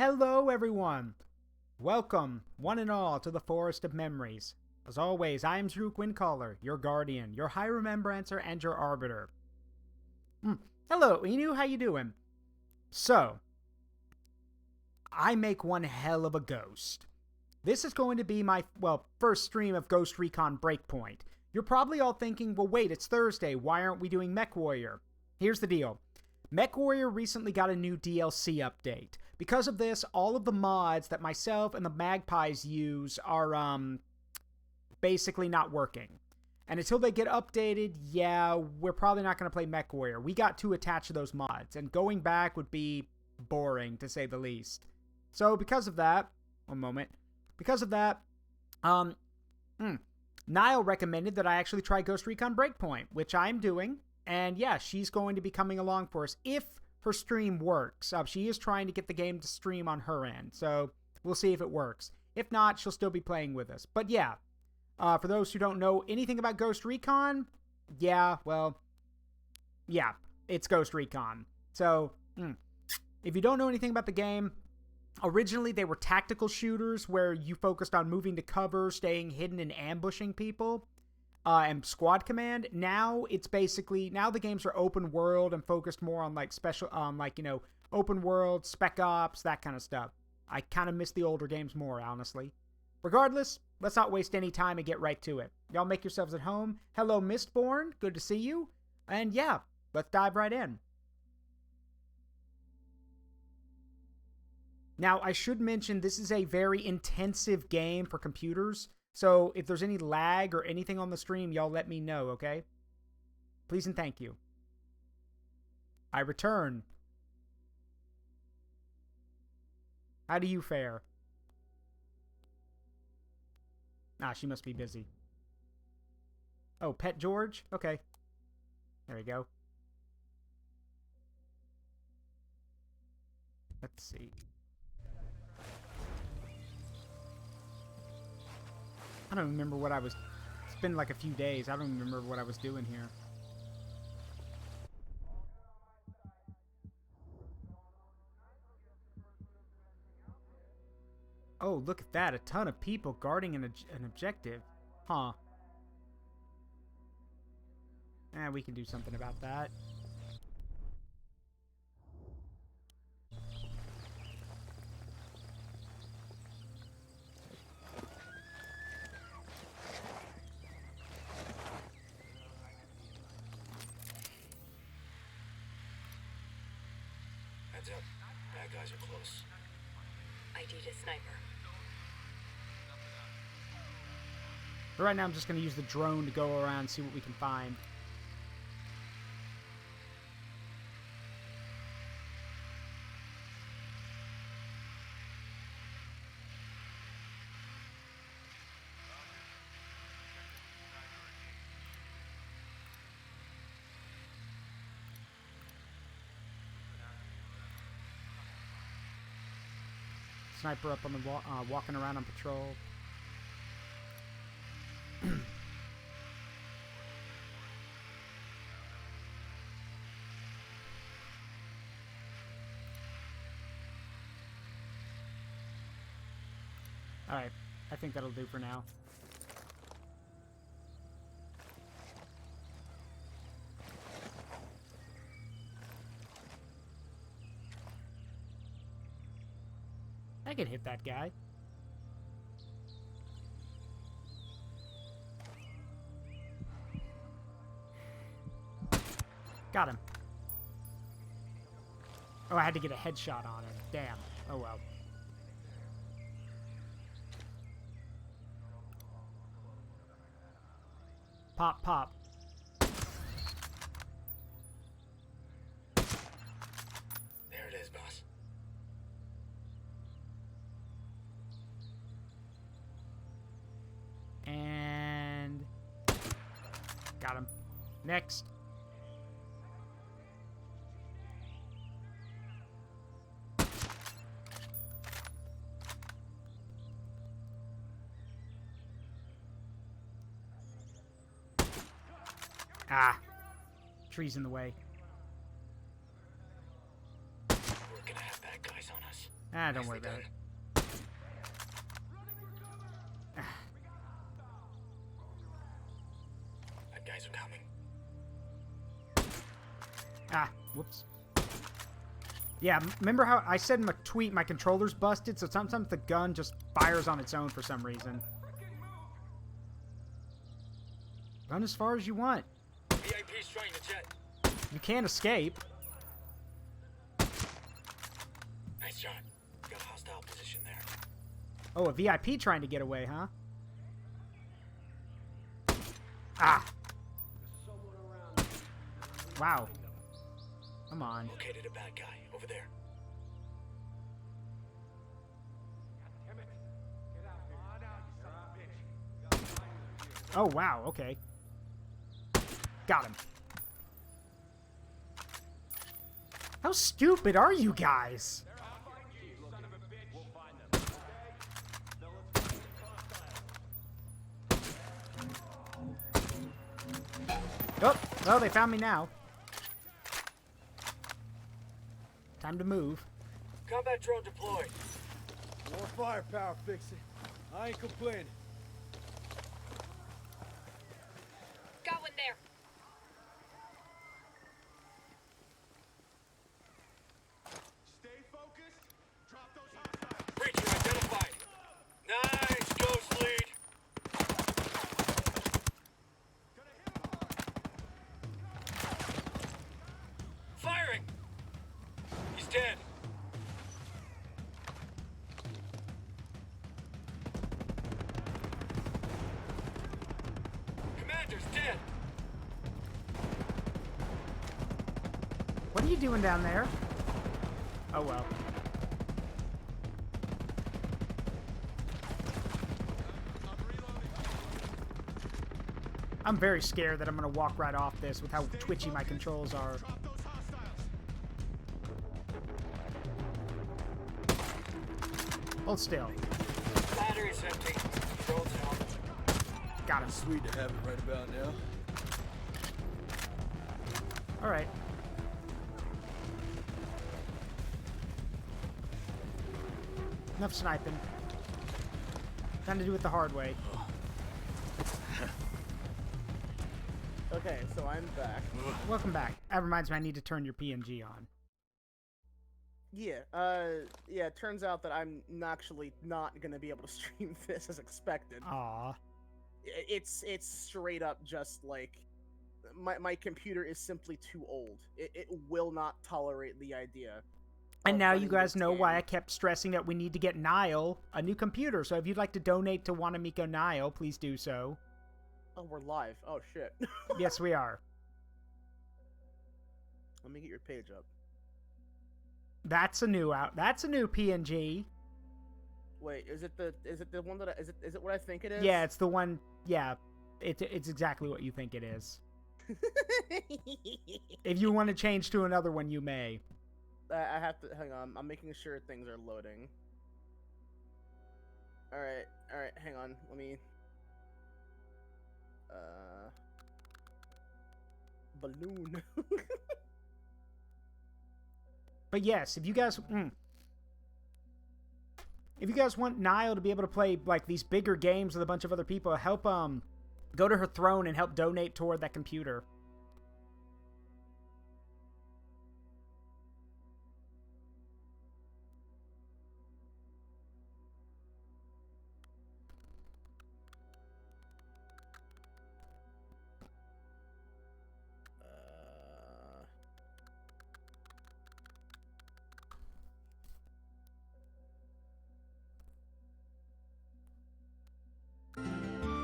Hello, everyone. Welcome, one and all, to the Forest of Memories. As always, I am Zaruk Windcaller, your guardian, your high remembrancer, and your arbiter. Hello, Inu, how you doing? So, I make one hell of a ghost. This is going to be my, first stream of Ghost Recon Breakpoint. You're probably all thinking, well, wait, it's Thursday. Why aren't we doing Mech Warrior? Here's the deal. Mech Warrior recently got a new DLC update. Because of this, all of the mods that myself and the Magpies use are, basically not working. And until they get updated, yeah, we're probably not going to play Mech Warrior. We got too attached to those mods, and going back would be boring, to say the least. So, because of that, Nile recommended that I actually try Ghost Recon Breakpoint, which I'm doing. And yeah, she's going to be coming along for us if her stream works. She is trying to get the game to stream on her end, so we'll see if it works. If not, she'll still be playing with us. But yeah, for those who don't know anything about Ghost Recon, it's Ghost Recon. So, if you don't know anything about the game, originally they were tactical shooters where you focused on moving to cover, staying hidden, and ambushing people. And squad command. Now it's basically, now the games are open world and focused more on like special, open world, spec ops, that kind of stuff. I kind of miss the older games more, honestly. Regardless, let's not waste any time and get right to it. Y'all make yourselves at home. Hello, Mistborn. Good to see you. And yeah, let's dive right in. Now, I should mention this is a very intensive game for computers. So, if there's any lag or anything on the stream, y'all let me know, okay? Please and thank you. I return. How do you fare? Ah, she must be busy. Oh, Pet George? Okay. There we go. Let's see. I don't remember what I was... It's been like a few days. I don't remember what I was doing here. Oh, look at that. A ton of people guarding an objective. Huh. We can do something about that. Heads up. Bad guys are close. ID'd a sniper. But right now I'm just going to use the drone to go around and see what we can find. Sniper up on the walking around on patrol. Alright, I think that'll do for now. I can hit that guy. Got him. Oh, I had to get a headshot on him. Damn. Oh well. Pop, pop. There it is, boss. And got him. Next. Ah. Trees in the way. We're gonna have bad guys on us. Ah, don't Nicely worry about done. it. Bad guys are coming. Ah, whoops. Yeah, remember how I said in my tweet my controller's busted, so sometimes the gun just fires on its own for some reason. Run as far as you want. VIP's trying to jet. You can't escape. Nice shot. Got a hostile position there. Oh, a VIP trying to get away, huh? Ah! Wow. Come on. Located a bad guy over there. Oh, wow, okay. Got him. How stupid are you guys? Oh, well, they found me now. Time to move. Combat drone deployed. More firepower, fix it. I ain't complaining. Got one there. Stay focused. Drop those hostiles. Breacher identified. Nice ghost lead. Firing. He's dead. Commander's dead. What are you doing down there? Oh, well. I'm very scared that I'm going to walk right off this with how twitchy my controls are. Drop those hostiles. Hold still. Battery's empty. Drone's out. Got him. Sweet to have it right about now. Alright. Enough sniping. Time to do it the hard way. Okay, so I'm back. Welcome back. That reminds me I need to turn your PNG on. Yeah, it turns out that I'm actually not gonna be able to stream this as expected. Aw. It's straight up just like my computer is simply too old. It will not tolerate the idea. And of now you running guys this know why game. I kept stressing that we need to get Nile a new computer. So if you'd like to donate to Wanamiko Nile, please do so. Oh, we're live. Oh shit. Yes, we are. Let me get your page up. That's a new PNG. Wait, is it the one that is it what I think it is? Yeah, it's the one. Yeah, it's exactly what you think it is. If you want to change to another one, you may. I have to hang on. I'm making sure things are loading. All right. Hang on. Let me. Balloon. But yes, if you guys want Nile to be able to play like these bigger games with a bunch of other people, help go to her throne and help donate toward that computer.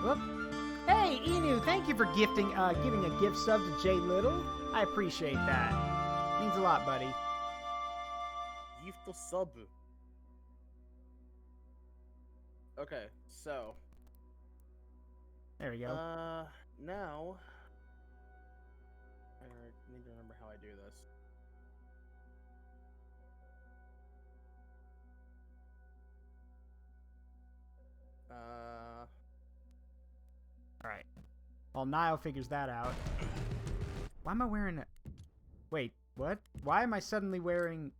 Whoop. Hey, Inu, thank you for giving a gift sub to Jay Little. I appreciate that. Means a lot, buddy. Gift the sub. Okay, so. There we go. Now. I need to remember how I do this. All right. While Nile figures that out. Why am I wearing a... Wait, what? Why am I suddenly wearing...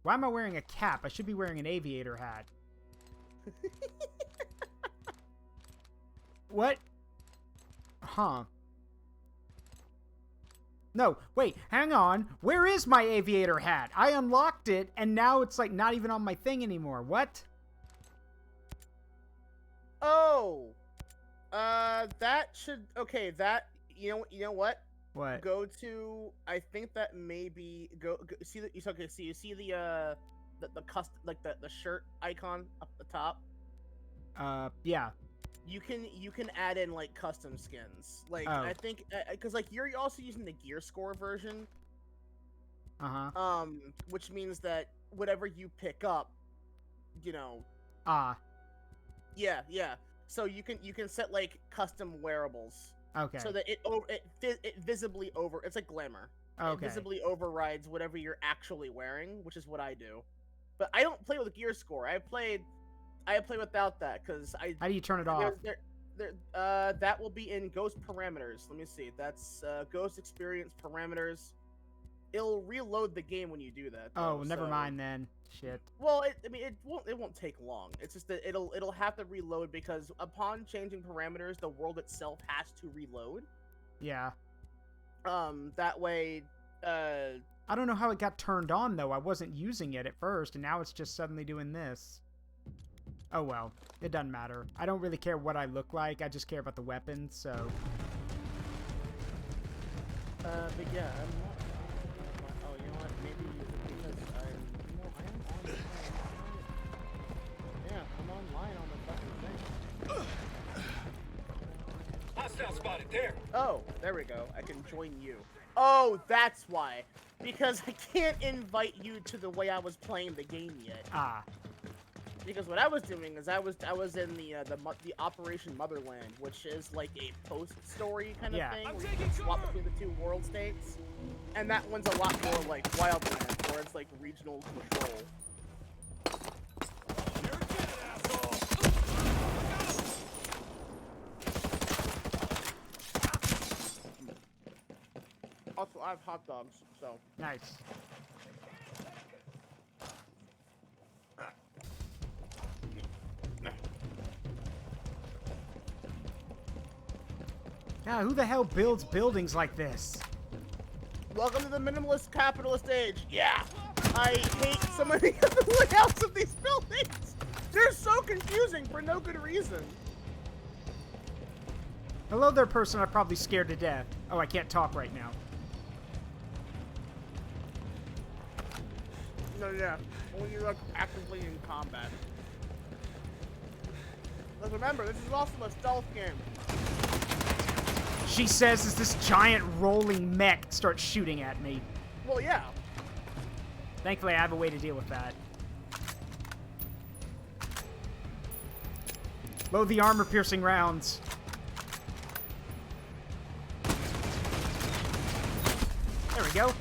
Why am I wearing a cap? I should be wearing an aviator hat. What? Huh. No, wait, hang on. Where is my aviator hat? I unlocked it, and now it's, like, not even on my thing anymore. What? Oh! That should... Okay, that... You know what? What? Go to... I think that maybe... Go see the... Okay, so you see the custom... Like, the shirt icon up the top? Yeah. You can add in, like, custom skins. Like, Oh. I think... Because, like, you're also using the gear score version. Uh-huh. Which means that whatever you pick up, you know... Ah. Yeah. So you can set, like, custom wearables. Okay. So that it visibly it's like glamour. Okay. It visibly overrides whatever you're actually wearing, which is what I do. But I don't play with gear score. I play without that because I. How do you turn it off? That will be in Ghost parameters. Let me see. That's Ghost experience parameters. It'll reload the game when you do that. Oh, never mind then. Shit. Well, it won't take long. It's just that it'll have to reload because upon changing parameters, the world itself has to reload. Yeah. That way, I don't know how it got turned on though. I wasn't using it at first, and now it's just suddenly doing this. Oh well, it doesn't matter. I don't really care what I look like. I just care about the weapons. So. But yeah, I'm not. Oh, you know what? Maybe because I am online. Yeah, I'm online on the fucking thing. Hostile spotted there. Oh, there we go. I can join you. Oh, that's why. Because I can't invite you to the way I was playing the game yet. Ah. Because what I was doing is I was in the Operation Motherland, which is like a post-story kind of thing, where you can swap between the two world states, and that one's a lot more like Wildlands, where it's like regional control. Also, I have hot dogs, so Nice. Yeah, who the hell builds buildings like this? welcome to the minimalist capitalist age. Yeah, I hate so many of the layouts of these buildings. They're so confusing for no good reason. Hello there, person I'm probably scared to death. Oh, I can't talk right now. No, yeah, when you're like actively in combat. But remember, this is also a stealth game. She says as this giant rolling mech starts shooting at me. Well, yeah. Thankfully, I have a way to deal with that. Load the armor-piercing rounds. There we go.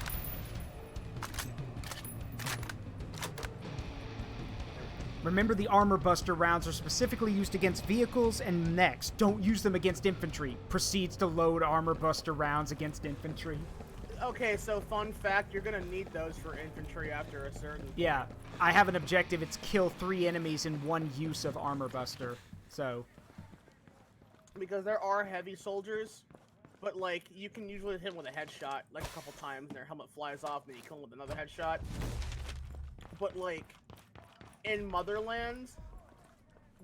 Remember, the armor buster rounds are specifically used against vehicles and mechs. Don't use them against infantry. Proceeds to load armor buster rounds against infantry. Okay, so fun fact, you're gonna need those for infantry after a certain... Yeah, I have an objective. It's kill 3 enemies in 1 use of armor buster. So... Because there are heavy soldiers, but, like, you can usually hit them with a headshot, like, a couple times, and their helmet flies off, and then you kill them with another headshot. But, like, in Motherlands,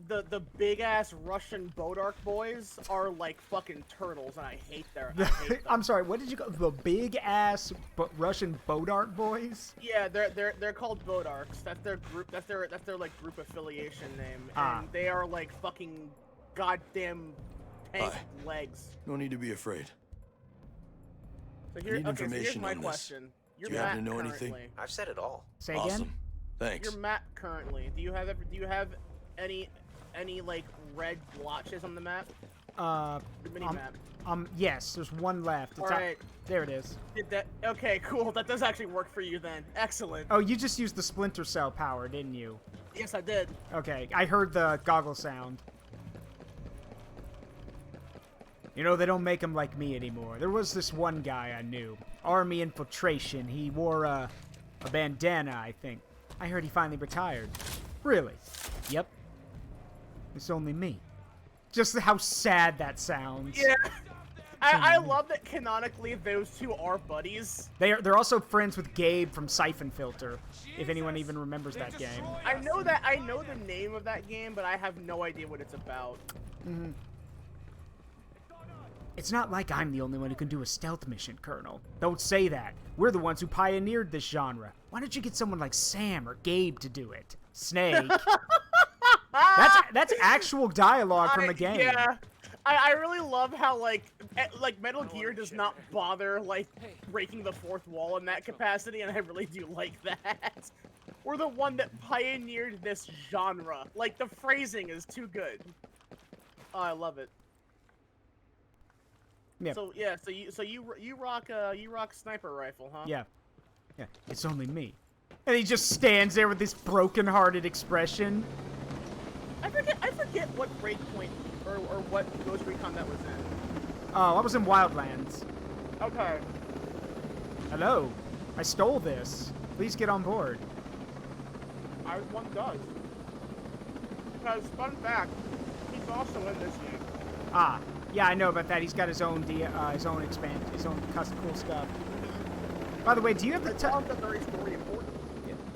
the big-ass Russian Bodark boys are, like, fucking turtles, and I hate them. I'm sorry, what did you call the big-ass Russian Bodark boys? Yeah, they're called Bodarks. That's their group, that's their, like, group affiliation name. Ah. And they are, like, fucking goddamn tank legs. No need to be afraid. So here, Need okay, so here's information my on this. question. You're Do you happen Matt to know currently. anything? I've said it all. Say Awesome. again? Thanks. You're Matt currently. Do you have any like red blotches on the map? The mini map. Yes, there's one left. It's Alright. There it is. Did that? Okay, cool. That does actually work for you then. Excellent. Oh, you just used the splinter cell power, didn't you? Yes, I did. Okay, I heard the goggle sound. You know, they don't make them like me anymore. There was this one guy I knew. Army infiltration. He wore a bandana, I think. I heard he finally retired. Really? Yep. It's only me. Just how sad that sounds. Yeah. I love that canonically those two are buddies. They're also friends with Gabe from Siphon Filter, if anyone even remembers that game. I know the name of that game, but I have no idea what it's about. Mm-hmm. It's not like I'm the only one who can do a stealth mission, Colonel. Don't say that. We're the ones who pioneered this genre. Why don't you get someone like Sam or Gabe to do it? Snake. That's actual dialogue from the game. Yeah. I really love how, like Metal Gear does not bother, like, breaking the fourth wall in that capacity, and I really do like that. We're the one that pioneered this genre. Like, the phrasing is too good. Oh, I love it. Yeah. So you rock sniper rifle, huh? Yeah. Yeah. It's only me. And he just stands there with this broken-hearted expression. I forget what Breakpoint or what Ghost Recon that was in. Oh, I was in Wildlands. Okay. Hello. I stole this. Please get on board. I was one does. Because fun fact, he's also in this game. Ah, yeah, I know about that. He's got his own expand, his own custom cool stuff. By the way, do you have the very story important.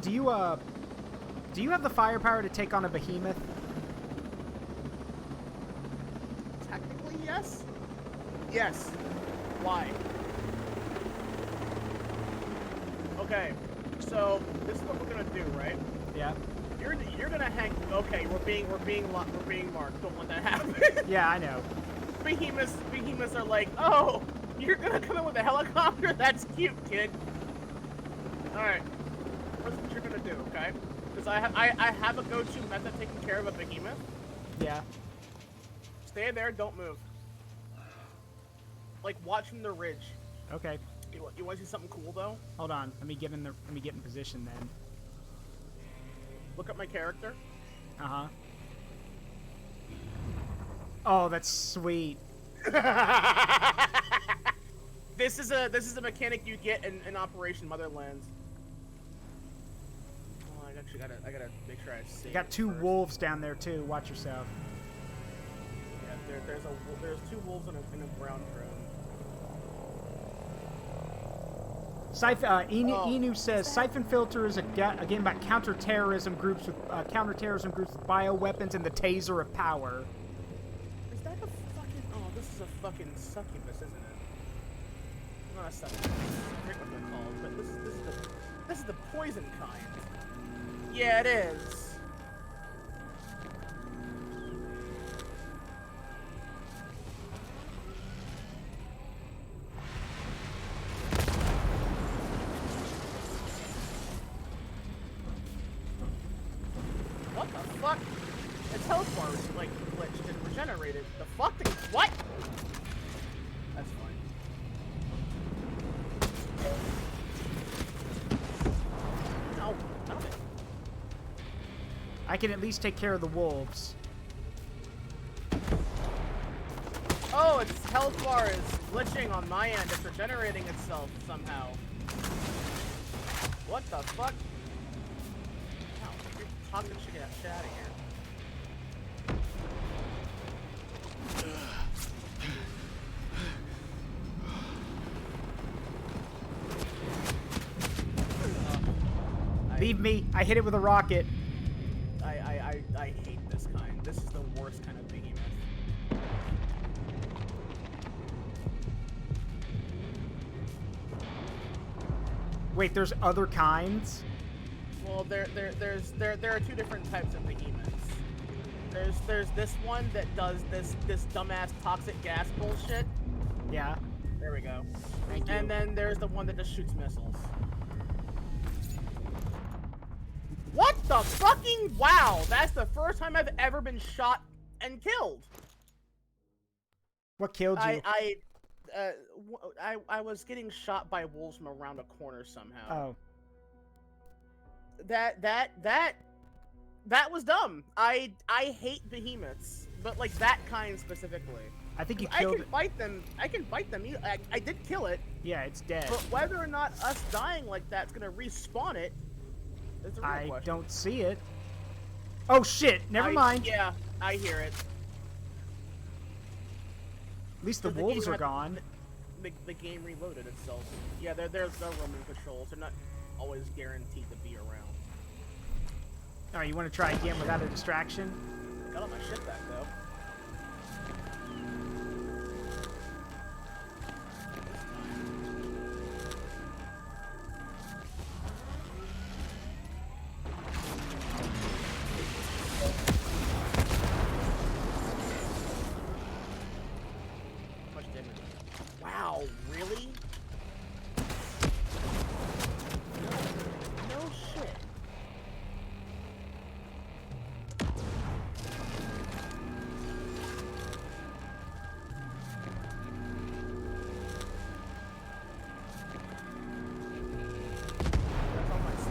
do you have the firepower to take on a behemoth? Technically, yes. Yes. Why? Okay. So this is what we're gonna do, right? Yeah. You're gonna hang. Okay, we're being marked. Don't let that happen. Yeah, I know. Behemoths are like, oh, you're gonna come in with a helicopter? That's cute, kid. All right. Here's what you're gonna do, okay? Because I have a go-to method taking care of a behemoth. Yeah. Stay there. Don't move. Like, watch from the ridge. Okay. You want to see something cool, though? Hold on. Let me get in position then. Look at my character. Uh-huh. Oh, that's sweet. This is a mechanic you get in Operation Motherlands. Oh, I gotta make sure I see. You got two wolves down there too. Watch yourself. Yeah, there's two wolves in a brown drone. Inu says Siphon Filter is a game about counterterrorism groups with bioweapons and the taser of power. Is that a fucking? Oh, this is a fucking succubus, isn't it? Not a succubus. I forget what they're called, but this is the poison kind. Yeah, it is. What the fuck? Its health bar was like glitched and regenerated. The fuck? What? That's fine. No, stop it. I can at least take care of the wolves. Oh, its health bar is glitching on my end. It's regenerating itself somehow. What the fuck? Ow, you're talking shit out of here. Leave me. I hit it with a rocket. I hate this kind. This is the worst kind of behemoth. Wait, there's other kinds? Well, there are two different types of behemoths. There's this one that does this dumbass toxic gas bullshit. Yeah. There we go. Thank you. And then there's the one that just shoots missiles. What the fucking wow! That's the first time I've ever been shot and killed. What killed you? I was getting shot by wolves from around a corner somehow. Oh. That was dumb. I hate behemoths, but like that kind specifically. I think you killed it. I can fight them. I did kill it. Yeah, it's dead. But whether or not us dying like that's gonna respawn it That's a real I question. don't see it. Oh shit! Never mind. Yeah, I hear it. At least the But wolves game are gone. The game reloaded itself. Yeah, they're roaming patrols. They're not always guaranteed to be around. Alright, you want to try again without a distraction? I got all my shit back though. How much damage? Wow, really? No shit. That's on my C4.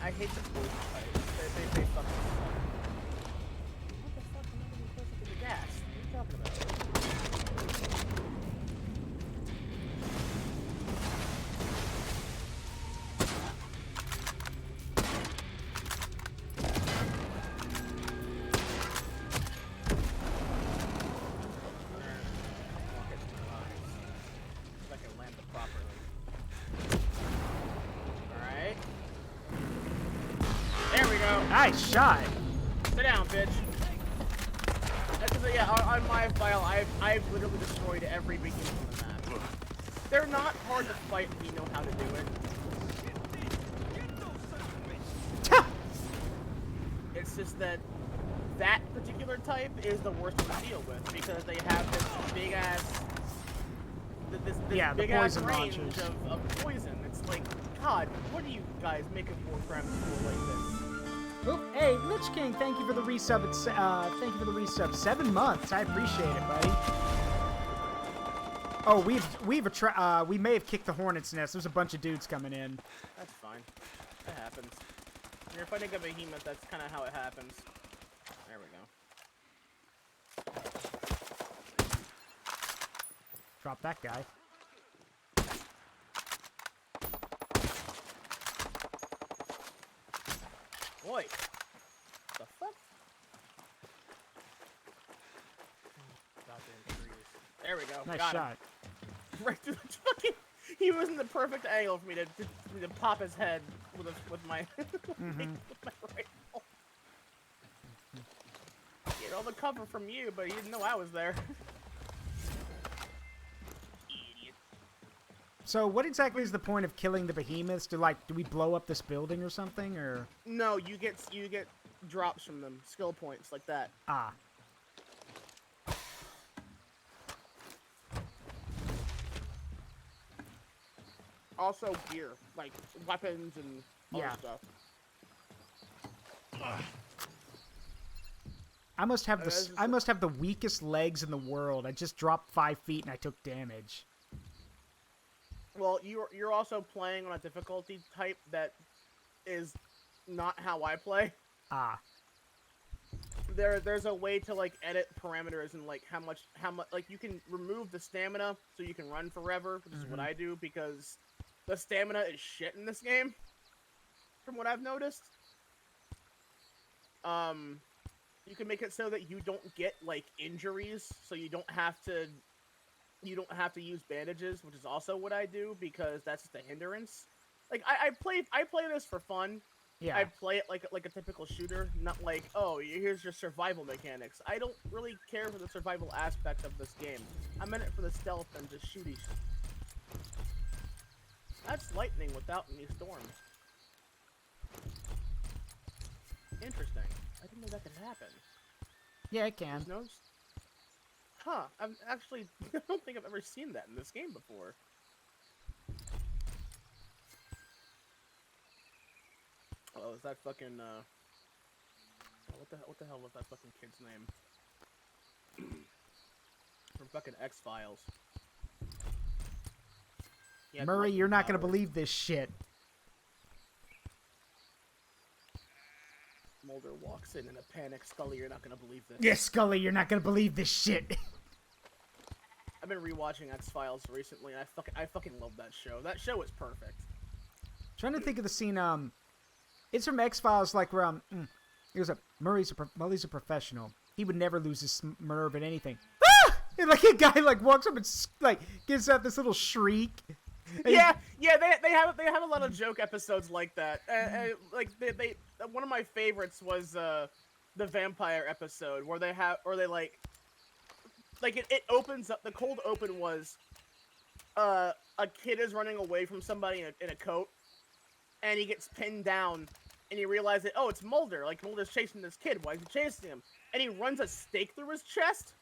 I hate the poison types. They fucking suck. What the fuck? I'm not even close to the gas. What are you talking about? If I can land it properly. Alright. There we go. Nice shot! Sit down, bitch. That's 'cause, yeah, on my file, I've literally destroyed every beginning of the map. They're not hard to fight if you know how to do it. It's just that that particular type is the worst one to deal with because they have this big ass, this Yeah, the big ass poison range launchers. of poison. It's like, God, what are you guys making war crimes cool like this? Oop, hey, Lich King, thank you for the resub. Thank you for the resub. 7 months. I appreciate it, buddy. Oh, we may have kicked the hornet's nest. There's a bunch of dudes coming in. That's fine. That happens. When you're fighting a behemoth, that's kind of how it happens. There we go. Drop that guy. Boy, the fuck? Goddamn trees. There we go. Nice Got him. shot. Right through the fucking. He was in the perfect angle for me to pop his head with my with my rifle. Get all the cover from you, but he didn't know I was there. Idiot. So, what exactly is the point of killing the behemoths? Do we blow up this building or something, or? No, you get drops from them, skill points like that. Ah. Also gear, like weapons and other Yeah. stuff. I must have This I must have the weakest legs in the world. I just dropped 5 feet and I took damage. Well, you're also playing on a difficulty type that is not how I play. Ah. There's a way to like edit parameters and like how much like you can remove the stamina so you can run forever, which is what I do because the stamina is shit in this game. From what I've noticed. You can make it so that you don't get like injuries, so you don't have to use bandages, which is also what I do because that's just a hindrance. Like I play this for fun. Yeah. I play it like a typical shooter, not like, oh, here's your survival mechanics. I don't really care for the survival aspect of this game. I'm in it for the stealth and just shooty. That's lightning without any storm. Interesting. I didn't know that could happen. Yeah, it can. No. Huh. I've actually, I don't think I've ever seen that in this game before. Oh, is that fucking, what the hell was that fucking kid's name? From fucking X-Files. Murray, you're not gonna believe this shit. Mulder walks in a panic. Scully, you're not gonna believe this. Yes, Scully, you're not gonna believe this shit. I've been rewatching X-Files recently, and I fucking love that show. That show is perfect. Trying to think of the scene. It's from X-Files, like where it was Mully's a professional. He would never lose his nerve at anything. Ah! And like a guy like walks up and like gives out this little shriek. Yeah, they have a lot of joke episodes like that. Like they one of my favorites was the vampire episode where they it opens up. The cold open was a kid is running away from somebody in a coat, and he gets pinned down, and he realizes, oh, it's Mulder. Like Mulder's chasing this kid. Why is he chasing him? And he runs a stake through his chest.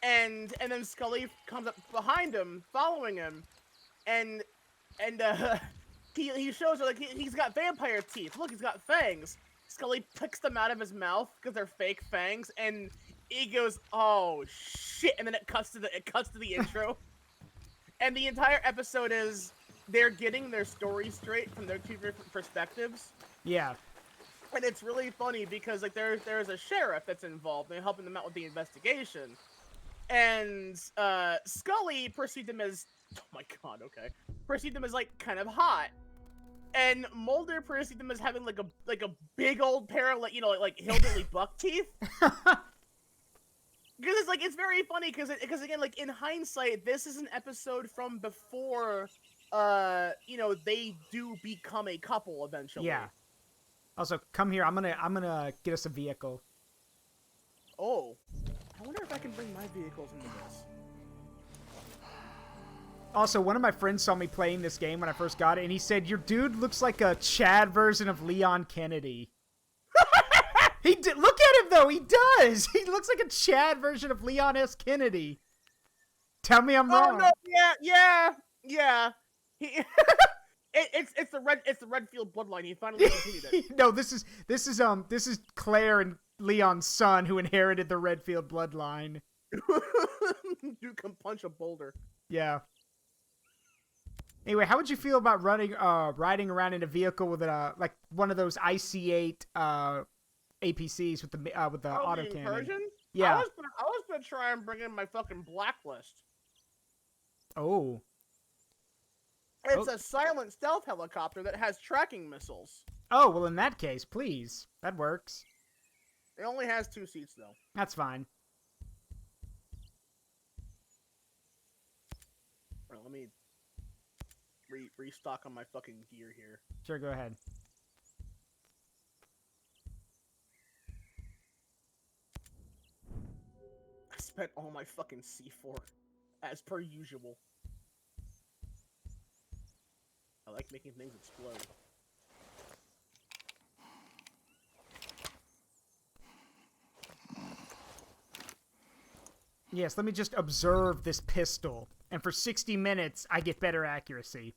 And then Scully comes up behind him, following him, and he shows her like he's got vampire teeth. Look, he's got fangs. Scully picks them out of his mouth because they're fake fangs, and he goes, "Oh shit!" And then it cuts to the intro, and the entire episode is they're getting their story straight from their two different perspectives. Yeah. And it's really funny because like there's a sheriff that's involved and helping them out with the investigation. And Scully perceived him as, oh my god, okay, perceived him as like kind of hot, and Mulder perceived him as having like a big old pair of like like hillbilly buck teeth. Because it's very funny because again, like in hindsight, this is an episode from before they do become a couple eventually. Yeah. Also, come here. I'm gonna get us a vehicle. Oh. I wonder if I can bring my vehicles into this. Also, one of my friends saw me playing this game when I first got it, and he said, your dude looks like a Chad version of Leon Kennedy. He did. Look at him, though. He does. He looks like a Chad version of Leon S. Kennedy. Tell me I'm wrong. No, yeah. It's the Redfield bloodline. He finally completed it. No, this is Claire and Leon's son who inherited the Redfield bloodline. Dude can punch a boulder. Yeah. Anyway, how would you feel about riding around in a vehicle with like one of those IC-8 APCs with the autocannon? Yeah. I was gonna try and bring in my fucking Blacklist. Oh. It's a silent stealth helicopter that has tracking missiles. Oh, well, in that case, please. That works. It only has 2 seats, though. That's fine. Alright, let me restock on my fucking gear here. Sure, go ahead. I spent all my fucking C4, as per usual. I like making things explode. Yes, let me just observe this pistol. And for 60 minutes, I get better accuracy.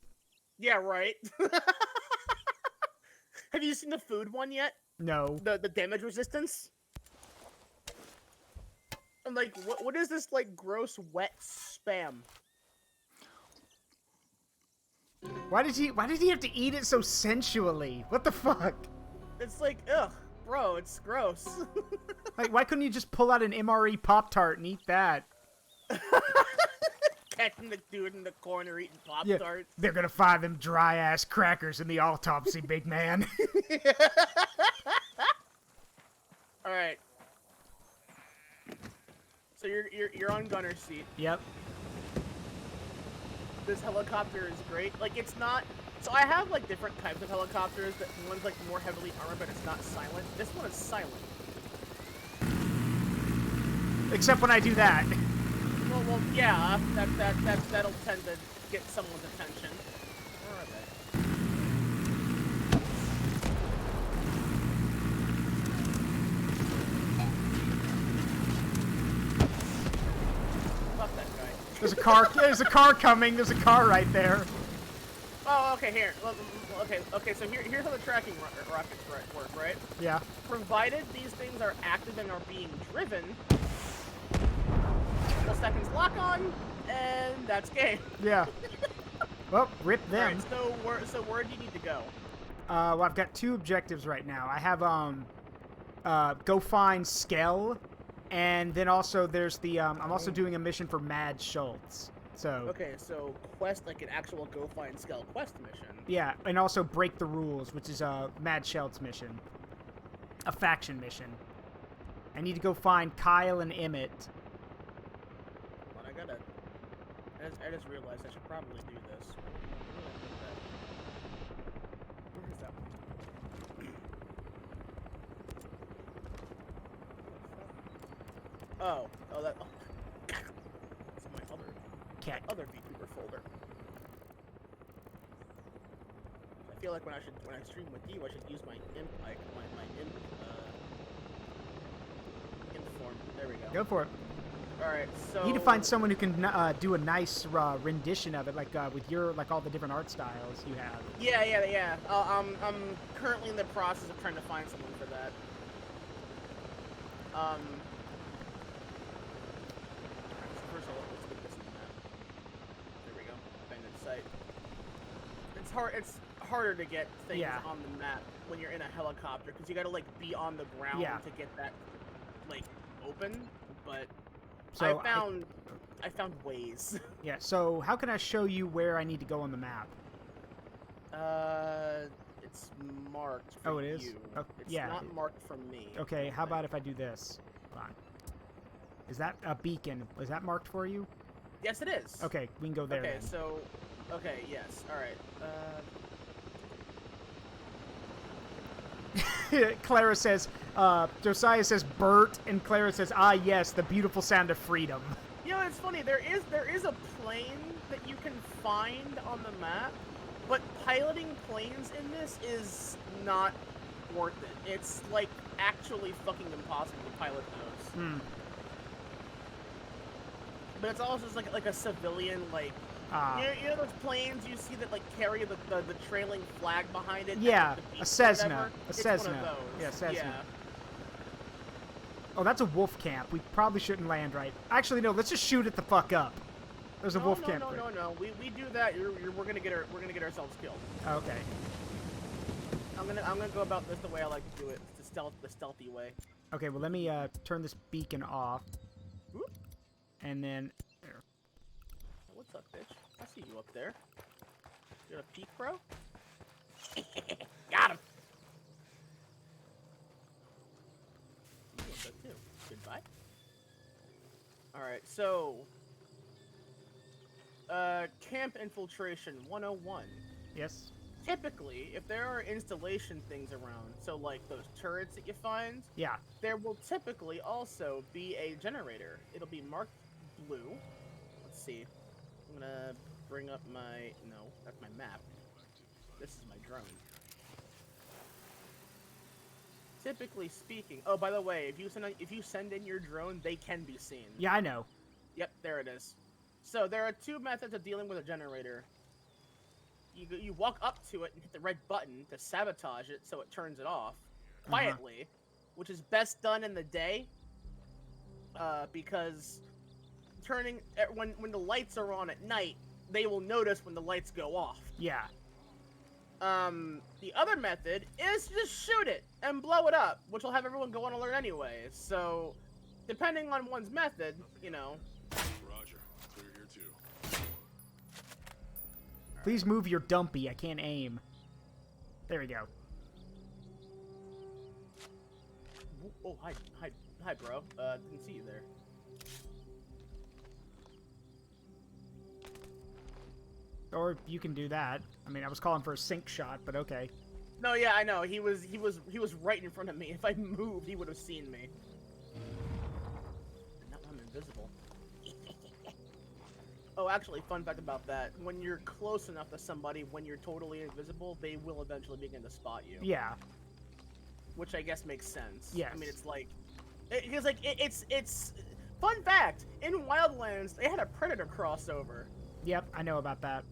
Yeah, right. Have you seen the food one yet? No. The damage resistance? I'm like, what is this, like, gross, wet spam? Why did he have to eat it so sensually? What the fuck? It's like, ugh, bro, it's gross. Like, why couldn't you just pull out an MRE Pop-Tart and eat that? Catching the dude in the corner eating Pop-Tarts. Yeah, they're gonna find them dry-ass crackers in the autopsy, big man. Alright. So you're on gunner's seat. Yep. This helicopter is great. Like, it's not... So I have, like, different types of helicopters. That one's, like, more heavily armored, but it's not silent. This one is silent. Except when I do that. Well, yeah. That'll tend to get someone's attention. Where are they? Fuck that guy. There's a car. There's a car coming. There's a car right there. Oh, okay. Here. Okay. So here's how the tracking rockets work, right? Yeah. Provided these things are active and are being driven, the seconds lock on, and that's game. Yeah. Well, rip them. Alright, so where do you need to go? Well, I've got 2 objectives right now. I have go find Skell, And then also there's the I'm also doing a mission for Mad Schultz. So Okay, so quest like an actual go find Skell quest mission. yeah, and also Break the Rules, which is a Mad Schultz mission, a faction mission. I need to go find Kyle and Emmett. But I just realized I should probably do this. Where is that one? Oh, that. Oh, it's my other VTuber folder. I feel like when I stream with you, I should use my imp imp form. There we go. Go for it. All right, so You need to find someone who can do a nice rendition of it, like with your all the different art styles you have. Yeah. I'm currently in the process of trying to find someone for that. First of all, let's get this in the map. There we go. Abandoned site. It's harder to get things on the map when you're in a helicopter because you gotta like be on the ground to get that like open. But So I found ways. Yeah. So how can I show you where I need to go on the map? It's marked for Oh, it is? you. Oh, It's yeah. not marked for me. Okay. How about if I do this? Hold on. Is that a beacon? Is that marked for you? Yes, it is. Okay, we can go there. Okay, then. so, okay, yes, all right. Clara says, Josiah says Bert, and Clara says, ah, yes, the beautiful sound of freedom. You know, it's funny. There is a plane that you can find on the map, but piloting planes in this is not worth it. It's like actually fucking impossible to pilot those. Hmm. But it's also just like a civilian like. You know those planes you see that like carry the trailing flag behind it? Yeah, like, the a Cessna. whatever? A It's Cessna. One of those. Yeah, Cessna. Yeah. Oh, that's a wolf camp. We probably shouldn't land right. Actually, no. Let's just shoot it the fuck up. There's a wolf camp. No. We do that. We're gonna get ourselves killed. Okay. I'm gonna go about this the way I like to do it. It's the stealthy way. Okay. Well, let me turn this beacon off. Whoop. And then there. What's up, bitch? I see you up there. You got a peek, bro? Got him. You want that too. Goodbye. All right. So, camp infiltration 101. Yes. Typically, if there are installation things around, so like those turrets that you find, Yeah. there will typically also be a generator. It'll be marked blue. Let's see. I'm gonna bring up my... No, that's my map. This is my drone. Typically speaking... Oh, by the way, if you send in your drone, they can be seen. Yeah, I know. Yep, there it is. So there are two methods of dealing with a generator. You walk up to it and hit the red button to sabotage it so it turns it off quietly, which is best done in the day, because when the lights are on at night, they will notice when the lights go off. Yeah. The other method is to just shoot it and blow it up, which will have everyone go on alert anyway. So, depending on one's method, you know. Roger. Clear here too. Please move your dumpy. I can't aim. There we go. Oh, hi, bro. Didn't see you there. Or you can do that. I mean, I was calling for a sink shot, but okay. No, yeah, I know. He was right in front of me. If I moved, he would have seen me. And now I'm invisible. Oh, actually, fun fact about that. When you're close enough to somebody, when you're totally invisible, they will eventually begin to spot you. Yeah. Which I guess makes sense. Yes. I mean, it's like... It's... Fun fact! In Wildlands, they had a Predator crossover. Yep, I know about that.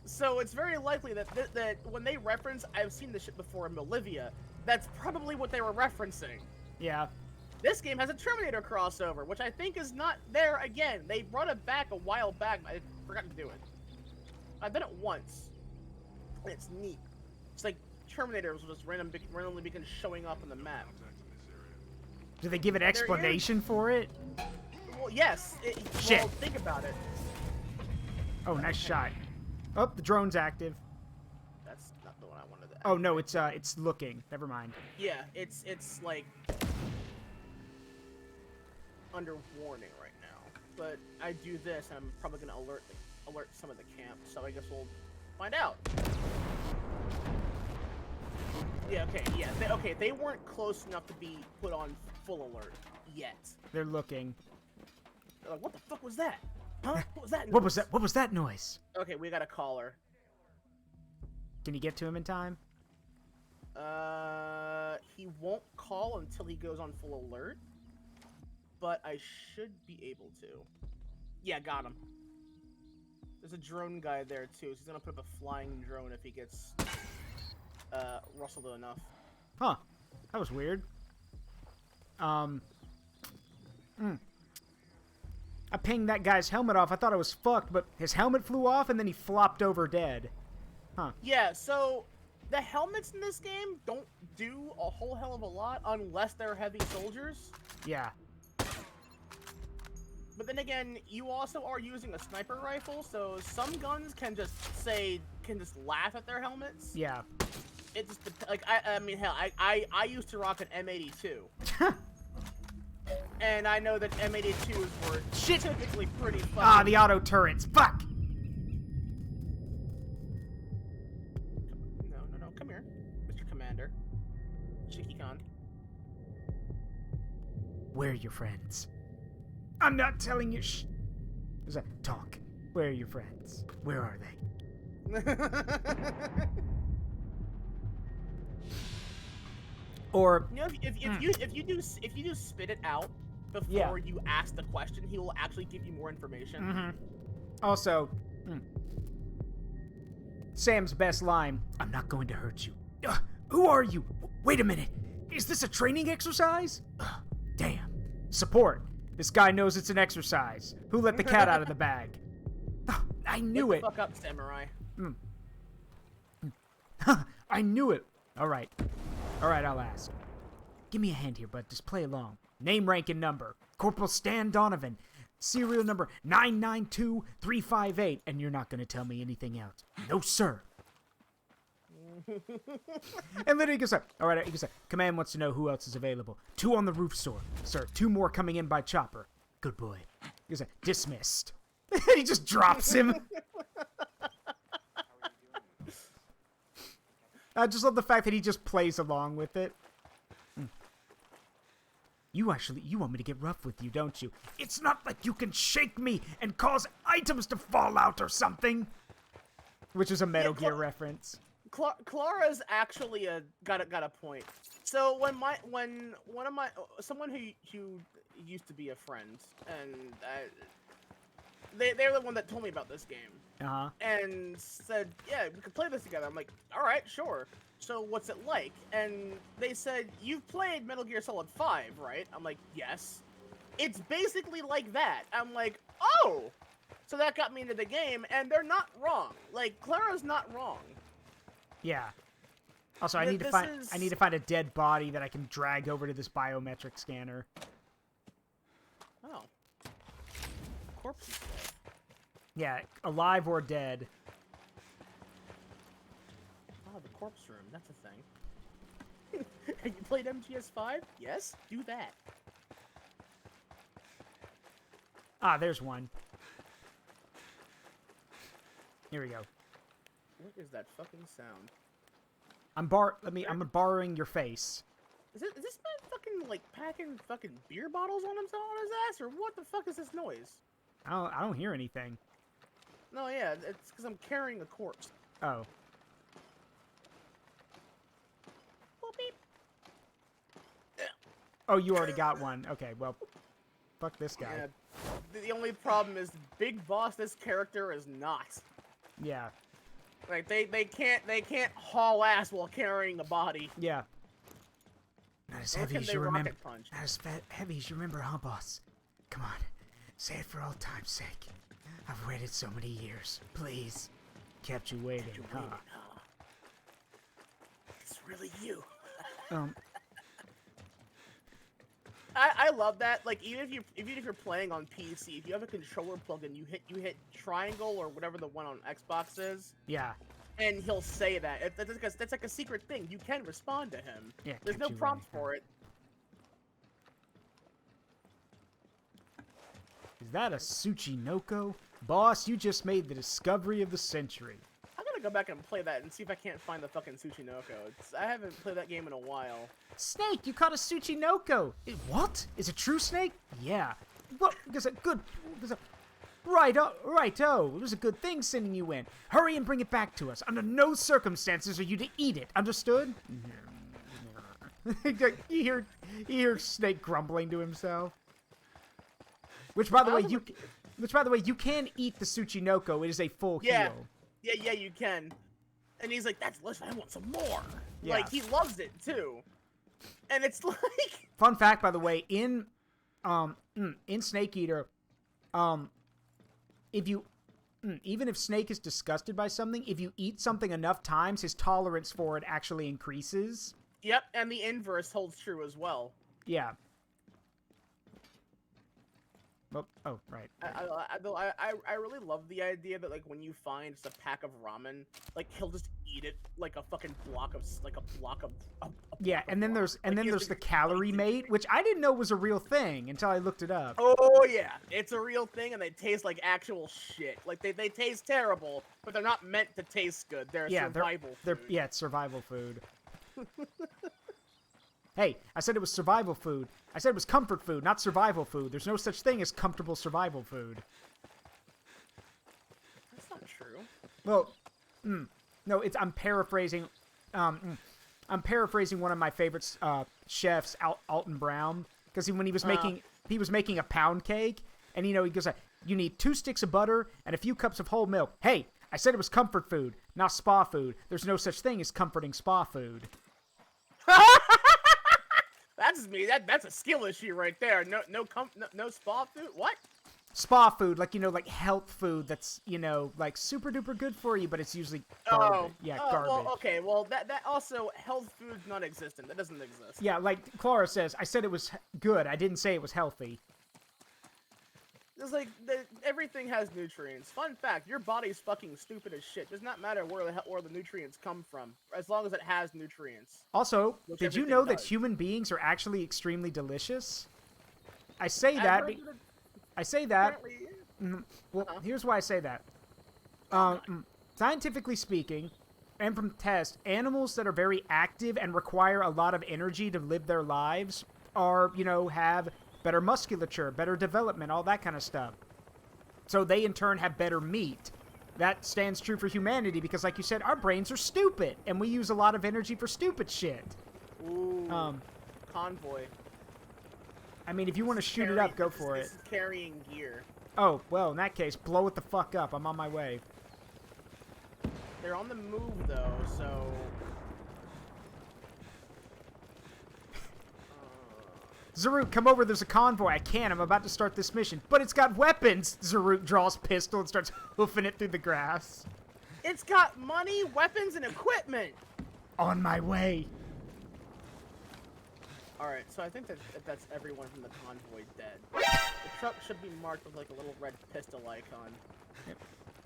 So it's very likely that that when they reference, I've seen this shit before in Bolivia, that's probably what they were referencing. Yeah. This game has a Terminator crossover, which I think is not there again. They brought it back a while back, but I forgot to do it. I've done it once, and it's neat. It's like Terminators will just randomly begin showing up on the map. Do they give an explanation for it? Well, yes. Shit. Well, think about it. Oh, nice shot. Oh, the drone's active. That's not the one I wanted to. Oh no, it's looking. Never mind. Yeah, it's like under warning right now. But I do this, and I'm probably gonna alert some of the camp. So I guess we'll find out. Yeah. Okay. Yeah. They weren't close enough to be put on full alert yet. They're looking. They're like, what the fuck was that? Huh? What was that? What was that? What was that noise? Okay, we got a caller. Can you get to him in time? He won't call until he goes on full alert, but I should be able to. Yeah, got him. There's a drone guy there too, so he's gonna put up a flying drone if he gets rustled enough. Huh. That was weird. I pinged that guy's helmet off. I thought I was fucked, but his helmet flew off and then he flopped over dead. Huh. Yeah, so the helmets in this game don't do a whole hell of a lot unless they're heavy soldiers. Yeah. But then again, you also are using a sniper rifle, so some guns can just laugh at their helmets. Yeah. It just like I mean hell, I used to rock an M82. And I know that M82s were typically pretty fucking... Ah, the auto turrets. Fuck! No, come here, Mr. Commander. Shiki Khan. Where are your friends? I'm not telling you There's a talk. Where are your friends? Where are they? Or... You know, if you do spit it out before you ask the question, he will actually give you more information. Mm-hmm. Also, Sam's best line, I'm not going to hurt you. Who are you? Wait a minute. Is this a training exercise? Damn. Support. This guy knows it's an exercise. Who let the cat out of the bag? I knew it. Fuck up, samurai. I knew it. All right, I'll ask. Give me a hand here, bud. Just play along. Name, rank, and number. Corporal Stan Donovan. Serial number 992358. And you're not going to tell me anything else. No, sir. And then he goes up. All right, he goes up. Command wants to know who else is available. 2 on the roof, sir. 2 more coming in by chopper. Good boy. He goes up. Dismissed. He just drops him. I just love the fact that he just plays along with it. You want me to get rough with you, don't you? It's not like you can shake me and cause items to fall out or something. Which is a Metal Gear reference. Clara's actually got a point. So someone who used to be a friend, and they're the one that told me about this game. And said, yeah, we could play this together. I'm like, all right, sure. So what's it like? And they said, you've played Metal Gear Solid 5, right? I'm like, yes. It's basically like that. I'm like, oh! So that got me into the game, and they're not wrong. Like, Clara's not wrong. Yeah. Also, I need to find a dead body that I can drag over to this biometric scanner. Oh. Corpse is dead. Yeah, alive or dead. Oh, the corpse room. That's a thing. Have you played MGS5? Yes? Do that. Ah, there's one. Here we go. What is that fucking sound? I'm borrowing your face. Is this man fucking, like, packing fucking beer bottles on his ass? Or what the fuck is this noise? I don't hear anything. No, yeah, it's because I'm carrying a corpse. Oh. Boop, beep. Oh, you already got one. Okay, well, fuck this guy. Yeah, the only problem is Big Boss, this character, is not. Yeah. Like, they can't haul ass while carrying a body. Yeah. Not as heavy can as they you remember. rocket punch? Not as heavy as you remember, huh, boss? Come on. Say it for old time's sake. I've waited so many years. Please. Kept you waiting, huh? It's really you. I love that. Like even if you're playing on PC, if you have a controller plugged in, you hit triangle or whatever the one on Xbox is, Yeah. and he'll say that. That's like a secret thing. You can respond to him. Yeah. There's no catch you prompt anytime. for it. Is that a Tsuchinoko? Boss, you just made the discovery of the century. I'm gonna go back and play that and see if I can't find the fucking Tsuchinoko. I haven't played that game in a while. Snake, you caught a Tsuchinoko! What? Is it true, Snake? Yeah. What? Because a good... Righto. It was a good thing sending you in. Hurry and bring it back to us. Under no circumstances are you to eat it. Understood? you hear Snake grumbling to himself. Which, by the way, you can eat the Tsuchinoko. It is a full heal. Yeah, you can. And he's like, that's delicious, I want some more. Yeah. Like, he loves it, too. And it's like... Fun fact, by the way, in Snake Eater, if you... even if Snake is disgusted by something, if you eat something enough times, his tolerance for it actually increases. Yep, and the inverse holds true as well. Yeah. Oh, right. I really love the idea that, like, when you find just a pack of ramen, like, he'll just eat it like a fucking block of, Yeah, and then there's the calorie mate, which I didn't know was a real thing until I looked it up. Oh yeah, it's a real thing, and they taste like actual shit. Like they taste terrible, but they're not meant to taste good. They're survival food. Yeah, it's survival food. Hey, I said it was survival food. I said it was comfort food, not survival food. There's no such thing as comfortable survival food. That's not true. Well, no, I'm paraphrasing. I'm paraphrasing one of my favorite chefs, Alton Brown, because when he was making a pound cake, and he goes like, you need 2 sticks of butter and a few cups of whole milk. Hey, I said it was comfort food, not spa food. There's no such thing as comforting spa food. That's me. That's a skill issue right there. No spa food. What? Spa food, like health food that's like super duper good for you, but it's usually garbage. Garbage. Well, okay. Well, that also health food's non-existent. That doesn't exist. Yeah, like Clara says, I said it was good. I didn't say it was healthy. It's like everything has nutrients. Fun fact: your body's fucking stupid as shit. Does not matter where the nutrients come from, as long as it has nutrients. Also, Which did you everything know that does. human beings are actually extremely delicious? I say that. Apparently, Well, here's why I say that. Scientifically speaking, and from tests, animals that are very active and require a lot of energy to live their lives are, have better musculature, better development, all that kind of stuff. So they, in turn, have better meat. That stands true for humanity because, like you said, our brains are stupid, and we use a lot of energy for stupid shit. ooh, convoy. I mean, if you want to shoot it up, go for it. This is carrying gear. Oh, well, in that case, blow it the fuck up. I'm on my way. They're on the move though, so. Zaruk, come over, there's a convoy. I can't, I'm about to start this mission. But it's got weapons! Zaruk draws pistol and starts hoofing it through the grass. It's got money, weapons, and equipment! On my way. Alright, so I think that's everyone from the convoy dead. The truck should be marked with like a little red pistol icon.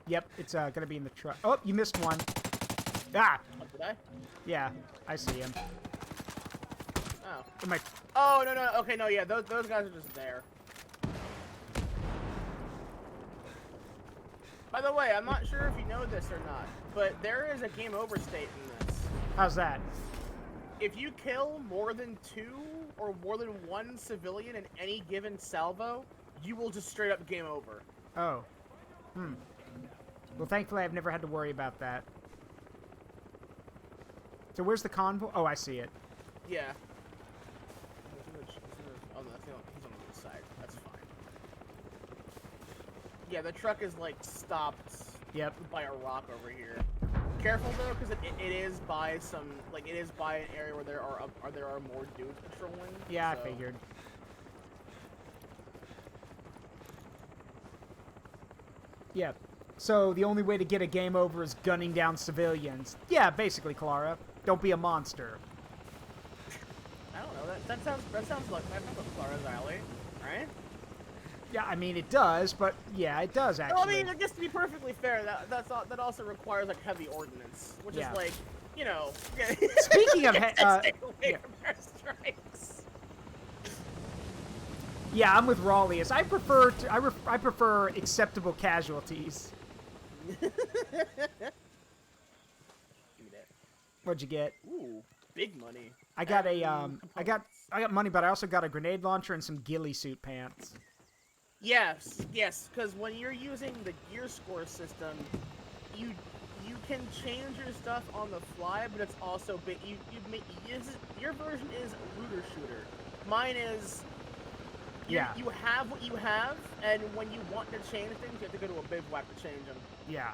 Yep, it's gonna be in the truck. Oh, you missed one. Ah! Oh, did I? Yeah, I see him. Oh. Am I... Oh, no, okay, no, yeah, those guys are just there. By the way, I'm not sure if you know this or not, but there is a game over state in this. How's that? If you kill more than 2 or more than 1 civilian in any given salvo, you will just straight up game over. Oh. Well, thankfully, I've never had to worry about that. So where's the convoy? Oh, I see it. Yeah. Oh, no, he's on the other side. That's fine. Yeah, the truck is, like, stopped by a rock over here. Careful, though, because it is by some, like, it is by an area where there are more dudes patrolling. Yeah, so. I figured. Yeah. So the only way to get a game over is gunning down civilians. Yeah, basically, Clara. Don't be a monster. I don't know. That sounds like Clara's alley, right? Yeah, I mean it does, but yeah, it does actually. Well, I mean, just to be perfectly fair, that also requires like heavy ordnance, which Yeah. is like, you know. Speaking of, stay away from airstrikes. yeah, I'm with Rawlius. I prefer acceptable casualties. Give me that. What'd you get? Ooh, big money. I got I got money, but I also got a grenade launcher and some ghillie suit pants. Yes, because when you're using the gear score system, you can change your stuff on the fly, but it's also your version is looter shooter. Mine is you have what you have, and when you want to change things, you have to go to a bivouac to change them. Yeah.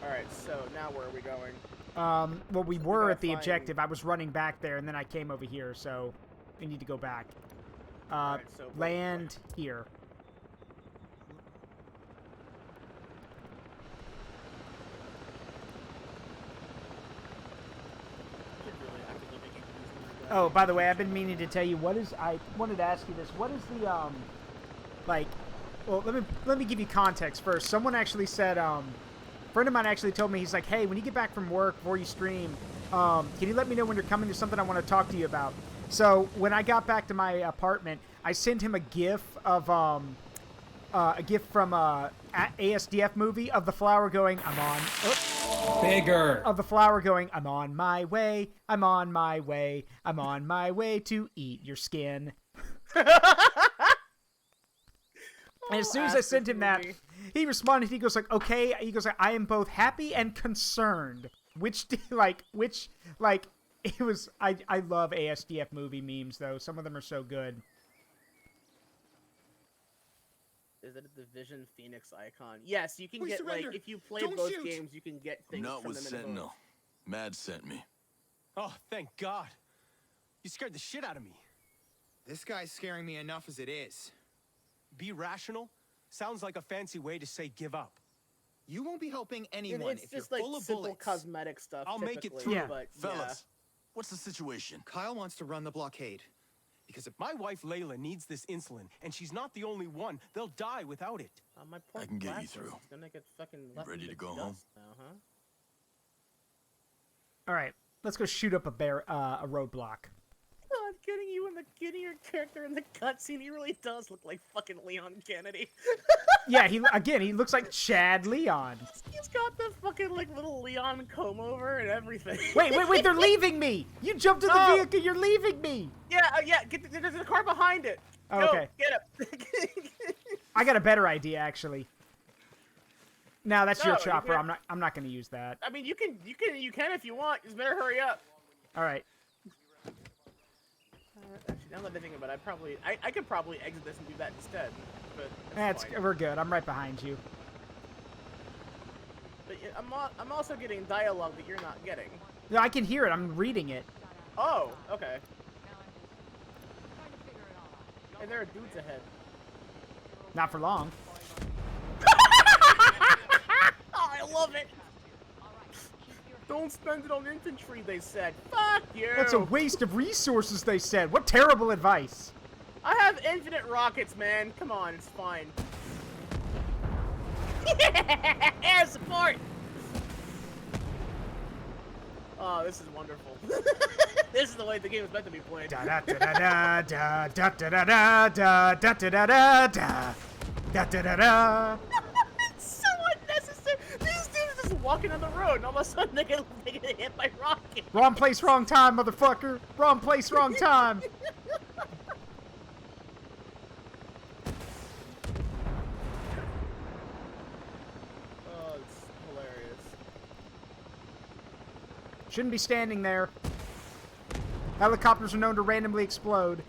All right, so now where are we going? Well, we So we were gotta at the find- objective. I was running back there, and then I came over here, so we need to go back. Alright, so Land here. Should really actively make it easy. Oh, by the way, I've been meaning to tell you I wanted to ask you this. What is the like? Well, let me give you context first. Someone actually said a friend of mine actually told me, he's like, hey, when you get back from work before you stream, can you let me know when you're coming? There's something I want to talk to you about. So when I got back to my apartment, I sent him a GIF of from ASDF movie of the flower going, I'm on. Bigger. Of the flower going, I'm on my way. I'm on my way. I'm on my way to eat your skin. And as soon as I sent him that, he responded. He goes like, "Okay." He goes like, "I am both happy and concerned." Which it was. I love ASDF movie memes though. Some of them are so good. Is it the Vision Phoenix icon? Yes, you can We get surrender. like if you play Don't both shoot. games, you can get things Not from with them in both. Sentinel. Mad sent me. Oh, thank God. You scared the shit out of me. This guy's scaring me enough as it is. Be rational sounds like a fancy way to say give up. You won't be helping And anyone it's if you're just like full of simple bullets. cosmetic stuff. I'll make it typically, through. Yeah. but Fellas, what's the situation? Kyle wants to run the blockade. Because if My wife Layla needs this insulin, and she's not the only one. They'll die without it. My poor I can get you Blacklist through. is gonna get fucking left Ready in to the go home? dust now, huh? All right, let's go shoot up a roadblock. Oh, I'm getting your character in the cutscene. He really does look like fucking Leon Kennedy. Yeah, he looks like Chad Leon. He's got the fucking like little Leon comb over and everything. Wait, they're leaving me. You jumped in the Oh. vehicle. You're leaving me. Yeah, there's a car behind it. Oh, Go, okay. get up. I got a better idea actually. Now that's your No, you chopper. can't. I'm not going to use that. I mean, you can if you want. Just better hurry up. All right. Actually, now that I think about it, I could probably exit this and do that instead. But that's fine. We're good. I'm right behind you. But yeah, I'm also getting dialogue that you're not getting. No, I can hear it. I'm reading it. Oh, okay. Hey, there are dudes ahead. Not for long. Oh, I love it. Don't spend it on infantry, they said. Fuck you. That's a waste of resources, they said. What terrible advice. I have infinite rockets, man. Come on, it's fine. Air support. Oh, this is wonderful. This is the way the game is meant to be played. Da da da da da da da da da da da da da da da da da da da. It's so unnecessary. These dudes just walking on the road, and all of a sudden they get hit by rockets. Wrong place, wrong time, motherfucker. Wrong place, wrong time. Oh, it's hilarious. Shouldn't be standing there. Helicopters are known to randomly explode.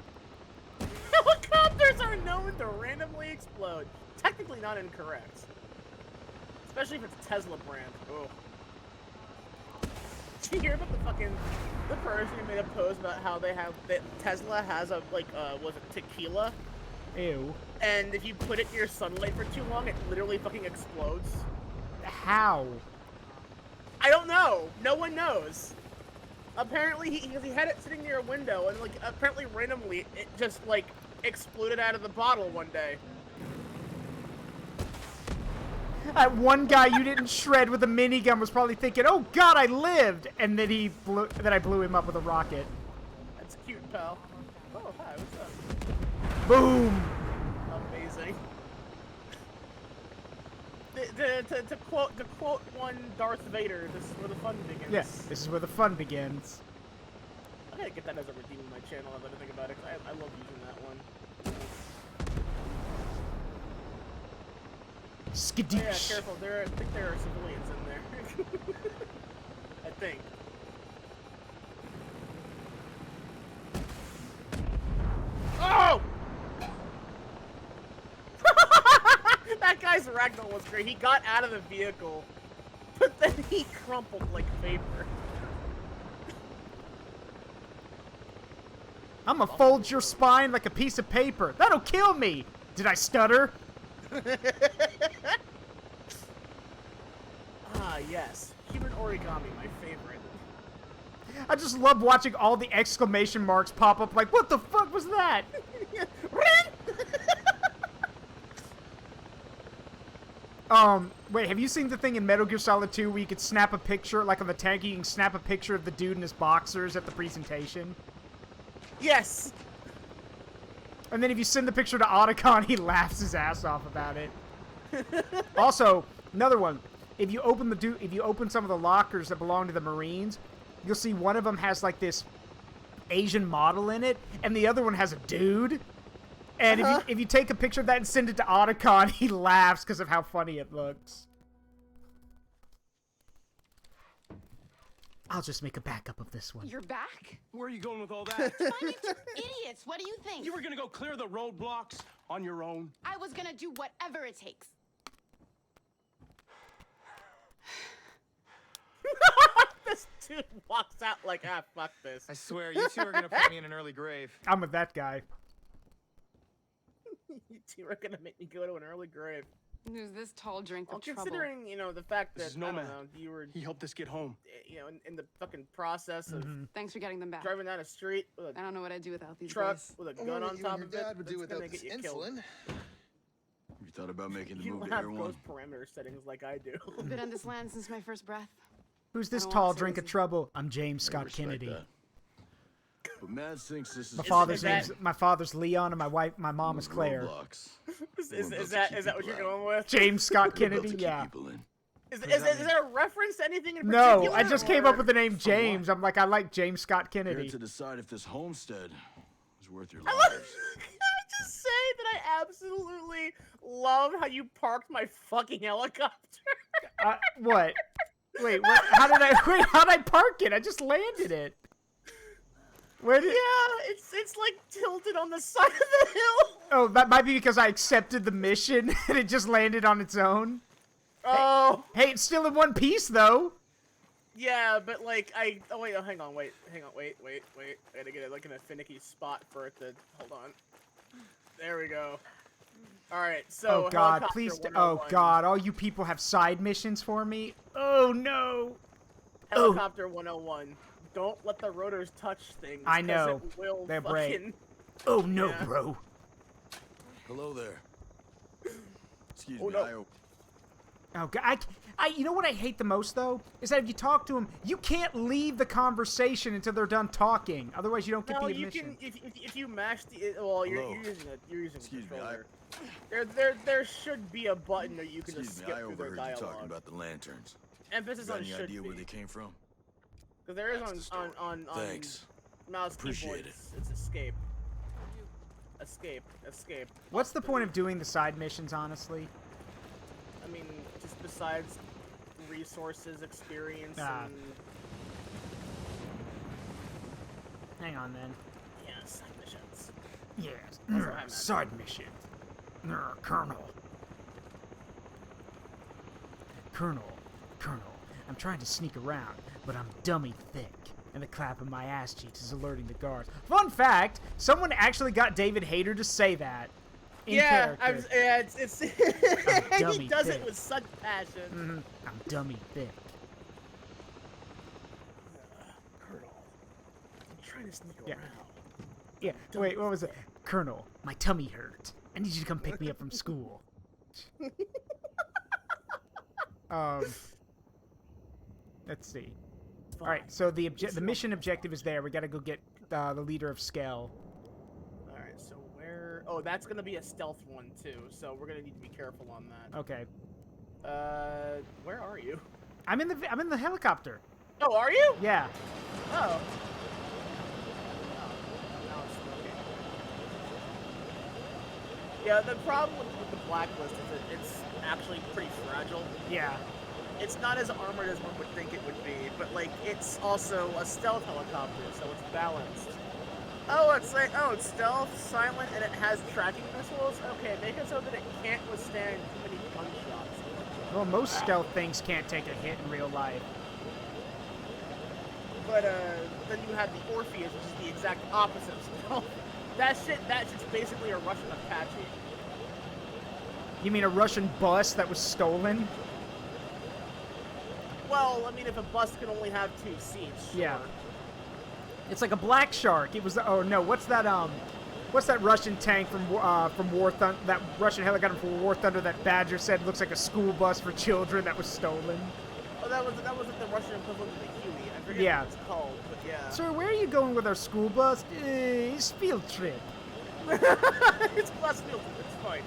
Helicopters are known to randomly explode. Technically not incorrect. Especially if it's Tesla brand. Oh. Did you hear about the person who made a post about how that Tesla has a, was it tequila? Ew. And if you put it in your sunlight for too long, it literally fucking explodes? How? I don't know. No one knows. Apparently, he had it sitting near a window, and like apparently randomly, it just like exploded out of the bottle one day. That one guy you didn't shred with a minigun was probably thinking, "Oh God, I lived," and then I blew him up with a rocket. That's cute, pal. Oh, hi, what's up? Boom. Amazing. To quote one Darth Vader, this is where the fun begins. Yes, this is where the fun begins. I gotta get that as a redeem on my channel. If I think about it, 'cause I love using that one. Skadoosh. Yeah, careful. I think there are civilians in there. I think. Oh! That guy's ragdoll was great. He got out of the vehicle, but then he crumpled like paper. I'm gonna fold your spine like a piece of paper. That'll kill me. Did I stutter? Ah, yes. Human origami, my favorite. I just love watching all the exclamation marks pop up like, what the fuck was that? Wait, have you seen the thing in Metal Gear Solid 2 where you could snap a picture, like on the tank, you can snap a picture of the dude in his boxers at the presentation? Yes! And then if you send the picture to Otacon, he laughs his ass off about it. Also, another one. If you open some of the lockers that belong to the Marines, you'll see one of them has like this Asian model in it, and the other one has a dude. And if you take a picture of that and send it to Otacon, he laughs because of how funny it looks. I'll just make a backup of this one. You're back? Where are you going with all that? Finding two idiots. What do you think? You were gonna go clear the roadblocks on your own? I was gonna do whatever it takes. This dude walks out like, ah, fuck this. I swear, you two are gonna put me in an early grave. I'm with that guy. You two are gonna make me go to an early grave. There's this tall drink Well, of trouble. considering, you know, the fact This that, is I Nomad. don't know, you were, He helped us get home. you know, in the fucking process of Thanks for getting them back. driving down a street with I a don't know what I'd do without these truck guys. with a I gun wonder on what you top and of your it, dad would do that's gonna without get this you killed. insulin. You thought about making the You move don't to have Air close 1? parameter settings like I do. I've been on this land since my first breath. Who's this I don't tall wanna say drink of this. trouble? I'm James I Scott respect Kennedy. that. But Mads thinks this is My father's Leon and my mom is Claire. Roadblocks. Is that what you're going with? James Scott We're about Kennedy, to keep yeah. people in. Is there a reference to anything in particular? No, I just came up with the name From James. what? I'm like, I like James Scott Here Kennedy. to decide if this homestead is worth your Can I lives. just say that I absolutely love how you parked my fucking helicopter? What? Wait, what? How did I park it? I just landed it. Where did? Yeah, it's like tilted on the side of the hill. Oh, that might be because I accepted the mission and it just landed on its own. Oh. Hey, it's still in one piece though. Yeah, but like hang on, wait. I gotta get it like in a finicky spot for it to hold on. There we go. Alright, so Oh God, helicopter please! Oh 101. God, all you people have side missions for me. Oh no! Helicopter 101. Don't let the rotors touch things. I 'cause know. It will They're fucking... break. Oh no, Yeah. bro. Hello there. Excuse Oh, me, no. Oh God, you know what I hate the most though is that if you talk to them, you can't leave the conversation until they're done talking. Otherwise, you don't get No, the you admission. can if you mash the well, you're Hello. using a Excuse me, controller. There should be a button that you can just Excuse me, skip I through their overheard you talking dialogue. about the lanterns. Emphasis Got on any should idea be. where they came from? Because there is That's the story. on Thanks. mouse Appreciate keyboard. it. It's escape. Escape. What's the point of doing the side missions, honestly? I mean, just besides resources, experience, Ah. and Hang on then. yeah, side missions. Yes. what I meant. Side mission. Colonel. Colonel. I'm trying to sneak around, but I'm dummy thick. And the clap of my ass cheeks is alerting the guards. Fun fact, someone actually got David Hayter to say that. In character. It's I'm dummy he does thick. it with such passion. I'm dummy thick. Colonel. trying to sneak Yeah. around. Yeah. Wait, what was it? Colonel, my tummy hurt. I need you to come pick me up from school. Let's see. All right, so the mission objective is there. We got to go get the leader of Skell. All right, so where? Oh, that's gonna be a stealth one too. So we're gonna need to be careful on that. Okay. Where are you? I'm in the helicopter. Oh, are you? Yeah. Oh. Now it's smoking. Yeah, the problem with the Blacklist is that it's actually pretty fragile. Yeah. It's not as armored as one would think it would be, but like it's also a stealth helicopter, so it's balanced. Oh, it's stealth, silent, and it has tracking missiles. Okay, make it so that it can't withstand too many gunshots. Well, most stealth things can't take a hit in real life. But then you have the Orpheus, which is the exact opposite of stealth. That's just basically a Russian Apache. You mean a Russian bus that was stolen? Well, I mean, if a bus can only have 2 seats, sure. Yeah. It's like a Black Shark. It was oh no, what's that Russian tank from War Thunder? That Russian helicopter from War Thunder that Badger said looks like a school bus for children that was stolen. Oh, that was like the Russian equivalent of the Huey. I forget Yeah. what it's called, but yeah. Sir, where are you going with our school bus? It's field trip. It's class field trip. It's fine.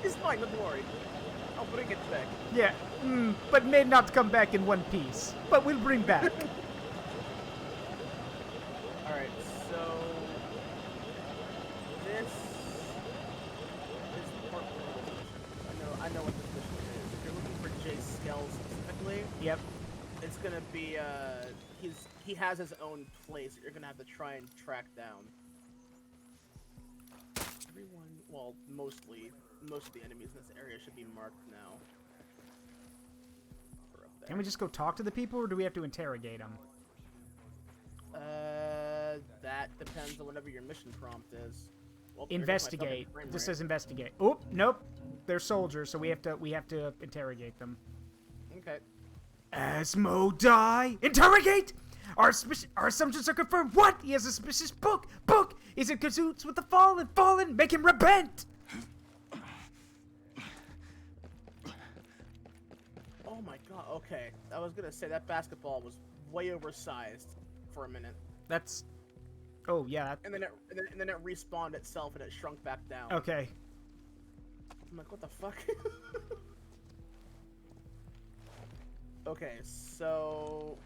It's fine. Don't worry. I'll bring it back. Yeah, but may not come back in one piece. But we'll bring back. Alright, so this is part one of the mission. I know what this mission is. If you're looking for Jay Skell specifically, Yep. it's gonna be he has his own place that you're gonna have to try and track down. Everyone, well, most of the enemies in this area should be marked now. We're up there. Can we just go talk to the people, or do we have to interrogate them? That depends on whatever your mission prompt is. Well, there goes my Investigate. fucking frame This rate. says investigate. Oop, nope. They're soldiers, so we have to interrogate them. Okay. Asmodai! Interrogate! Our assumptions are confirmed. What? He has a suspicious book. Book! He's in cahoots with the fallen. Fallen! Make him repent! Oh my god, okay. I was gonna say that basketball was way oversized for a minute. That's... Oh, yeah. And then it respawned itself and it shrunk back down. Okay. I'm like, what the fuck? Okay, so...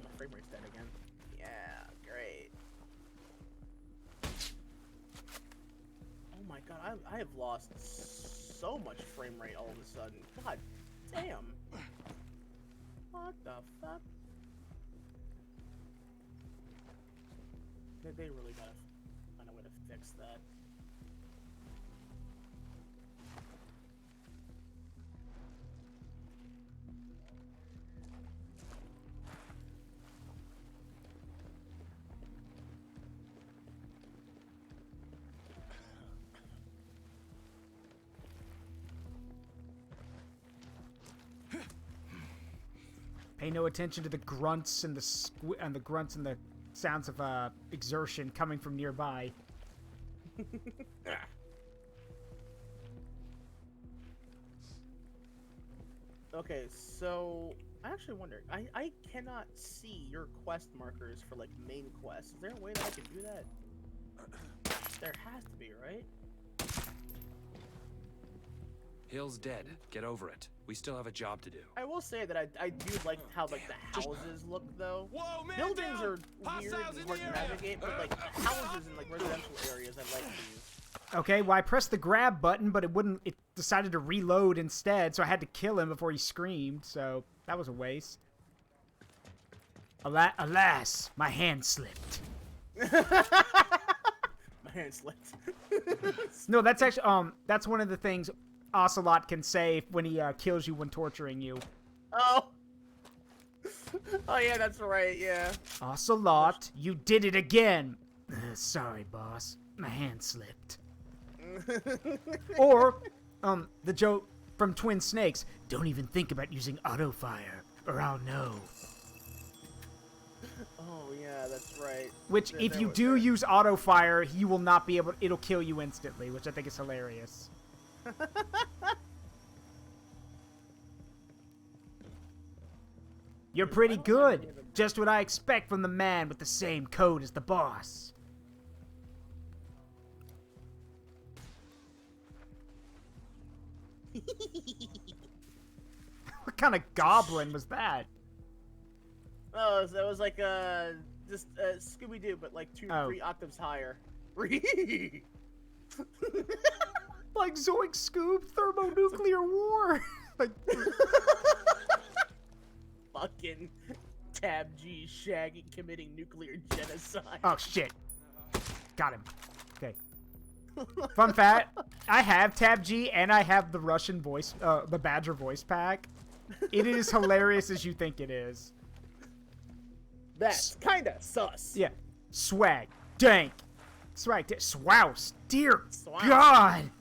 My frame rate's dead again. Yeah, great. Oh my god, I have lost so much frame rate all of a sudden. God damn. What the fuck? They really gotta find a way to fix that. Pay no attention to the grunts and the grunts and the sounds of exertion coming from nearby. Okay, so I actually wonder. I cannot see your quest markers for like main quests. Is there a way that I can do that? There has to be, right? Hill's dead. Get over it. We still have a job to do. I will say that I do like how like the houses look though. Whoa, man, Buildings down! are weird Hostiles and in hard the to area! navigate, but like houses in like residential areas I like these. Okay, well I pressed the grab button, but it decided to reload instead, so I had to kill him before he screamed, so that was a waste. Alas, my hand slipped. My hand slipped. No, that's actually that's one of the things Ocelot can say when he kills you when torturing you. Oh. Oh yeah, that's right. Yeah. Ocelot, you did it again. Sorry, boss. My hand slipped. Or, the joke from Twin Snakes. Don't even think about using auto fire, or I'll know. Oh yeah, that's right. Which, if you do use auto fire, you will not be able. It'll kill you instantly, which I think is hilarious. You're pretty good. Just what I expect from the man with the same code as the boss. What kind of goblin was that? Oh, that was like just Scooby-Doo, but like 3 octaves higher. Like Zoink Scoob, thermonuclear war. Like, fucking Tab G Shaggy committing nuclear genocide. oh shit. Got him. Okay. Fun fact, I have Tab G and I have the Russian voice, the Badger voice pack. It is hilarious as you think it is. That's kinda sus. Yeah. Swag. Dank. Swag. Swouse. Dear Swouse. God.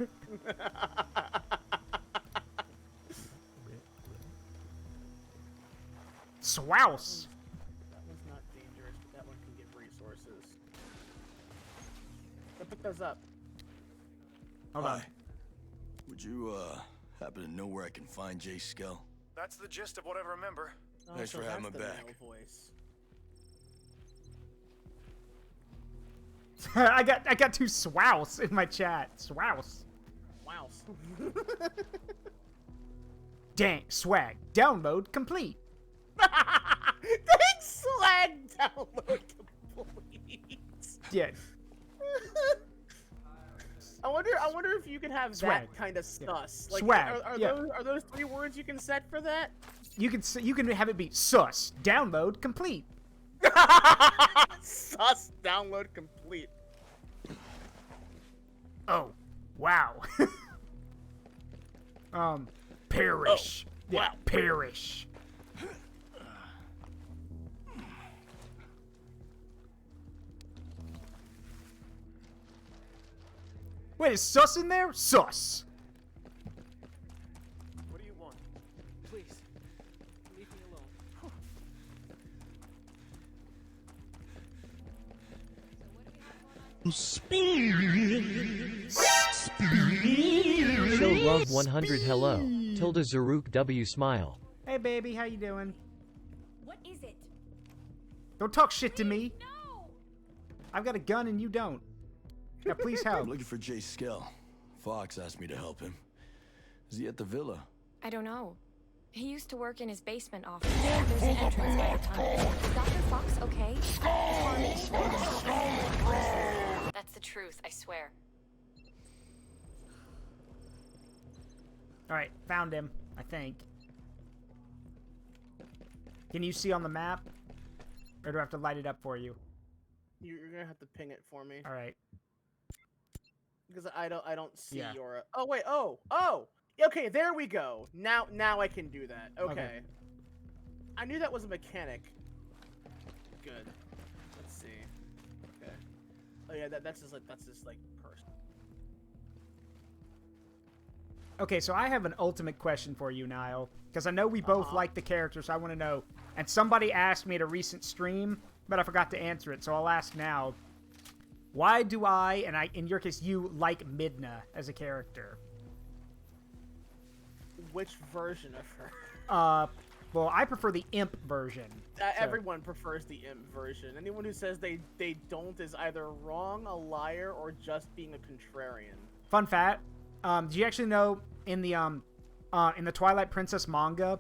Swouse. That one's not dangerous, but that one can give resources. I pick those up. Hold on. Hi. Would you, happen to know where I can find Jay Skell? That's the gist of what I remember. Oh, Thanks so for having that's my the back. male voice. I got 2 swouse in my chat. Swouse. Wow. Dank. Swag. Download complete. Thanks, swag download complete. Yeah. I wonder if you can have Swag. that kind of sus. Like, Swag, Are, yeah. those 3 words you can set for that? You can have it be sus. Download complete. Sus download complete. Oh, wow. Perish. Oh, Yeah, wow. perish. Wait, is sus in there? Sus. What do you want? Please, leave me alone. Show love 100 hello. Tilda Zaruk W smile. Hey, baby, how you doing? What is it? Don't talk shit to me. No! I've got a gun and you don't. Now, please help. I'm looking for Jay Skell. Fox asked me to help him. Is he at the villa? I don't know. He used to work in his basement office. There's an entrance by the tunnel. Is Dr. Fox okay? That's the truth, I swear. All right, found him, I think. Can you see on the map? Or do I have to light it up for you? You're gonna have to ping it for me All right. because I don't see Yeah. your. Oh wait. Oh. Okay, there we go. Now I can do that. Okay. I knew that was a mechanic. Good. Let's see. Okay. Oh yeah, that's just like person. Okay, so I have an ultimate question for you, Nile. Because I know we both like the character, so I want to know. And somebody asked me at a recent stream, but I forgot to answer it, so I'll ask now. Why do I, and in your case, you like Midna as a character? Which version of her? Well, I prefer the imp version. Everyone prefers the imp version. Anyone who says they don't is either wrong, a liar, or just being a contrarian. Fun fact, do you actually know in the Twilight Princess manga,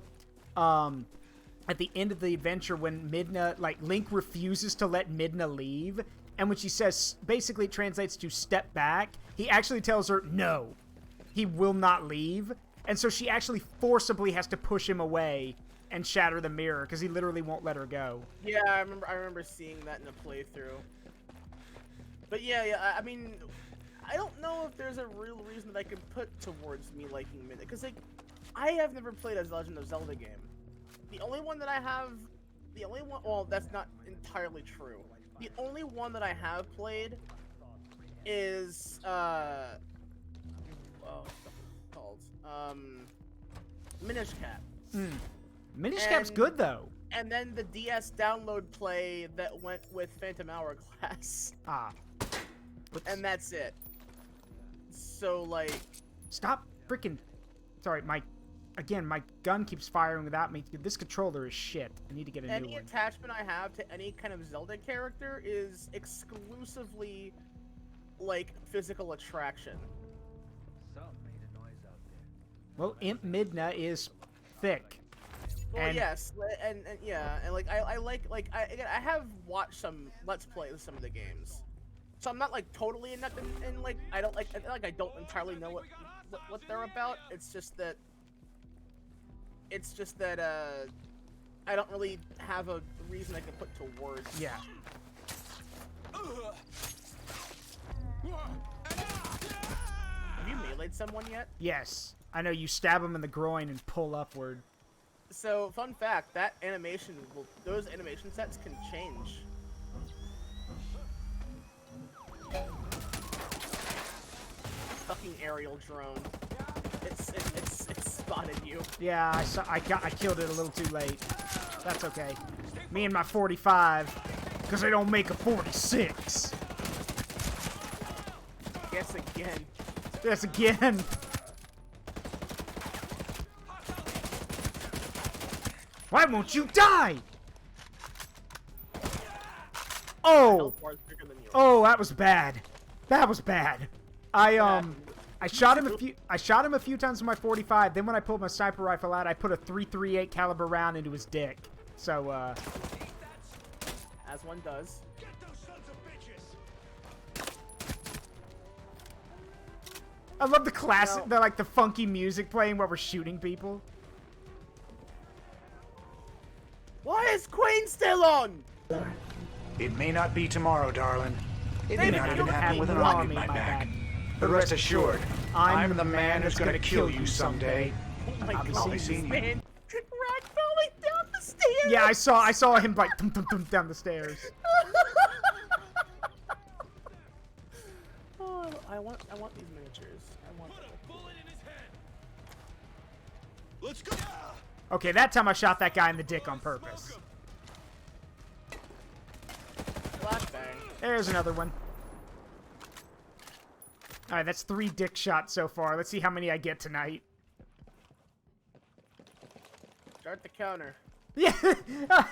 at the end of the adventure when Midna, like, Link refuses to let Midna leave, and when she says, basically it translates to step back, he actually tells her, no, he will not leave. And so she actually forcibly has to push him away and shatter the mirror because he literally won't let her go. Yeah, I remember seeing that in a playthrough. But yeah, I mean, I don't know if there's a real reason that I can put towards me liking Midna, because like, I have never played a Legend of Zelda game. The only one, well, that's not entirely true. The only one that I have played is, called Minish Cap. Minish Cap's good though. And then the DS download play that went with Phantom Hourglass. Ah. Whoops. And that's it. So, like... Stop freaking... Sorry, my gun keeps firing without me. This controller is shit. I need to get a new one. Any attachment I have to any kind of Zelda character is exclusively, like, physical attraction. Well, Imp Midna is thick. Well, and yes, and yeah, and like I have watched some Let's Plays of some of the games, so I'm not like totally inept in like I don't entirely know what they're about. It's just that I don't really have a reason I can put to words. Yeah. Have you meleeed someone yet? Yes. I know you stab him in the groin and pull upward. So, fun fact, that animation those animation sets can change. Fucking aerial drone. It's spotted you. Yeah, I killed it a little too late. That's okay. Me and my 45, because they don't make a 46. Guess again. Yes, again. Why won't you die? Oh! Oh, that was bad. That was bad. I shot him a few times with my 45. Then when I pulled my sniper rifle out, I put a .338 caliber round into his dick. So as one does. I love the classic, the funky music playing while we're shooting people. Why is Queen still on? It may not be tomorrow, darling. It may David, not you even don't happen with an have army in my back. But rest assured, I'm the man who's gonna kill you someday. Oh my I'll God, be seeing you. man. Ragdolling down the stairs. Yeah, I saw him like tum down the stairs. Oh, I want these miniatures. I want them. Let's go. Okay, that time I shot that guy in the dick on purpose. Flashbang. There's another one. Alright, that's 3 dick shots so far. Let's see how many I get tonight. Start the counter. Yeah,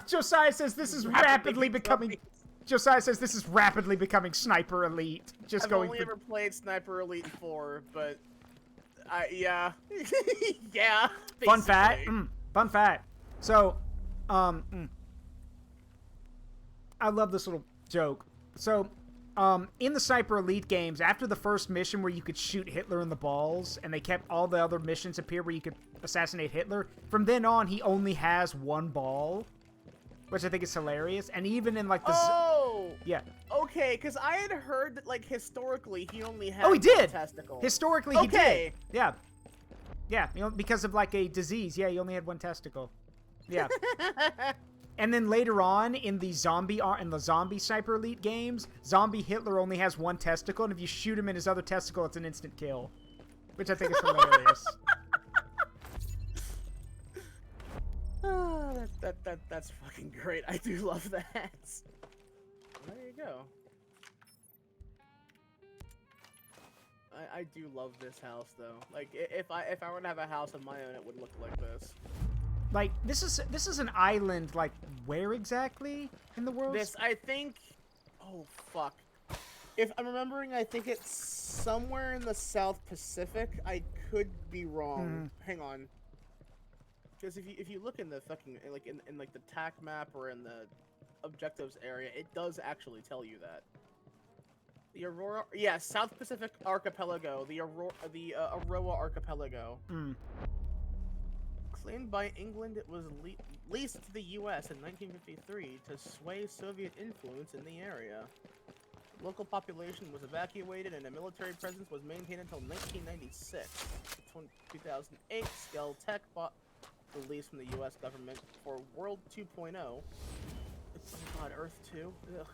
Josiah says this is rapidly becoming... Josiah says this is rapidly becoming Sniper Elite. I've only ever played Sniper Elite 4, but... yeah. Yeah. Fun fact. Fun fact. So, I love this little joke. So, in the Sniper Elite games, after the first mission where you could shoot Hitler in the balls, and they kept all the other missions appear where you could assassinate Hitler, from then on, he only has 1 ball, which I think is hilarious. And even in, like, the... Oh! Yeah. Okay, because I had heard that, like, historically, he only had he did! testicle. Historically, he did. Yeah. Yeah, you know, because of, like, a disease. Yeah, he only had 1 testicle. Yeah. And then later on, in the zombie Sniper Elite games, Zombie Hitler only has 1 testicle, and if you shoot him in his other testicle, it's an instant kill. Which I think is hilarious. Oh, that's fucking great. I do love that. There you go. I do love this house though. Like if I were to have a house of my own, it would look like this. Like this is an island. Like where exactly in the world? This I think. Oh fuck. If I'm remembering, I think it's somewhere in the South Pacific. I could be wrong. Hang on. Because if you look in the fucking in like the TAC map or in the objectives area, it does actually tell you that. The Aurora, yeah, South Pacific Archipelago, the Aroa Archipelago. Claimed by England, it was leased to the U.S. in 1953 to sway Soviet influence in the area. Local population was evacuated and a military presence was maintained until 1996. 2008, Skell Tech bought the lease from the U.S. government for World 2.0. Oh god, Earth 2? Ugh.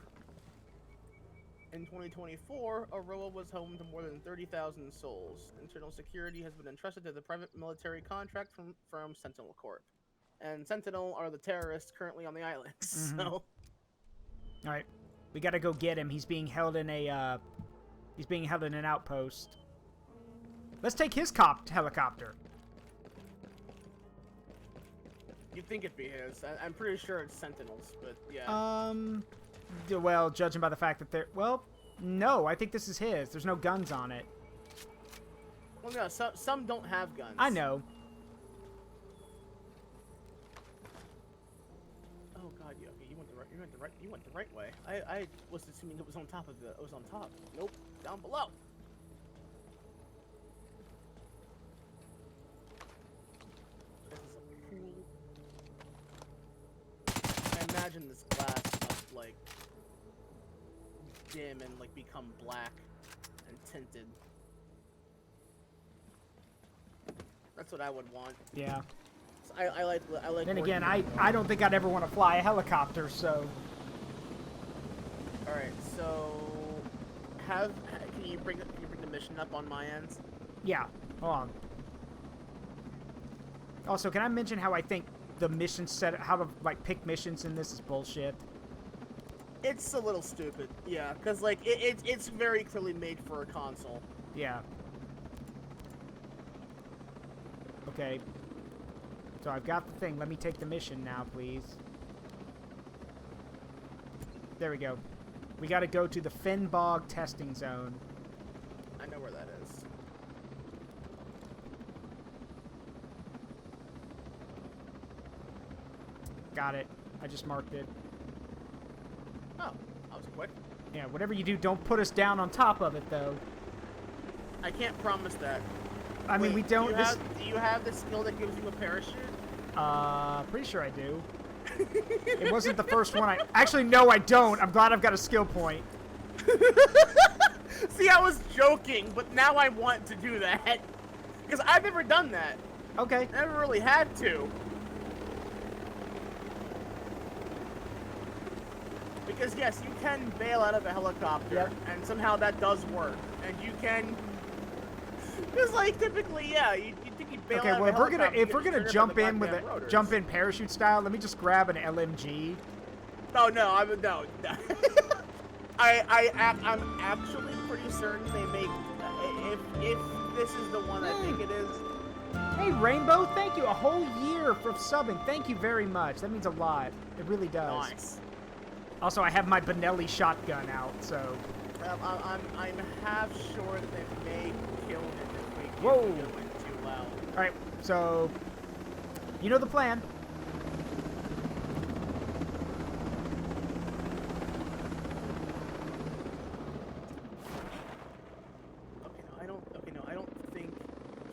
In 2024, Aroa was home to more than 30,000 souls. Internal security has been entrusted to the private military contract from Sentinel Corp. and Sentinel are the terrorists currently on the island. Mm-hmm. So, All right, we gotta go get him. He's being held in a an outpost. Let's take his helicopter. you'd think it'd be his. I'm pretty sure it's Sentinels, but yeah. Well, judging by the fact that they're... Well, no, I think this is his. There's no guns on it. Well, no, some don't have guns. I know. Oh God, you went the right way. I was assuming it was on top of the. It was on top. Nope, down below. This is a pool. I imagine this glass must like dim and like become black and tinted. That's what I would want. Yeah. So I like. Then again, I don't think I'd ever want to fly a helicopter, so... Alright, so... Can you bring the mission up on my end? Yeah, hold on. Also, can I mention how I think the mission how to, like, pick missions in this is bullshit? It's a little stupid, yeah, because, like, it's very clearly made for a console. Yeah. Okay. So I've got the thing. Let me take the mission now, please. There we go. We gotta go to the Fenbog testing zone. I know where that is. Got it. I just marked it. Oh, that was quick. Yeah, whatever you do, don't put us down on top of it, though. I can't promise that. I mean, we don't... Do you have the skill that gives you a parachute? Pretty sure I do. It wasn't the first one Actually, no, I don't. I'm glad I've got a skill point. See, I was joking, but now I want to do that. Because I've never done that. Okay. Never really had to. Because, yes, you can bail out of a helicopter, yep. And somehow that does work. And you can... Because, like, typically, yeah, you think you bail out of a helicopter... Okay, well, if we're gonna jump in with jump in parachute style, let me just grab an LMG. Oh, no, no. I'm actually pretty certain they make... If this is the one I think it is... Hey, Rainbow, thank you. A whole year for subbing. Thank you very much. That means a lot. It really does. Nice. Also, I have my Benelli shotgun out, so... I'm half sure that they may kill him if we get Whoa. going too loud. Alright, so... You know the plan. Okay, no, I don't think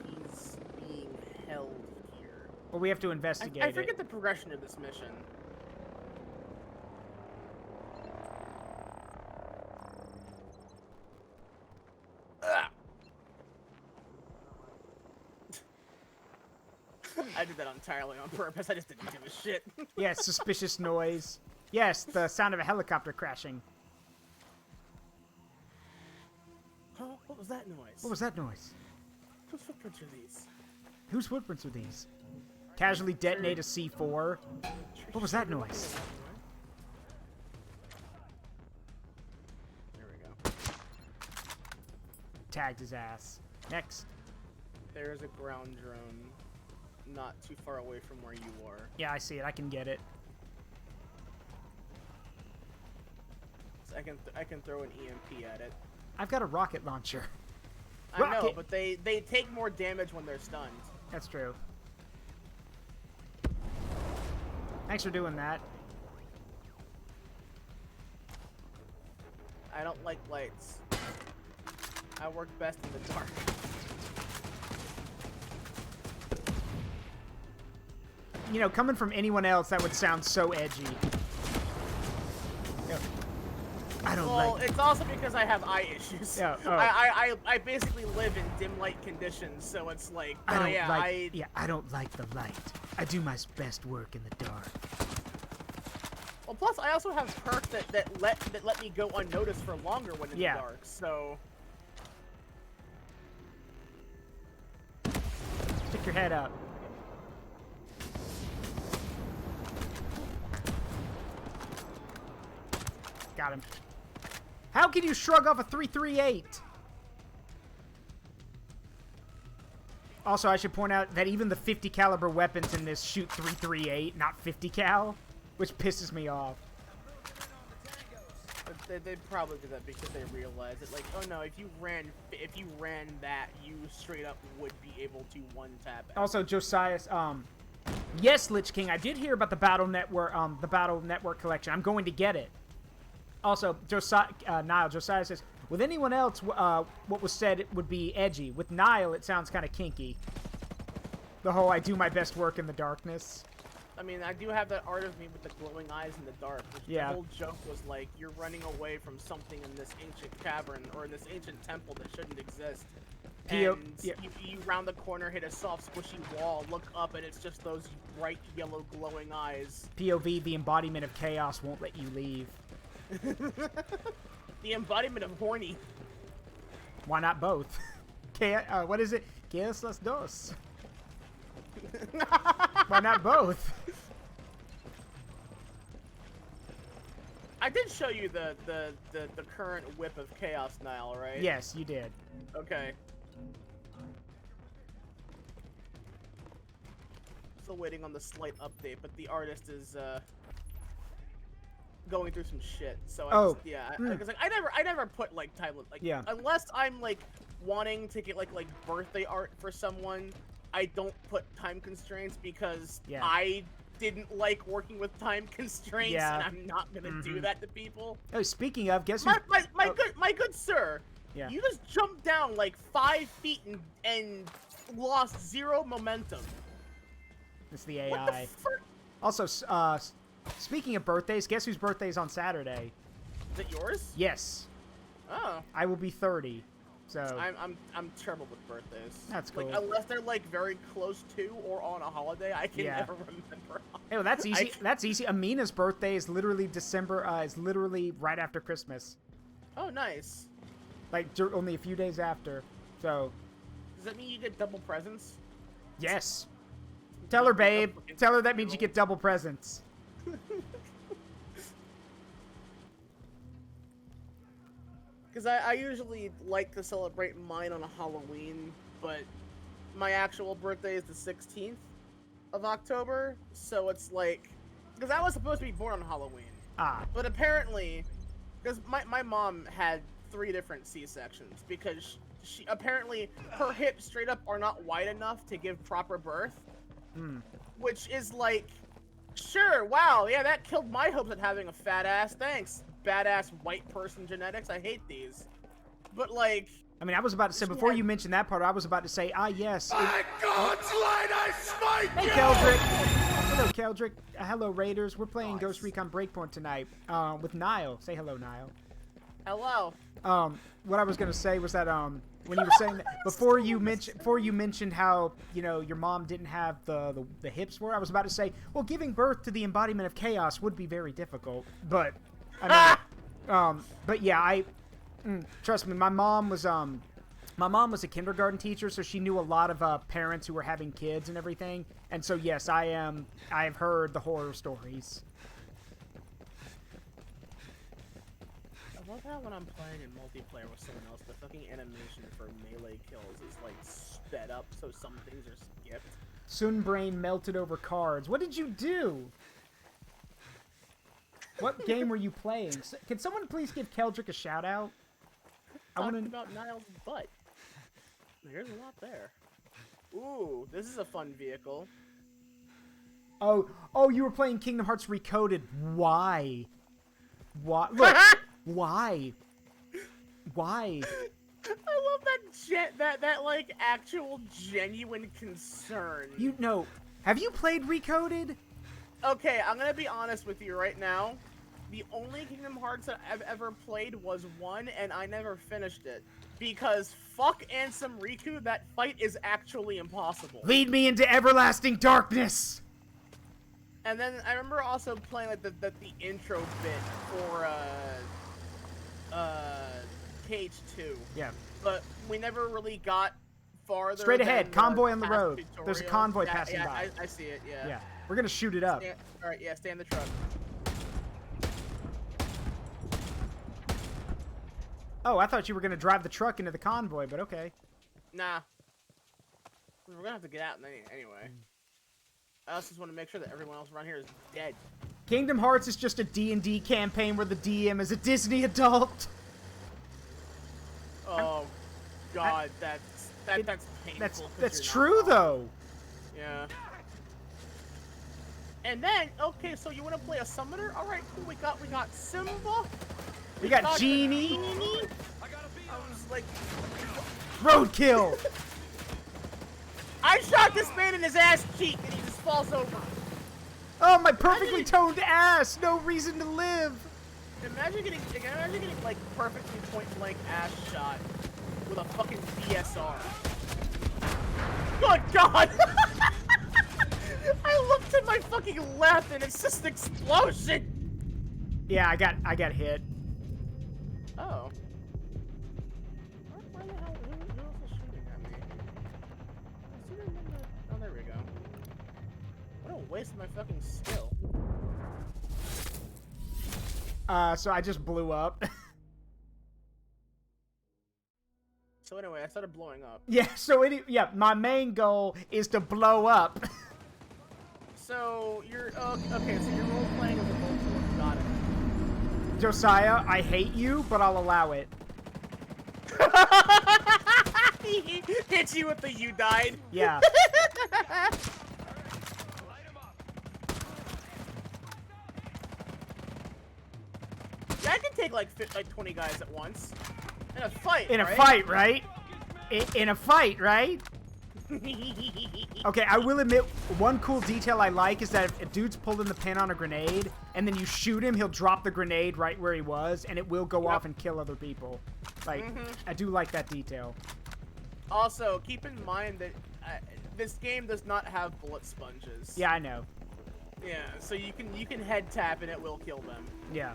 he's being held here. Well, we have to investigate I forget the progression of this mission. I did that entirely on purpose. I just didn't give a shit. Yes, suspicious noise. Yes, the sound of a helicopter crashing. Oh, what was that noise? What was that noise? Whose footprints are these? Whose footprints are these? Casually detonate a C4. What was that noise? There we go. Tagged his ass. Next. There's a ground drone not too far away from where you are. Yeah, I see it. I can get it. So I can throw an EMP at it. I've got a rocket launcher. I know, but they take more damage when they're stunned. That's true. Thanks for doing that. I don't like lights. I work best in the dark. You know, coming from anyone else, that would sound so edgy. I don't like... Well, it's also because I have eye issues. Yeah, oh. I basically live in dim light conditions, so it's like... I don't like the light. I do my best work in the dark. Well, plus I also have perks that let me go unnoticed for longer when in the dark, so... Stick your head up. Got him. How can you shrug off a 338? Also, I should point out that even the 50 caliber weapons in this shoot 338, not 50 cal, which pisses me off. They'd probably do that because they realize that, like, oh no, if you ran that, you straight up would be able to one-tap. Also, Josiah's, yes, Lich King, I did hear about the Battle Network collection. I'm going to get it. Also, Nile, Josiah says, with anyone else, what was said it would be edgy. With Nile, it sounds kind of kinky. The whole I do my best work in the darkness. I mean, I do have that art of me with the glowing eyes in the dark. Which yeah. The whole joke was like, you're running away from something in this ancient cavern or in this ancient temple that shouldn't exist. And you round the corner, hit a soft, squishy wall, look up, and it's just those bright yellow glowing eyes. POV, the embodiment of chaos won't let you leave. The embodiment of horny. Why not both? What is it? Chaos las dos. Why not both? I did show you the current whip of chaos, Nile, right? Yes, you did. Okay. Still waiting on the slight update, but the artist is going through some shit. So because like I never put like time unless I'm like wanting to get like birthday art for someone. I don't put time constraints because I didn't like working with time constraints, and I'm not gonna do that to people. Oh, speaking of, guess my good sir, you just jumped down like 5 feet and lost 0 momentum. It's the AI. Also, speaking of birthdays, guess whose birthday is on Saturday? Is it yours? Yes. Oh. I will be 30. So I'm terrible with birthdays. That's cool. Like, unless they're like very close to or on a holiday, I can never remember. Hey, well, that's easy. That's easy. Amina's birthday is literally December. Is literally right after Christmas. Oh, nice. Like only a few days after. So. Does that mean you get double presents? Yes. Tell her, babe. Tell her that means you get double presents. Because I usually like to celebrate mine on a Halloween, but my actual birthday is the 16th of October, so it's like... Because I was supposed to be born on Halloween. But apparently... Because my mom had 3 different C-sections, because she apparently her hips straight up are not wide enough to give proper birth. Which is like... Sure, wow, yeah, that killed my hopes at having a fat ass, thanks. Badass white person genetics, I hate these. But like... I mean, I was about to say, before you mentioned that part, I was about to say, yes. By God's light, I smite you! Hey, Keldrick! Hello, Keldrick. Hello, Raiders. We're playing Ghost Recon Breakpoint tonight with Nile. Say hello, Nile. Hello. What I was going to say was that, when you were saying that, before you mentioned how, you know, your mom didn't have the hips for it, I was about to say, well, giving birth to the embodiment of chaos would be very difficult, but... I mean, but yeah, trust me, my mom was a kindergarten teacher, so she knew a lot of parents who were having kids and everything. And so yes, I have heard the horror stories. I love how when I'm playing in multiplayer with someone else, the fucking animation for melee kills is like sped up, so some things are skipped. Sunbrain melted over cards. What did you do? What game were you playing? Can someone please give Keldrick a shout out? I want to about Nile's butt. There's a lot there. Ooh, this is a fun vehicle. Oh, you were playing Kingdom Hearts Recoded. Why? What? Look, why? Why? I love that like actual genuine concern. You know, have you played Recoded? Okay, I'm gonna be honest with you right now. The only Kingdom Hearts that I've ever played was 1, and I never finished it. Because fuck Ansem Riku, that fight is actually impossible. Lead me into everlasting darkness! And then I remember also playing like the intro bit for KH2. Yeah. But we never really got farther. Straight ahead, convoy on the road. Tutorial. There's a convoy passing by. I see it, yeah. Yeah. We're gonna shoot it up. Alright, yeah, stay in the truck. Oh, I thought you were gonna drive the truck into the convoy, but okay. Nah. We're gonna have to get out anyway. I also just want to make sure that everyone else around here is dead. Kingdom Hearts is just a D&D campaign where the DM is a Disney adult. Oh, God, that's painful. That's true, though. Yeah. And then, okay, so you want to play a summoner? All right, cool. We got Simba. We got Genie. I was like, Roadkill. I shot this man in his ass cheek, and he just falls over. Oh, my perfectly toned ass. No reason to live. Imagine getting like perfectly point blank ass shot with a fucking DSR. Good God! I looked to my fucking left and it's just an explosion. Yeah, I got hit. Oh. Where the hell? Who else is shooting at me? Oh, there we go. What a waste of my fucking skill. So I just blew up. So anyway, I started blowing up. Yeah, my main goal is to blow up. So you're okay. So you're role playing as a Bolivia. Got it. Josiah, I hate you, but I'll allow it. He hit you with the "you died." Yeah. Yeah, I can take like 20 guys at once in a fight. In a right? fight, right? In a fight, right? Okay, I will admit, one cool detail I like is that if a dude's pulling the pin on a grenade, and then you shoot him, he'll drop the grenade right where he was, and it will go off and kill other people. Like, I do like that detail. Also, keep in mind that this game does not have bullet sponges. Yeah, I know. Yeah, so you can head tap and it will kill them. Yeah.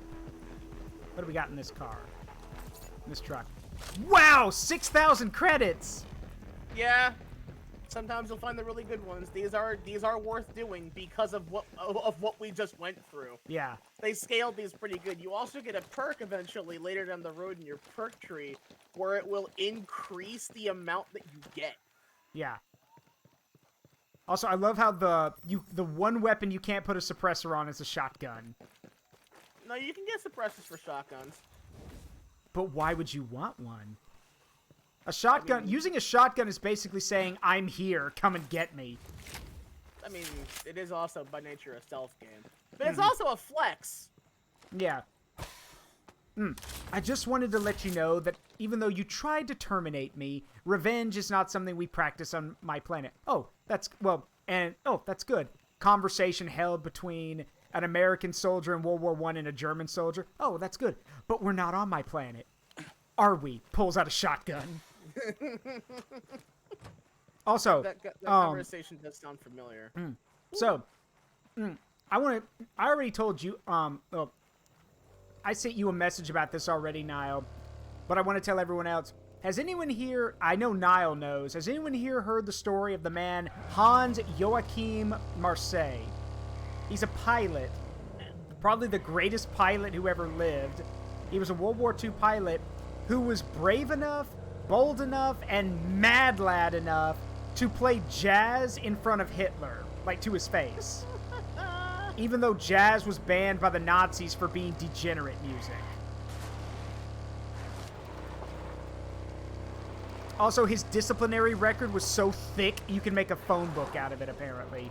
What do we got in this car? In this truck? Wow, 6,000 credits! Yeah. Sometimes you'll find the really good ones. These are worth doing because of what we just went through. Yeah. They scaled these pretty good. You also get a perk eventually later down the road in your perk tree where it will increase the amount that you get. Yeah. Also, I love how the one weapon you can't put a suppressor on is a shotgun. No, you can get suppressors for shotguns. But why would you want one? A shotgun, using a shotgun is basically saying, I'm here, come and get me. I mean, it is also by nature a stealth game. But it's also a flex. Yeah. I just wanted to let you know that even though you tried to terminate me, revenge is not something we practice on my planet. Oh, that's good. Conversation held between an American soldier in World War I and a German soldier. Oh, that's good. But we're not on my planet. Are we? Pulls out a shotgun. Also, that conversation does sound familiar. I already told you, I sent you a message about this already, Nile, but I want to tell everyone else. Has anyone here, I know Nile knows, has anyone here heard the story of the man Hans Joachim Marseille? He's a pilot, probably the greatest pilot who ever lived. He was a World War II pilot who was brave enough, bold enough, and mad lad enough to play jazz in front of Hitler, like to his face. Even though jazz was banned by the Nazis for being degenerate music. Also, his disciplinary record was so thick, you can make a phone book out of it, apparently.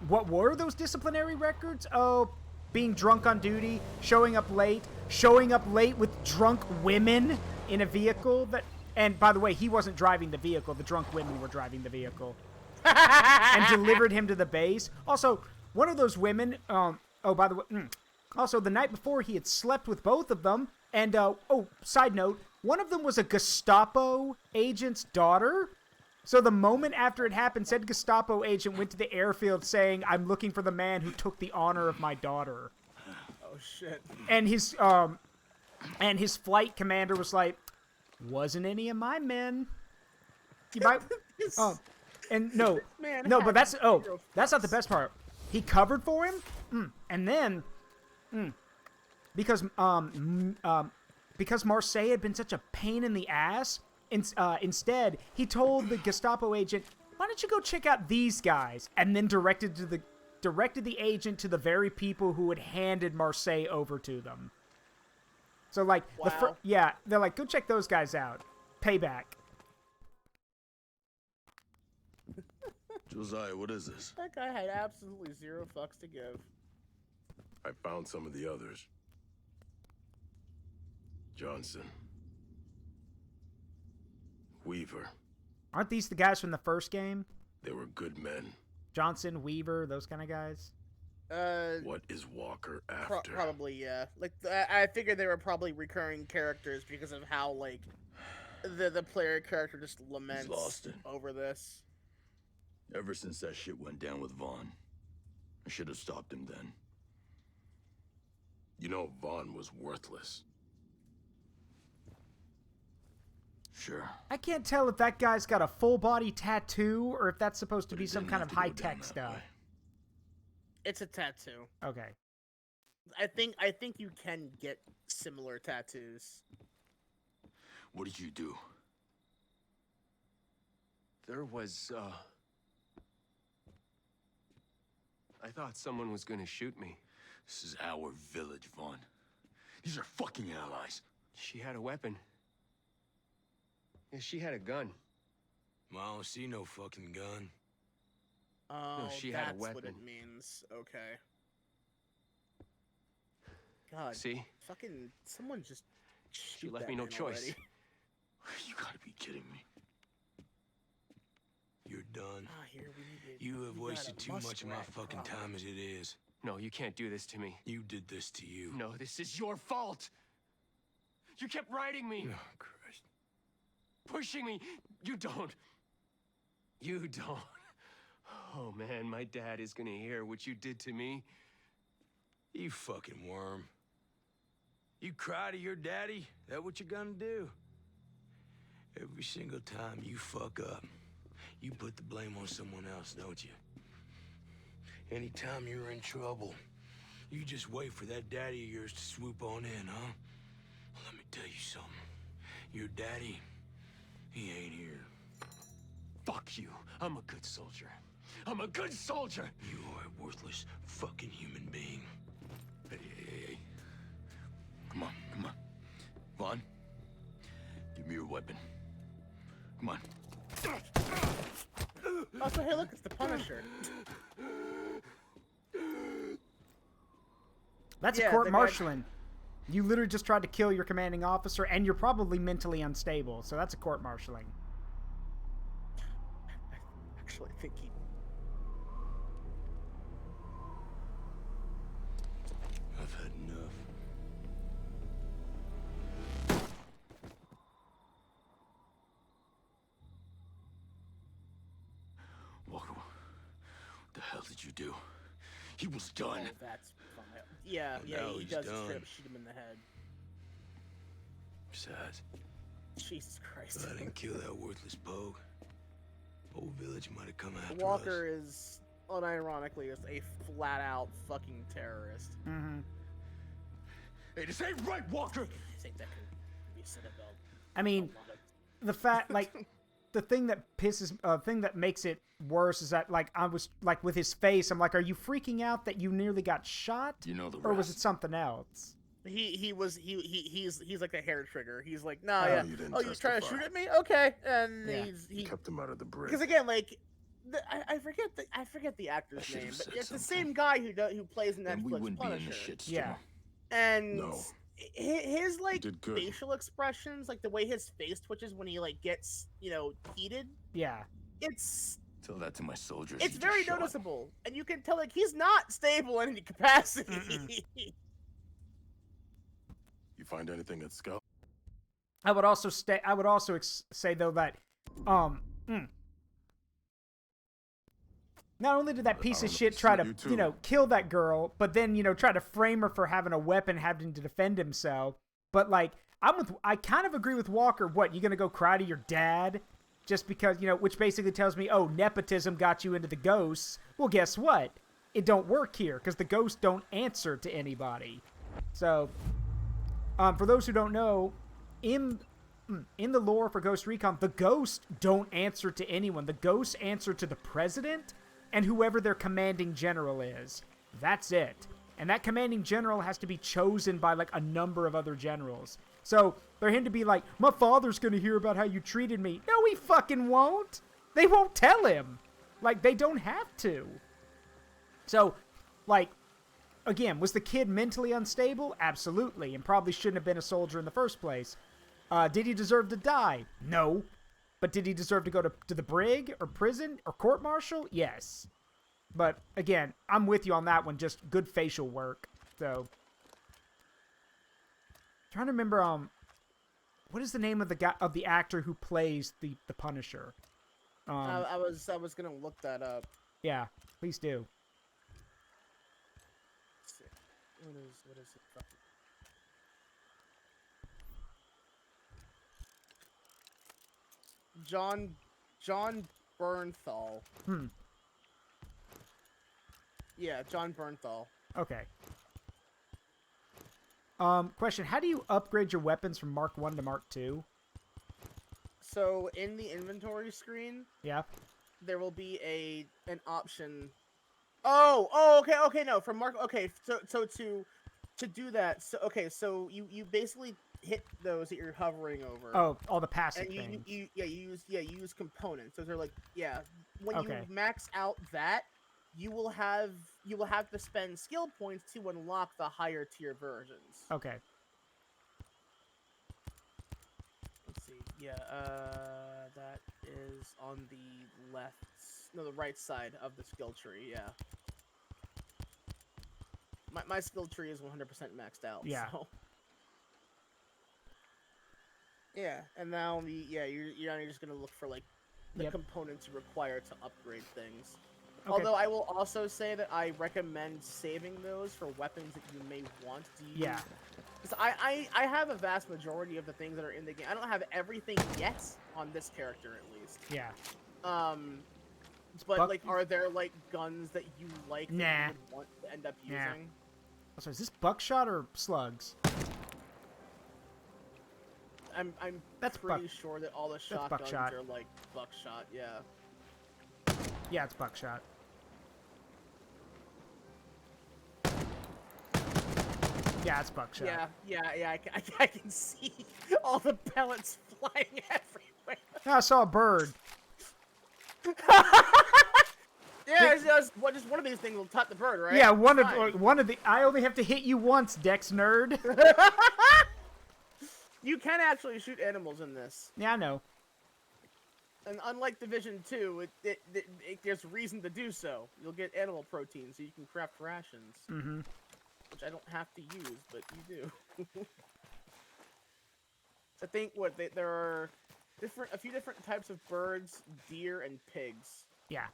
What were those disciplinary records? Oh, being drunk on duty, showing up late with drunk women in a vehicle that... And, by the way, he wasn't driving the vehicle. The drunk women were driving the vehicle. And delivered him to the base. Also, one of those women... by the way... Also, the night before, he had slept with both of them. And, side note, one of them was a Gestapo agent's daughter. So the moment after it happened, said Gestapo agent went to the airfield saying, I'm looking for the man who took the honor of my daughter. Oh, shit. And his flight commander was like, wasn't any of my men. You might... And no, but that's not the best part. He covered for him, and then, because Marseille had been such a pain in the ass. Instead, he told the Gestapo agent, "Why don't you go check out these guys?" And then directed the agent to the very people who had handed Marseille over to them. So like, Wow. they're like, "Go check those guys out." Payback. Josiah, what is this? That guy had absolutely zero fucks to give. I found some of the others. Johnson. Weaver. Aren't these the guys from the first game? They were good men. Johnson, Weaver, those kind of guys? What is Walker after? Probably, yeah. Like, I figured they were probably recurring characters because of how, like, the player character just laments lost it. over this. Ever since that shit went down with Vaughn, I should have stopped him then. You know, Vaughn was worthless. Sure. I can't tell if that guy's got a full body tattoo or if that's supposed to But be it some didn't kind have of to go high down tech that stuff. way. It's a tattoo. Okay. I think you can get similar tattoos. What did you do? There was, I thought someone was gonna shoot me. This is our village, Vaughn. These are fucking allies. She had a weapon. Yeah, she had a gun. Well, I don't see no fucking gun. Oh, she had a that's what weapon. it means. Okay. God. See? Fucking someone just She shoot left that me no man choice. already. You gotta be kidding me. You're done. Ah, here we need to- You have we got wasted a too much of my muskrat fucking problem. time as it is. No, you can't do this to me. You did this to you. No, this is your fault. You kept riding me, Oh, Christ. pushing me. You don't. You don't. Oh, man, my dad is gonna hear what you did to me. You fucking worm. You cry to your daddy? That what you're gonna do? Every single time you fuck up, you put the blame on someone else, don't you? Anytime you're in trouble, you just wait for that daddy of yours to swoop on in, huh? Well, let me tell you something. Your daddy, he ain't here. Fuck you. I'm a good soldier. I'm a good soldier. You are a worthless fucking human being. Hey, hey, hey, hey. Come on, come on. Vaughn, give me your weapon. Come on. Also, hey, look, it's the Punisher. That's Yeah, a court the guy- martialing. You literally just tried to kill your commanding officer, and you're probably mentally unstable, so that's a court martialing. Actually, I think he. I've had enough. Walker, what the hell did you do? He was done. Oh, that's fine. Yeah, Well, yeah, now he he's does done. straight up shoot him in the head. Besides, Jesus Christ. if I didn't kill that worthless pogue, whole village might have come after Walker us. is unironically just a flat-out fucking terrorist. Mm-hmm. Hey, this ain't right, Walker! I think that could be said about I mean, a lot of- the fact, like, the thing that thing that makes it worse is that, like, I was, like, with his face, I'm like, are you freaking out that you nearly got shot? You know the Or was it rest. something else? He's like a hair trigger. He's like, nah, yeah. you didn't Oh, you trying to testify. shoot at me? Okay, and Yeah. he Kept him out of the brig. because again, like, I forget the actor's should've name, said but it's the something. same guy who plays in and we Netflix wouldn't be in Punisher. this shitstorm. Yeah. And No. his like did good. facial expressions, like the way his face twitches when he like gets heated, Yeah. it's Tell that to my soldiers. it's you very just shot. noticeable, and you can tell like he's not stable in any capacity. You find anything at Scout? I would also say though that not only did that piece of don't know, shit try you to, too. kill that girl, but then, try to frame her for having a weapon, having to defend himself. But like, I kind of agree with Walker. What, you gonna go cry to your dad just because, which basically tells me, oh, nepotism got you into the ghosts. Well, guess what? It don't work here because the ghosts don't answer to anybody. So, for those who don't know, in the lore for Ghost Recon, the Ghosts don't answer to anyone. The Ghosts answer to the President and whoever their commanding general is. That's it. And that commanding general has to be chosen by, like, a number of other generals. So, for him to be like, my father's gonna hear about how you treated me. No, he fucking won't. They won't tell him. Like, they don't have to. So, like, again, was the kid mentally unstable? Absolutely. And probably shouldn't have been a soldier in the first place. Did he deserve to die? No. But did he deserve to go to the brig or prison or court-martial? Yes. But, again, I'm with you on that one. Just good facial work. So, trying to remember, what is the name of the actor who plays the Punisher? I was gonna look that up. Yeah, please do. Let's see. What is it? John Bernthal. Yeah, John Bernthal. Okay. Question, how do you upgrade your weapons from Mark 1 to Mark 2? So, in the inventory screen, yeah, there will be an option. Oh, okay, no, from Mark, okay, so to do that, so you basically hit those that you're hovering over. Oh, all the passive things. And you use components. Those are like, when you max out that, you will have to spend skill points to unlock the higher tier versions. Okay. Let's see. Yeah, that is on the right side of the skill tree. Yeah. My skill tree is 100% maxed out. Yeah. So. Yeah, and now you're just gonna look for like the components you require to upgrade things. Okay. Although I will also say that I recommend saving those for weapons that you may want to use. Yeah. Because I have a vast majority of the things that are in the game. I don't have everything yet on this character, at least. Yeah. But like, are there like guns that you like that you would want to end up using? Nah. So is this buckshot or slugs? I'm pretty sure that all the shotguns are like buckshot. Yeah. Yeah, it's buckshot. Yeah, it's buckshot. Yeah. I can see all the pellets flying everywhere. I saw a bird. Yeah, just one of these things will tut the bird, right? Yeah, one of the. I only have to hit you once, Dex nerd. You can actually shoot animals in this. Yeah, I know. And unlike Division 2, there's reason to do so. You'll get animal protein, so you can craft rations. Mm-hmm. Which I don't have to use, but you do. I think there are a few different types of birds, deer, and pigs. Yeah.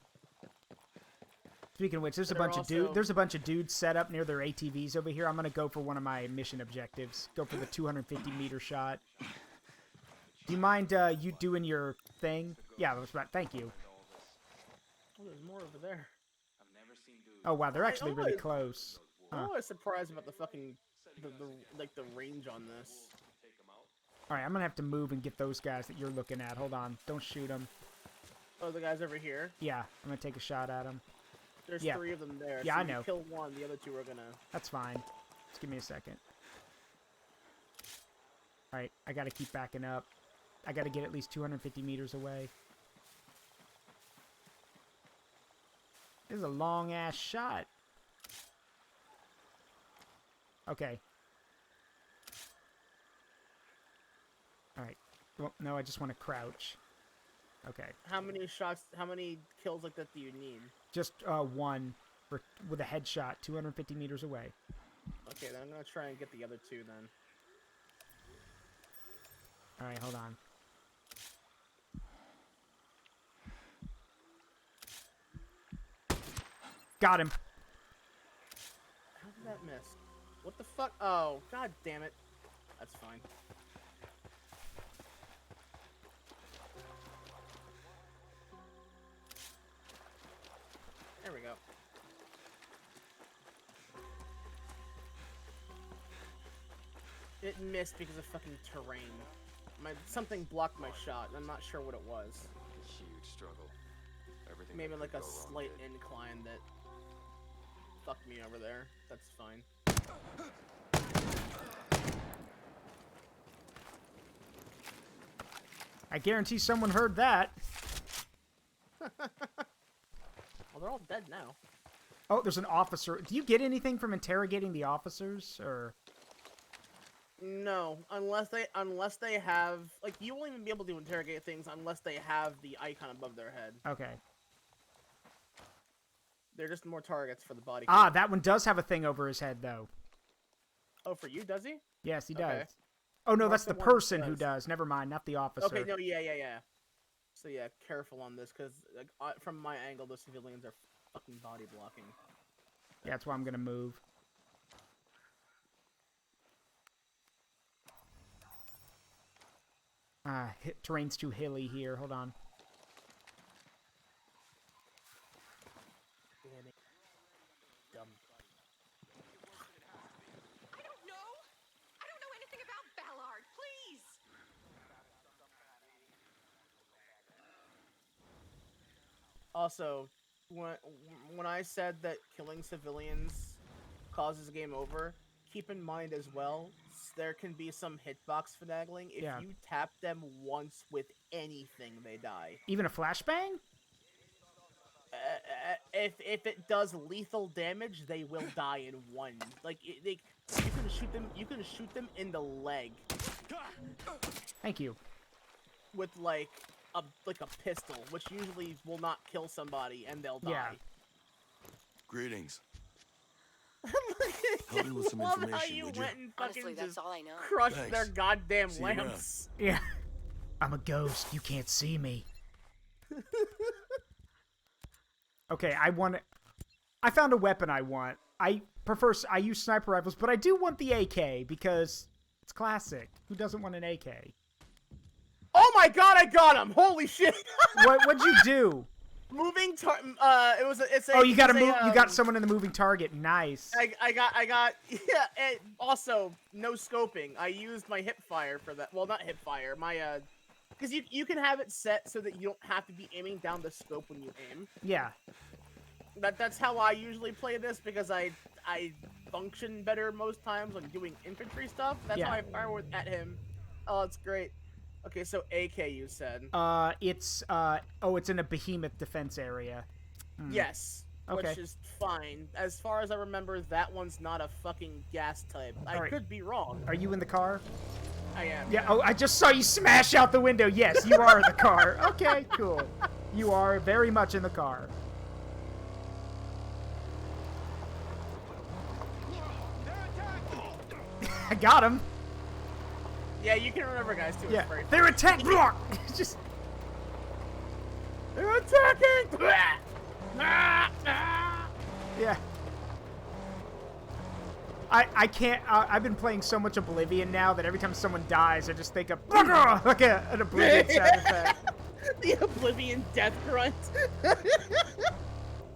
Speaking of which, there's a bunch of dudes set up near their ATVs over here. I'm gonna go for one of my mission objectives. Go for the 250-meter shot. Do you mind you doing your thing? Yeah, that's right. Thank you. Oh, there's more over there. Oh wow, they're actually really close. I'm always surprised about the fucking the range on this. All right, I'm gonna have to move and get those guys that you're looking at. Hold on, don't shoot them. Oh, the guys over here. Yeah, I'm gonna take a shot at them. There's 3 of them there. Yeah, so I know. You kill one, the other 2 are gonna. That's fine. Just give me a second. All right, I gotta keep backing up. I gotta get at least 250 meters away. This is a long ass shot. Okay. All right. Well, no, I just want to crouch. Okay. How many kills like that do you need? Just one with a headshot, 250 meters away. Okay, then I'm gonna try and get the other 2 then. All right, hold on. Got him. How did that miss? What the fuck? Oh, god damn it. That's fine. There we go. It missed because of fucking terrain. Something blocked my shot. I'm not sure what it was. Huge struggle. Everything Maybe that like could a go wrong slight did. incline that fucked me over there. That's fine. I guarantee someone heard that. Well, they're all dead now. Oh, there's an officer. Do you get anything from interrogating the officers, or? No, unless they have, like, you won't even be able to interrogate things unless they have the icon above their head. Okay. They're just more targets for the body. Ah, that one does have a thing over his head, though. Oh, for you, does he? Yes, he does. Okay. Oh, no, Mark that's the the one that person who does. does. Never mind, not the officer. Okay, no, yeah. So yeah, careful on this, because like, from my angle, the civilians are fucking body blocking. Yeah, that's why I'm gonna move. Terrain's too hilly here. Hold on. Dumb. I don't know. I don't know anything about Ballard. Please. Also, when I said that killing civilians causes game over, keep in mind as well, there can be some hitbox finagling. If Yeah. you tap them once with anything, they die. Even a flashbang? If it does lethal damage, they will die in one. Like you can shoot them. You can shoot them in the leg Thank you. with like a pistol, which usually will not kill somebody, and they'll die. Yeah. Greetings. Help me with some Love how information, you would went you? and fucking Honestly, that's just all I know. crushed Thanks. their goddamn See you around. lamps. Yeah. I'm a ghost. You can't see me. Okay, I found a weapon I want. I use sniper rifles, but I do want the AK because it's classic. Who doesn't want an AK? Oh my god, I got him! Holy shit! What'd you do? Moving it's a. Oh, you got it's a, you got someone in the moving target. Nice. I got yeah. And also no scoping. I used my hip fire for that. Well, not hip fire. My because you can have it set so that you don't have to be aiming down the scope when you aim. Yeah. That's how I usually play this because I function better most times when doing infantry stuff. That's Yeah. why I fire at him. Oh, it's great. Okay, so AK you said. It's in a behemoth defense area. Yes. Okay. Which is fine. As far as I remember, that one's not a fucking gas type. I Alright. could be wrong. Are you in the car? I am. Yeah. Oh, I just saw you smash out the window. Yes, you are in the car. Okay, cool. You are very much in the car. I got him. Yeah, you can remember guys too. Yeah. It's very They're attacking. Just. They're attacking! Yeah. I can't. I've been playing so much Oblivion now that every time someone dies, I just think of like an Oblivion sound effect. The Oblivion death grunt.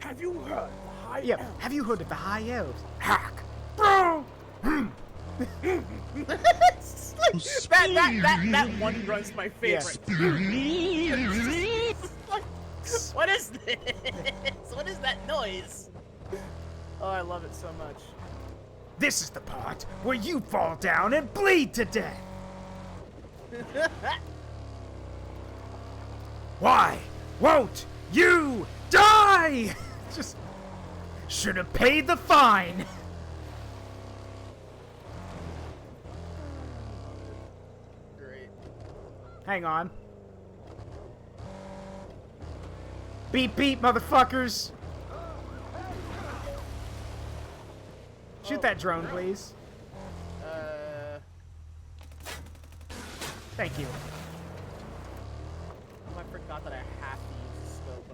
Have you heard the high elves? Have you heard of the high elves? Hack, bro. that one grunt's my favorite. What is this? What is that noise? Oh, I love it so much. This is the part where you fall down and bleed to death. Why won't you die? Just should have paid the fine. Great. Hang on. Beep beep, motherfuckers. Shoot that drone, please. Thank you. I forgot that I have to use the scope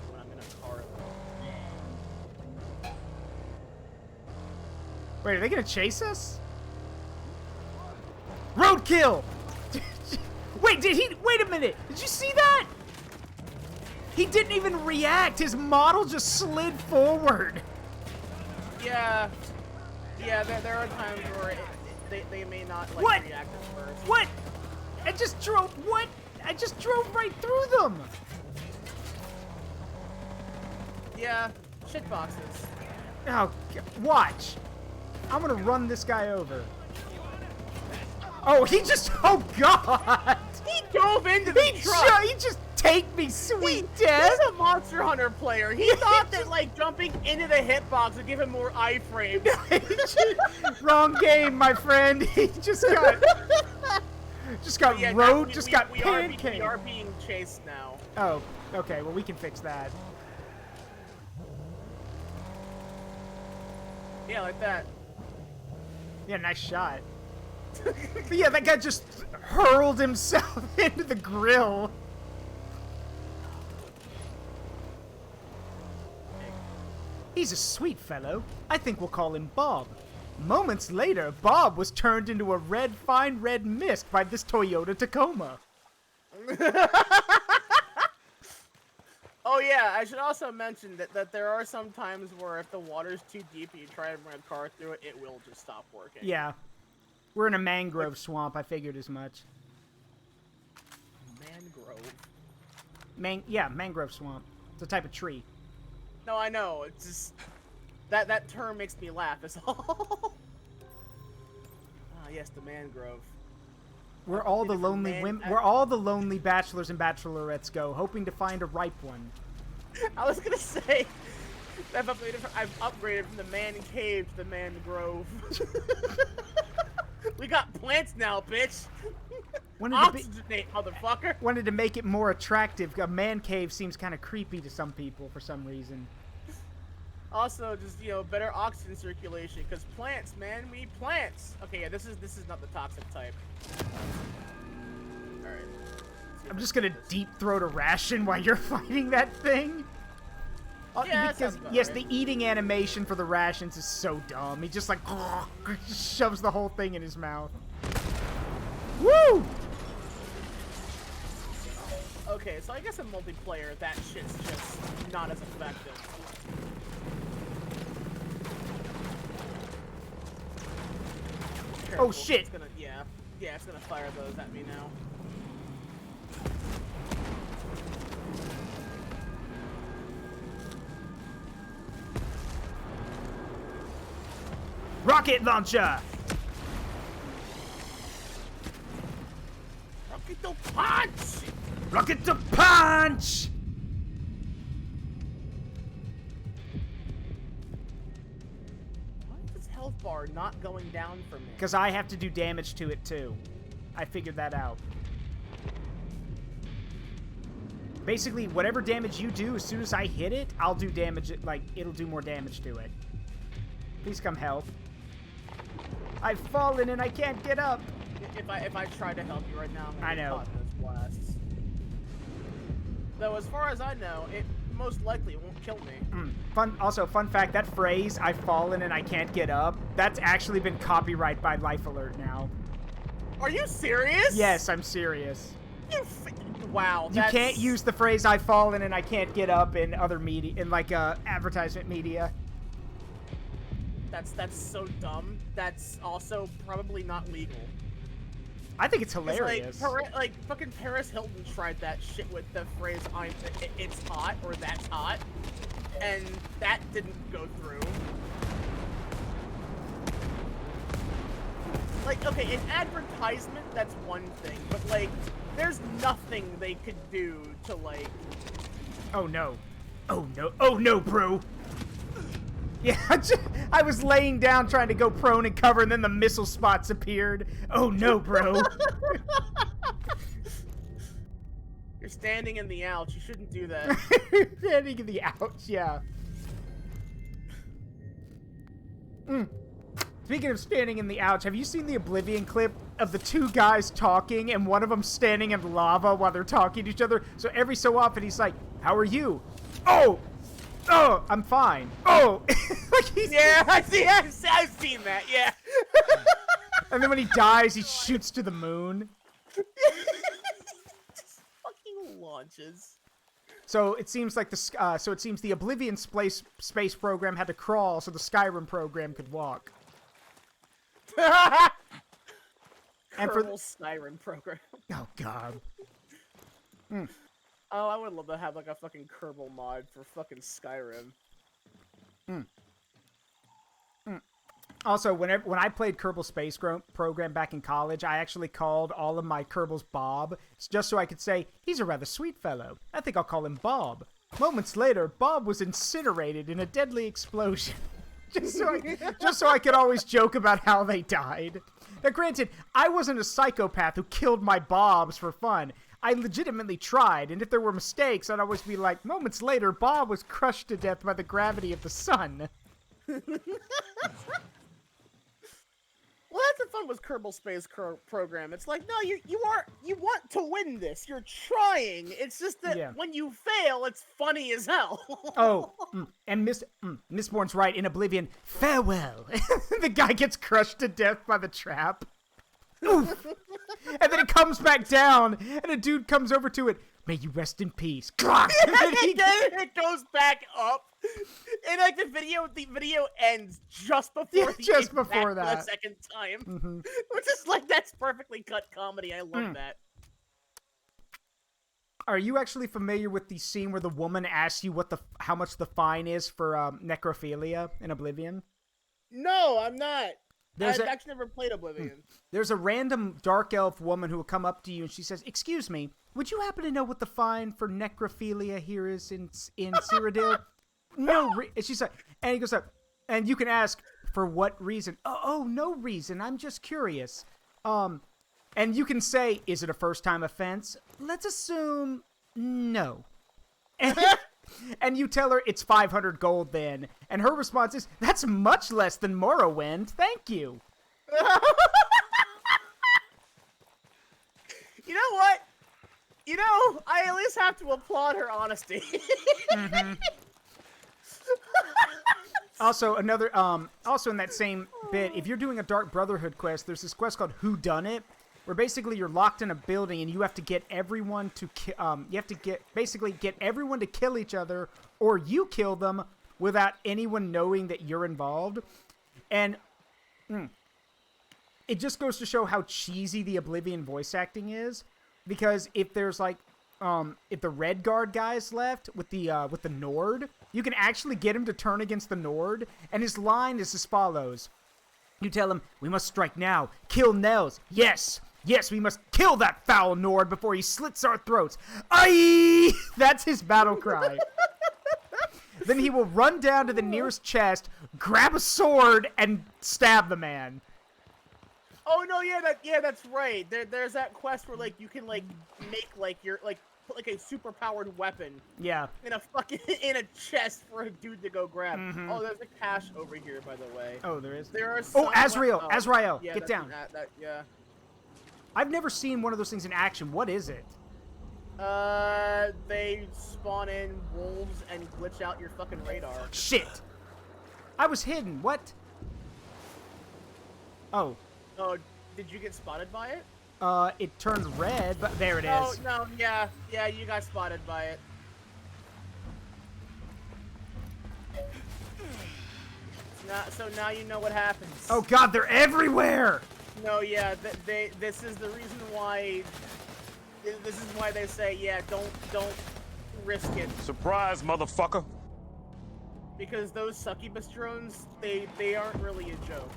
when I'm in a car. Wait, are they gonna chase us? Roadkill! Wait, wait a minute! Did you see that? He didn't even react. His model just slid forward. Yeah. Yeah, there are times where they may not like What? react at first. What? I just drove. What? I just drove right through them. Yeah, shitboxes. Oh, watch. I'm gonna run this guy over. Oh, he just. Oh God. He dove into the truck. He just take me, sweet death. He's a Monster Hunter player. He thought that like jumping into the hitbox would give him more iframes. Wrong game, my friend. He just got Yeah, road, we pancaked. are being chased now. Oh, okay. Well, we can fix that. Yeah, like that. Yeah, nice shot. But yeah, that guy just hurled himself into the grill. He's a sweet fellow. I think we'll call him Bob. Moments later, Bob was turned into a fine red mist by this Toyota Tacoma. Oh yeah, I should also mention that there are some times where if the water's too deep and you try to run a car through it, it will just stop working. Yeah. We're in a mangrove swamp. I figured as much. Mangrove? Yeah, mangrove swamp. It's a type of tree. No, I know. It's just that term makes me laugh. Is all. Ah, yes, the mangrove. We're all the lonely women. We're all the lonely bachelors and bachelorettes go, hoping to find a ripe one. I was gonna say, I've upgraded from the man cave to the mangrove. We got plants now, bitch. Oxygenate, motherfucker. Wanted to make it more attractive. A man cave seems kind of creepy to some people for some reason. Also, just better oxygen circulation, because plants, man, we need plants. Okay, yeah, this is not the toxic type. All right. I'm just gonna deep throat a ration while you're fighting that thing. Yeah, because yes, the eating animation for the rations is so dumb. He just like shoves the whole thing in his mouth. Woo! Okay, so I guess in multiplayer, that shit's just not as effective. Careful. Oh shit! It's gonna, yeah, it's gonna fire those at me now. Rocket launcher! Rocket the punch! Rocket the punch! Why is this health bar not going down for me? Because I have to do damage to it too. I figured that out. Basically, whatever damage you do, as soon as I hit it, I'll do damage. Like, it'll do more damage to it. Please come help. I've fallen and I can't get up. If I try to help you right now, I'm gonna I know. get caught in those blasts. Though, as far as I know, it most likely won't kill me. Fun fact, that phrase, I've fallen and I can't get up, that's actually been copyrighted by Life Alert now. Are you serious? Yes, I'm serious. Wow. You can't use the phrase I've fallen and I can't get up in other media, in like advertisement media. That's so dumb. That's also probably not legal. I think it's hilarious. Like fucking Paris Hilton tried that shit with the phrase "it's hot" or "that's hot," and that didn't go through. Like, okay, an advertisement, that's one thing, but like, there's nothing they could do to like. Oh no! Oh no! Oh no, bro! Yeah, I was laying down trying to go prone and cover, and then the missile spots appeared. Oh no, bro! You're standing in the ouch. You shouldn't do that. Standing in the ouch, yeah. Speaking of standing in the ouch, have you seen the Oblivion clip of the two guys talking, and one of them standing in lava while they're talking to each other? So every so often he's like, "How are you?" "Oh! Oh, I'm fine." "Oh!" Like he's... Yeah, I've seen that, yeah. And then when he dies, he shoots to the moon. Just fucking launches. So it seems like the Oblivion space program had to crawl so the Skyrim program could walk. And for Kerbal Skyrim program. Oh god. Oh, I would love to have like a fucking Kerbal mod for fucking Skyrim. Also, when I played Kerbal Space Program back in college, I actually called all of my Kerbals Bob, just so I could say, he's a rather sweet fellow. I think I'll call him Bob. Moments later, Bob was incinerated in a deadly explosion. just so I could always joke about how they died. Now, granted, I wasn't a psychopath who killed my Bobs for fun. I legitimately tried, and if there were mistakes, I'd always be like, moments later, Bob was crushed to death by the gravity of the sun. Well, that's the fun with Kerbal Space Program. It's like, no, you want to win this. You're trying. It's just that when you fail, it's funny as hell. And Miss Bourne's right. In Oblivion, farewell. The guy gets crushed to death by the trap. Oof. And then it comes back down, and a dude comes over to it. May you rest in peace. And then it goes back up. And like the video ends just before that the second time, which is like that's perfectly cut comedy. I love that. Are you actually familiar with the scene where the woman asks you how much the fine is for necrophilia in Oblivion? No, I'm not. I've actually never played Oblivion. There's a random dark elf woman who will come up to you and she says, "Excuse me, would you happen to know what the fine for necrophilia here is in Cyrodiil?" No, and she's like, and he goes up, and you can ask for what reason. Oh, no reason. I'm just curious. And you can say, is it a first-time offense? Let's assume no. And you tell her it's 500 gold then, and her response is, that's much less than Morrowind. Thank you. You know what? You know, I at least have to applaud her honesty. Also, also in that same bit, if you're doing a Dark Brotherhood quest, there's this quest called Who Done It, where basically you're locked in a building and you have to get everyone to get everyone to kill each other, or you kill them without anyone knowing that you're involved. And it just goes to show how cheesy the Oblivion voice acting is, because if there's like if the Red Guard guy's left with the Nord, you can actually get him to turn against the Nord, and his line is as follows. You tell him, "We must strike now. Kill Nels. Yes, we must kill that foul Nord before he slits our throats. Aye!" That's his battle cry. Then he will run down to the nearest chest, grab a sword, and stab the man. Oh no, that's right. There's that quest where like you can like make like your put like a super powered weapon. Yeah. In a chest for a dude to go grab. Oh, there's a cache over here, by the way. Oh, there is. There are. Azrael, yeah, get down. Yeah. I've never seen one of those things in action. What is it? They spawn in wolves and glitch out your fucking radar. Shit. I was hidden. What? Oh. Oh, did you get spotted by it? It turned red, but there it is. No, yeah, you got spotted by it. So now you know what happens. Oh god, they're everywhere! No, yeah, this is the reason why... This is why they say, yeah, don't risk it. Surprise, motherfucker! Because those succubus drones, they aren't really a joke.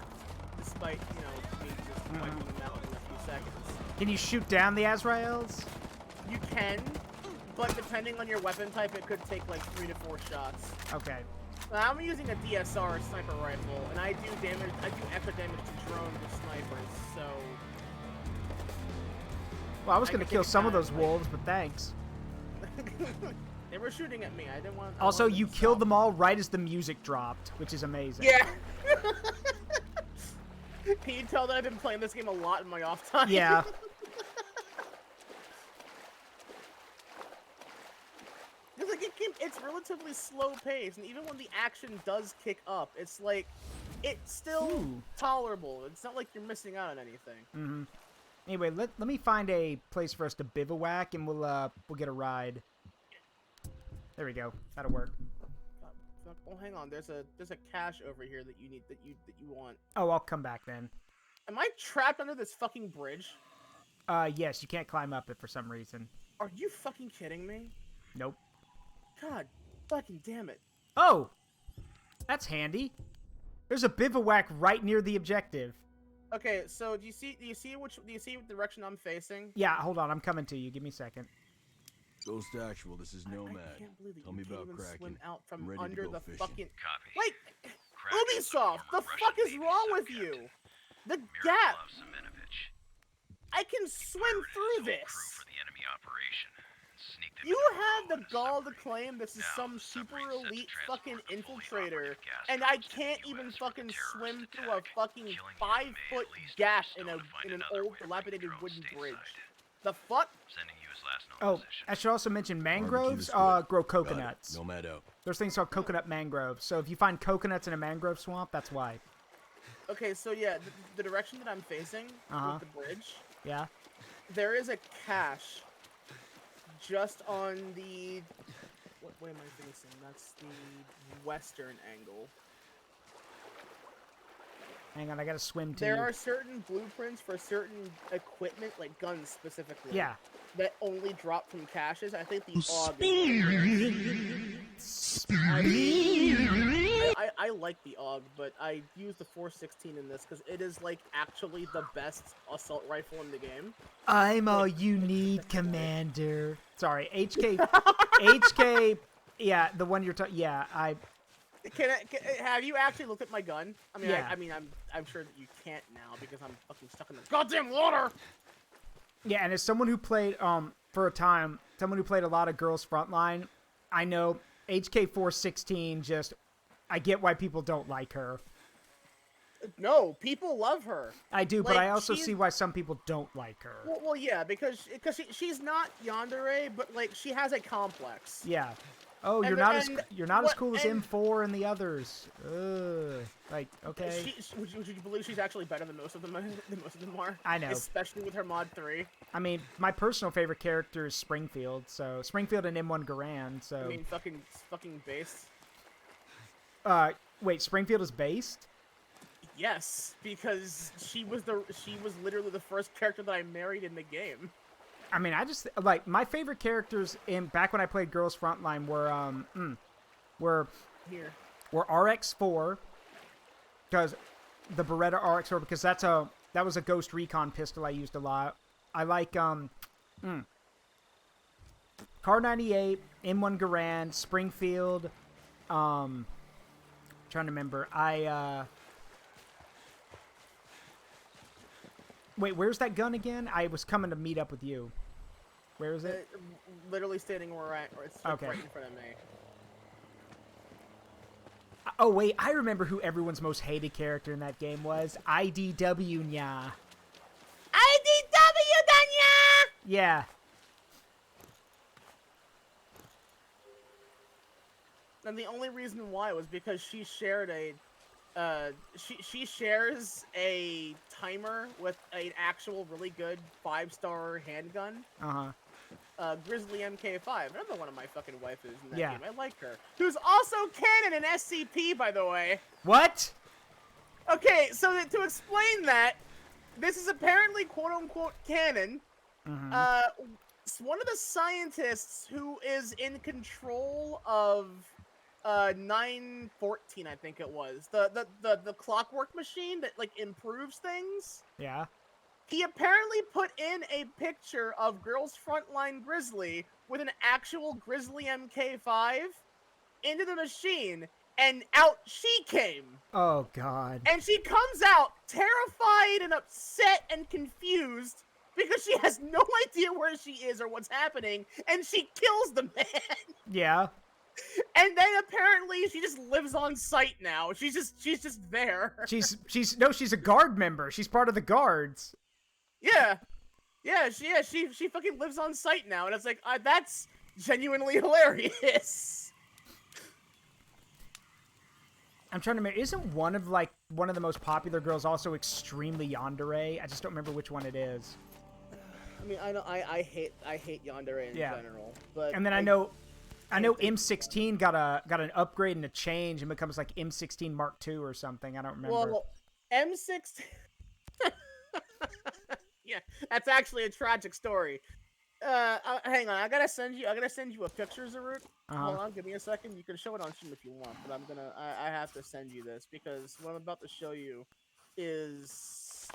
Despite, you know, me just wiping them out in a few seconds. Can you shoot down the Azraels? You can, but depending on your weapon type, it could take like 3 to 4 shots. Okay. I'm using a DSR sniper rifle, and I do extra damage to drones with snipers, so... Well, I was gonna kill some of those wolves, but thanks. They were shooting at me, I didn't want... Also, you killed them all right as the music dropped, which is amazing. Yeah! Can you tell that I've been playing this game a lot in my off time? Yeah. It's relatively slow paced, and even when the action does kick up, it's like, it's still tolerable. It's not like you're missing out on anything. Anyway, let me find a place for us to bivouac, and we'll get a ride. There we go. That'll work. Oh, hang on. There's a cache over here that you need that you want. Oh, I'll come back then. Am I trapped under this fucking bridge? Yes, you can't climb up it for some reason. Are you fucking kidding me? Nope. God fucking damn it. Oh! That's handy. There's a bivouac right near the objective. Okay, so do you see what direction I'm facing? Yeah, hold on, I'm coming to you. Give me a second. Ghost Actual, this is Nomad. I can't believe that Tell you me can't about even Kraken. swim out from I'm ready to under go the fishing. fucking... Copy. Like, Kraken's Ubisoft, the looking for a fuck Russian is wrong Navy with you? subcaptain. The Miroslav gap! Seminovich. I can swim Pirated his through whole this! crew for the enemy operation. Sneaked them You into have Recon the in a gall to submarine. claim this is Now, some the super submarine's set to elite transport fucking the fully infiltrator, operative gas and I drones to the can't US even for the fucking terrorist swim through a attack. fucking Killing the 5-foot enemy at least gap enough in stone to find an another old way to bring dilapidated drones wooden bridge. stateside. The fuck? Sending you his last known Oh, position. I should also mention mangroves Barbecue is grow good. Got it. coconuts. Nomad out. There's things called coconut mangroves. So if you find coconuts in a mangrove swamp, that's why. Okay, so yeah, the direction that I'm facing with the bridge, Yeah? there is a cache just on the... What way am I facing? That's the western angle. Hang on, I gotta swim to There you. are certain blueprints for certain equipment, like guns specifically. Yeah. That only drop from caches. I think the AUG is I like the AUG, but I use the 416 in this because it is like actually the best assault rifle in the game. I'm all you need, Commander. Sorry, HK, yeah, the one you're talking, yeah, Have you actually looked at my gun? I mean, Yeah. I'm sure that you can't now because I'm fucking stuck in the goddamn water. Yeah, and as someone who played, for a time, someone who played a lot of Girls Frontline, I know HK416 just, I get why people don't like her. No, people love her. I do, but Like, I also she's- see why some people don't like her. Well, yeah, because she's not yandere, but like she has a complex. Yeah. Oh, And you're the- not as and you're not as what- cool as and- M4 and the others. Ugh. Like, okay. Would you believe she's actually better than most of them? Than most of them are. I know. Especially with her mod 3. I mean, my personal favorite character is Springfield. So Springfield and M1 Garand. So. I mean, fucking base. Wait, Springfield is based? Yes, because she was literally the first character that I married in the game. I mean, I just like my favorite characters back when I played Girls Frontline were RX4 because the Beretta RX4 because that was a Ghost Recon pistol I used a lot. I like Car 98, M1 Garand, Springfield. Trying to remember. Wait, where's that gun again? I was coming to meet up with you. Where is it? Literally standing where it's like right in front of me. Oh, wait, I remember who everyone's most hated character in that game was. IDW Nya. IDW Danya! Yeah. And the only reason why was because she shared a she shares a timer with an actual really good 5-star handgun. Grizzly MK5, another one of my fucking waifus in that game. I like her. Who's also canon in SCP, by the way. What? Okay, so to explain that, this is apparently quote-unquote canon. One of the scientists who is in control of 914, I think it was. The clockwork machine that, like, improves things. Yeah. He apparently put in a picture of Girls Frontline Grizzly with an actual Grizzly MK5 into the machine, and out she came. Oh, God. And she comes out terrified and upset and confused because she has no idea where she is or what's happening, and she kills the man. Yeah. And then apparently she just lives on site now. She's just there. She's a guard member. She's part of the guards. Yeah. She fucking lives on site now, and it's like that's genuinely hilarious. I'm trying to remember. Isn't one of the most popular girls also extremely yandere? I just don't remember which one it is. I mean, I hate yandere in general, but and then I know M16 got an upgrade and a change and becomes like M16 Mark II or something. I don't remember. Well, M16 Yeah, that's actually a tragic story. Hang on, I gotta send you a picture, Zaruk. Hold on, give me a second. You can show it on stream if you want, but I have to send you this because what I'm about to show you is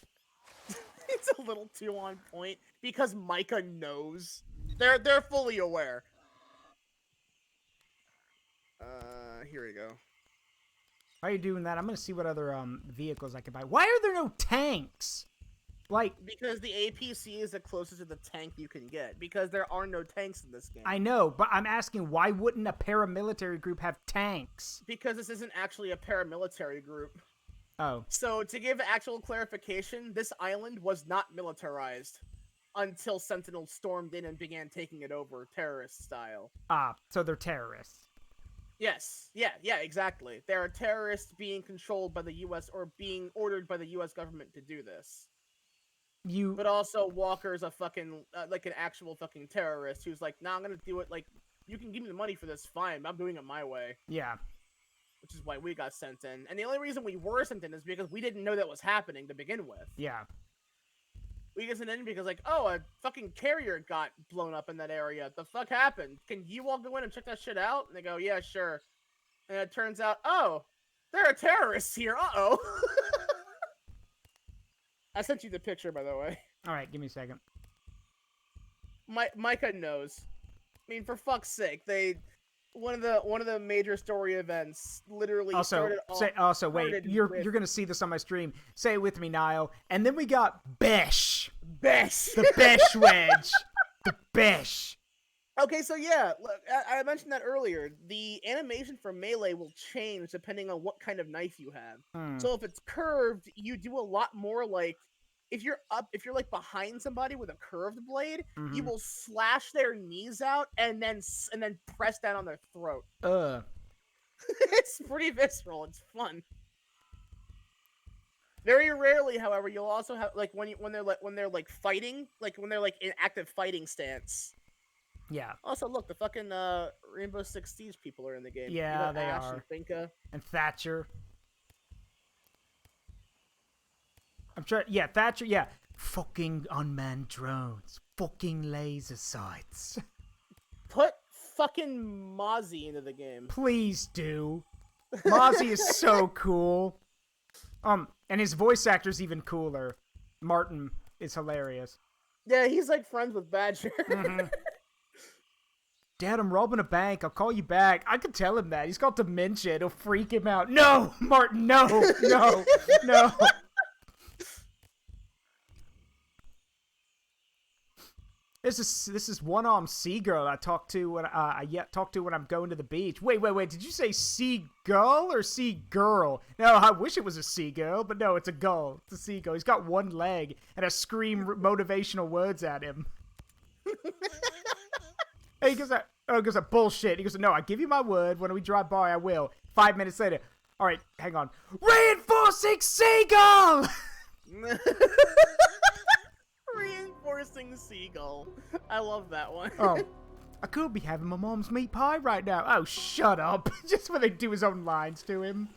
it's a little too on point because Micah knows. They're fully aware. Here we go. Why are you doing that? I'm gonna see what other vehicles I can buy. Why are there no tanks? Like, because the APC is the closest to the tank you can get. Because there are no tanks in this game. I know, but I'm asking, why wouldn't a paramilitary group have tanks? Because this isn't actually a paramilitary group. Oh. So, to give actual clarification, this island was not militarized until Sentinels stormed in and began taking it over, terrorist style. Ah, so they're terrorists. Yes. Yeah, exactly. There are terrorists being controlled by the U.S. or being ordered by the U.S. government to do this. But also, Walker's a fucking, like an actual fucking terrorist who's like, nah, I'm gonna do it, like, you can give me the money for this, fine, I'm doing it my way. Yeah. Which is why we got sent in. And the only reason we were sent in is because we didn't know that was happening to begin with. Yeah. We got sent in because, like, oh, a fucking carrier got blown up in that area. The fuck happened? Can you all go in and check that shit out? And they go, yeah, sure. And it turns out, oh, there are terrorists here, uh-oh. I sent you the picture, by the way. All right, give me a second. Micah knows. I mean, for fuck's sake, one of the major story events literally started off. Wait, you're gonna see this on my stream. Say it with me, Nile. And then we got Besh. The Besh wedge. The Besh. Okay, so yeah, look, I mentioned that earlier. The animation for melee will change depending on what kind of knife you have. So if it's curved, you do a lot more like if you're like behind somebody with a curved blade, you will slash their knees out and then press down on their throat. It's pretty visceral. It's fun. Very rarely, however, you'll also have like when they're fighting, like when they're like in active fighting stance. Yeah. Also, look, the fucking Rainbow Six Siege people are in the game. Yeah, they Ash are. And Finka. And Thatcher. I'm trying. Yeah, Thatcher. Yeah. Fucking unmanned drones. Fucking laser sights. Put fucking Mozzie into the game. Please do. Mozzie is so cool. And his voice actor's even cooler. Martin is hilarious. Yeah, he's like friends with Badger. Dad, I'm robbing a bank. I'll call you back. I could tell him that. He's got dementia. It'll freak him out. No, Martin, no. This is one-armed seagull I talk to when when I'm going to the beach. Wait. Did you say seagull or seagirl? No, I wish it was a seagull, but no, it's a gull. It's a seagull. He's got one leg, and I scream motivational words at him. Hey, he goes, bullshit. He goes, no, I give you my word. When we drive by, I will. 5 minutes later. All right, hang on. Reinforcing seagull! Reinforcing seagull. I love that one. Oh, I could be having my mom's meat pie right now. Oh, shut up. Just when they do his own lines to him.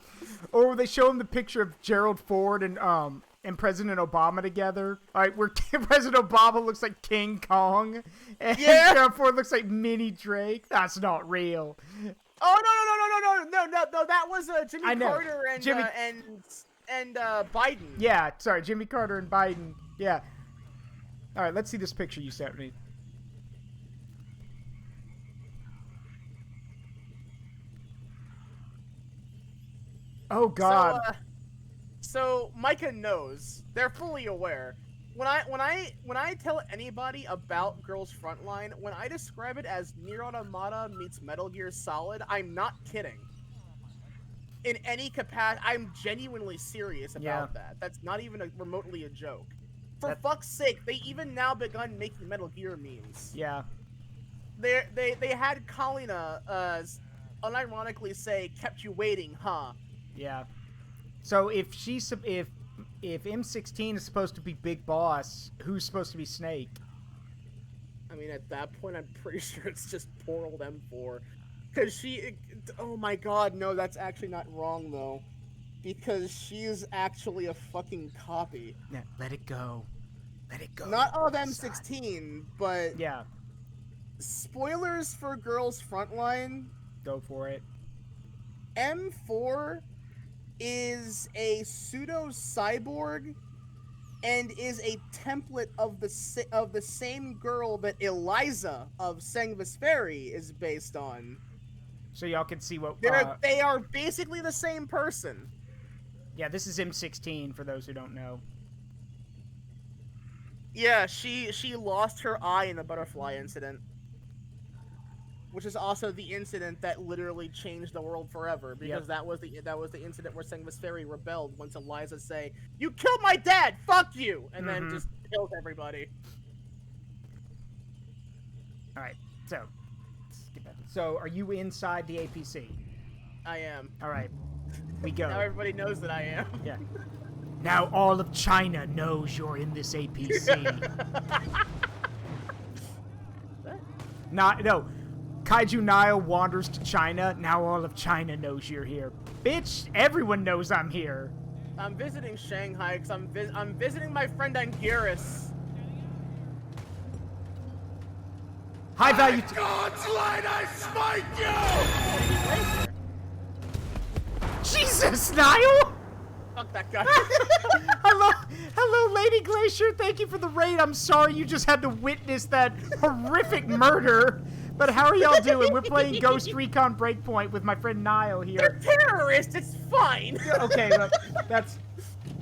Or they show him the picture of Gerald Ford and President Obama together. All right, where President Obama looks like King Kong. And Gerald Ford looks like Mini Drake. That's not real. Oh, no. That was Jimmy Carter and Biden. Yeah, sorry, Jimmy Carter and Biden. Yeah. All right, let's see this picture you sent me. Oh God. So Micah knows. They're fully aware. When I tell anybody about Girls Frontline, when I describe it as Nier Automata meets Metal Gear Solid, I'm not kidding. In any capacity, I'm genuinely serious about that. That's not even remotely a joke. For fuck's sake, they even now begun making Metal Gear memes. Yeah. They had Kalina unironically say, "Kept you waiting, huh?" Yeah. So if M16 is supposed to be Big Boss, who's supposed to be Snake? I mean, at that point, I'm pretty sure it's just poor old M4. Because oh my God, no, that's actually not wrong, though. Because she is actually a fucking copy. Yeah, let it go. Let it go. Not of M16, but Yeah. Spoilers for Girls Frontline. Go for it. M4 is a pseudo cyborg and is a template of the same girl that Eliza of Sengvis Ferry is based on. So y'all can see what they are basically the same person. Yeah, this is M16 for those who don't know. Yeah, she lost her eye in the butterfly incident, which is also the incident that literally changed the world forever, because that was the incident where Sengvis Ferry rebelled once Eliza say, "You killed my dad, fuck you," and then just killed everybody. All right, so let's get back. So are you inside the APC? I am. All right, we go. Now everybody knows that I am. Yeah. Now all of China knows you're in this APC. No. Kaiju Nile wanders to China. Now all of China knows you're here. Bitch, everyone knows I'm here. I'm visiting Shanghai because I'm visiting my friend Anguirus. High value. God's light, I smite you! Jesus, Nile! Fuck that guy. Hello, Lady Glacier. Thank you for the raid. I'm sorry you just had to witness that horrific murder. But how are y'all doing? We're playing Ghost Recon Breakpoint with my friend Nile here. They're terrorists. It's fine. Okay, look,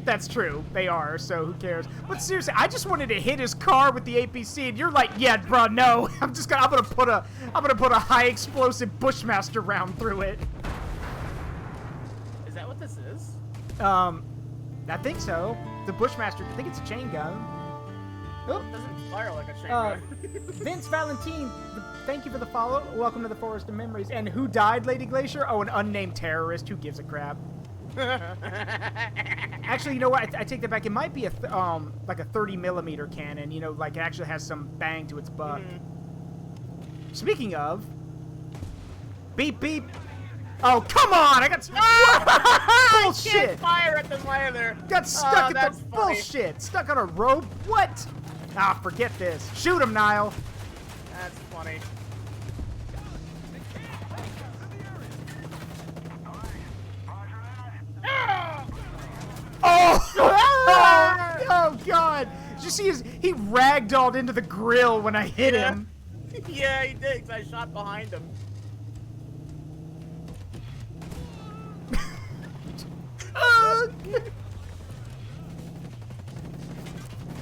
that's true. They are. So who cares? But seriously, I just wanted to hit his car with the APC, and you're like, yeah, bro, no. I'm gonna put a high explosive Bushmaster round through it. Is that what this is? I think so. The Bushmaster. I think it's a chain gun. Oh. It doesn't fire like a chain gun. Vince Valentine, thank you for the follow. Welcome to the Forest of Memories. And who died, Lady Glacier? Oh, an unnamed terrorist. Who gives a crap? Actually, you know what? I take that back. It might be like a 30mm cannon. You know, like it actually has some bang to its butt. Speaking of, beep beep. Oh, come on! I got bullshit. I can't fire at them either. Got stuck at the bullshit. Stuck on a rope. What? Ah, forget this. Shoot him, Nile. That's funny. Oh God! Did you see he ragdolled into the grill when I hit him? Yeah, he did, 'cause I shot behind him.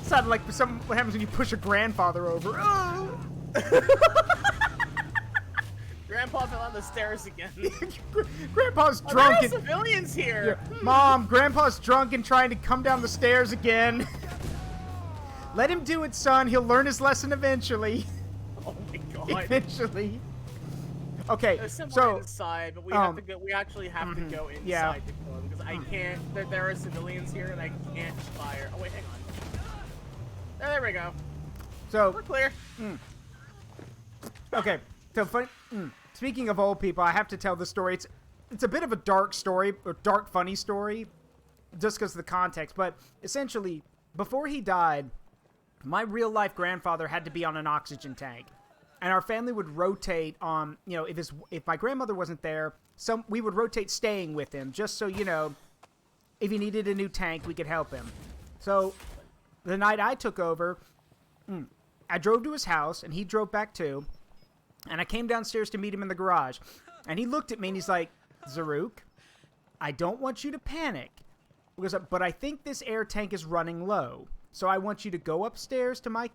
Sounded like what happens when you push a grandfather over. Oh. Grandpa fell on the stairs again. Grandpa's drunk. There are civilians here. Yeah. Mom, Grandpa's drunk and trying to come down the stairs again. Let him do it, son. He'll learn his lesson eventually. Oh my God. Eventually. Okay, There's so inside, but we have to go. We actually have to go inside to kill him because I can't. There are civilians here, and I can't fire. Oh wait, hang on. There we go. So we're clear. Okay, so funny. Speaking of old people, I have to tell the story. It's a bit of a dark story, or dark funny story, just because of the context. But essentially, before he died, my real life grandfather had to be on an oxygen tank. And our family would rotate on, you know, if my grandmother wasn't there, we would rotate staying with him, just so, you know, if he needed a new tank, we could help him. So, the night I took over, I drove to his house, and he drove back too, and I came downstairs to meet him in the garage. And he looked at me, and he's like, Zaruk, I don't want you to panic, but I think this air tank is running low, so I want you to go upstairs to my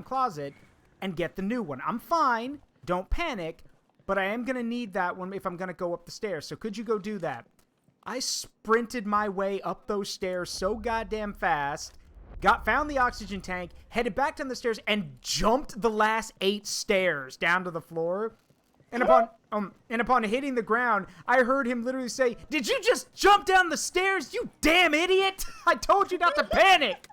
closet and get the new one. I'm fine. Don't panic. But I am going to need that one if I'm going to go up the stairs. So could you go do that? I sprinted my way up those stairs so goddamn fast. Found the oxygen tank. Headed back down the stairs and jumped the last 8 stairs down to the floor. And upon hitting the ground, I heard him literally say, "Did you just jump down the stairs, you damn idiot? I told you not to panic."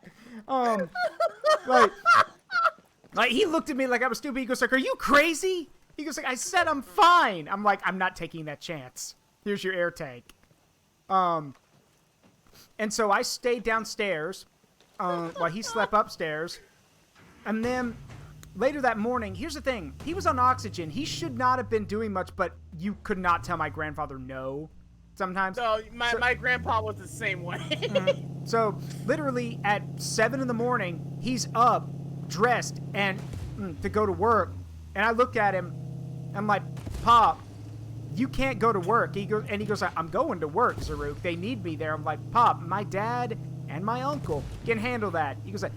Like, he looked at me like I was stupid. He goes like, "Are you crazy?" He goes like, "I said I'm fine." I'm like, "I'm not taking that chance. Here's your air tank." And so I stayed downstairs. while he slept upstairs. And then later that morning, here's the thing. He was on oxygen. He should not have been doing much, but you could not tell my grandfather no sometimes. No, my grandpa was the same way. So literally at 7 in the morning, he's up, dressed, and to go to work. And I look at him. I'm like, Pop, you can't go to work. He goes, I'm going to work, Zaruk. They need me there. I'm like, Pop, my dad and my uncle can handle that. He goes like,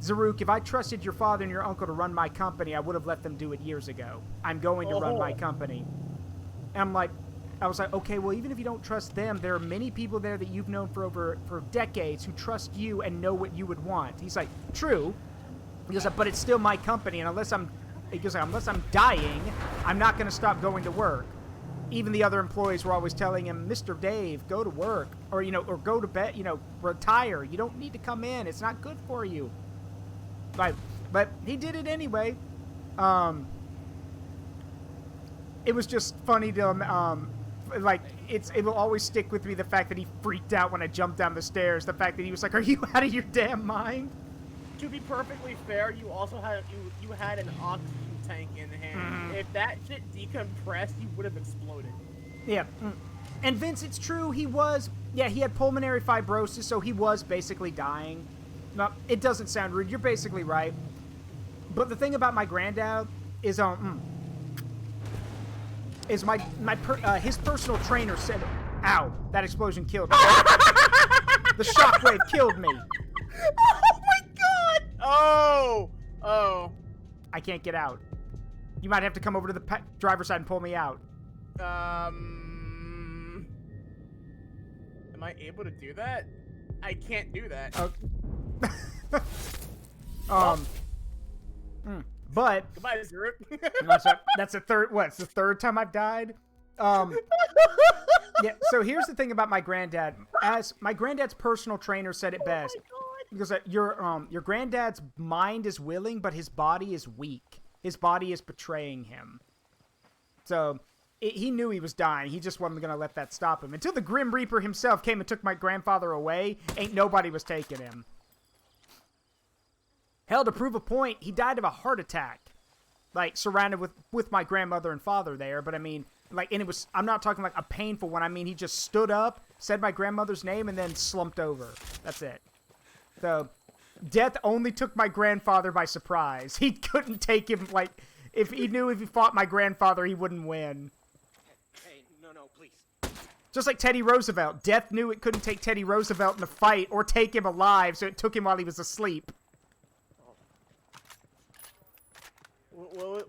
Zaruk, if I trusted your father and your uncle to run my company, I would have let them do it years ago. I'm going to run my company. And I'm like, I was like, okay, well, even if you don't trust them, there are many people there that you've known for decades who trust you and know what you would want. He's like, true. He goes like, but it's still my company, and unless I'm dying, I'm not going to stop going to work. Even the other employees were always telling him, Mr. Dave, go to work, or or go to bed, retire. You don't need to come in. It's not good for you. But he did it anyway. It was just funny to it will always stick with me, the fact that he freaked out when I jumped down the stairs. The fact that he was like, "Are you out of your damn mind?" To be perfectly fair, you also had you had an oxygen tank in hand. If that shit decompressed, you would have exploded. Yeah. And Vince, it's true. He had pulmonary fibrosis, so he was basically dying. No, it doesn't sound rude. You're basically right. But the thing about my granddad is his personal trainer said, "Ow, that explosion killed me." The shockwave killed me. Oh my god! Oh. I can't get out. You might have to come over to the driver's side and pull me out. Am I able to do that? I can't do that. But goodbye, Zaruk. that's the third. What? It's the third time I've died. Yeah. So here's the thing about my granddad. As my granddad's personal trainer said it best, because your granddad's mind is willing, but his body is weak. His body is betraying him. So he knew he was dying. He just wasn't gonna let that stop him until the Grim Reaper himself came and took my grandfather away. Ain't nobody was taking him. Hell, to prove a point, he died of a heart attack. Surrounded with my grandmother and father there. But I mean, and it was, I'm not talking like a painful one. I mean, he just stood up, said my grandmother's name, and then slumped over. That's it. So, death only took my grandfather by surprise. He couldn't take him, if he knew if he fought my grandfather, he wouldn't win. Hey, no, please. Just like Teddy Roosevelt. Death knew it couldn't take Teddy Roosevelt in a fight or take him alive, so it took him while he was asleep.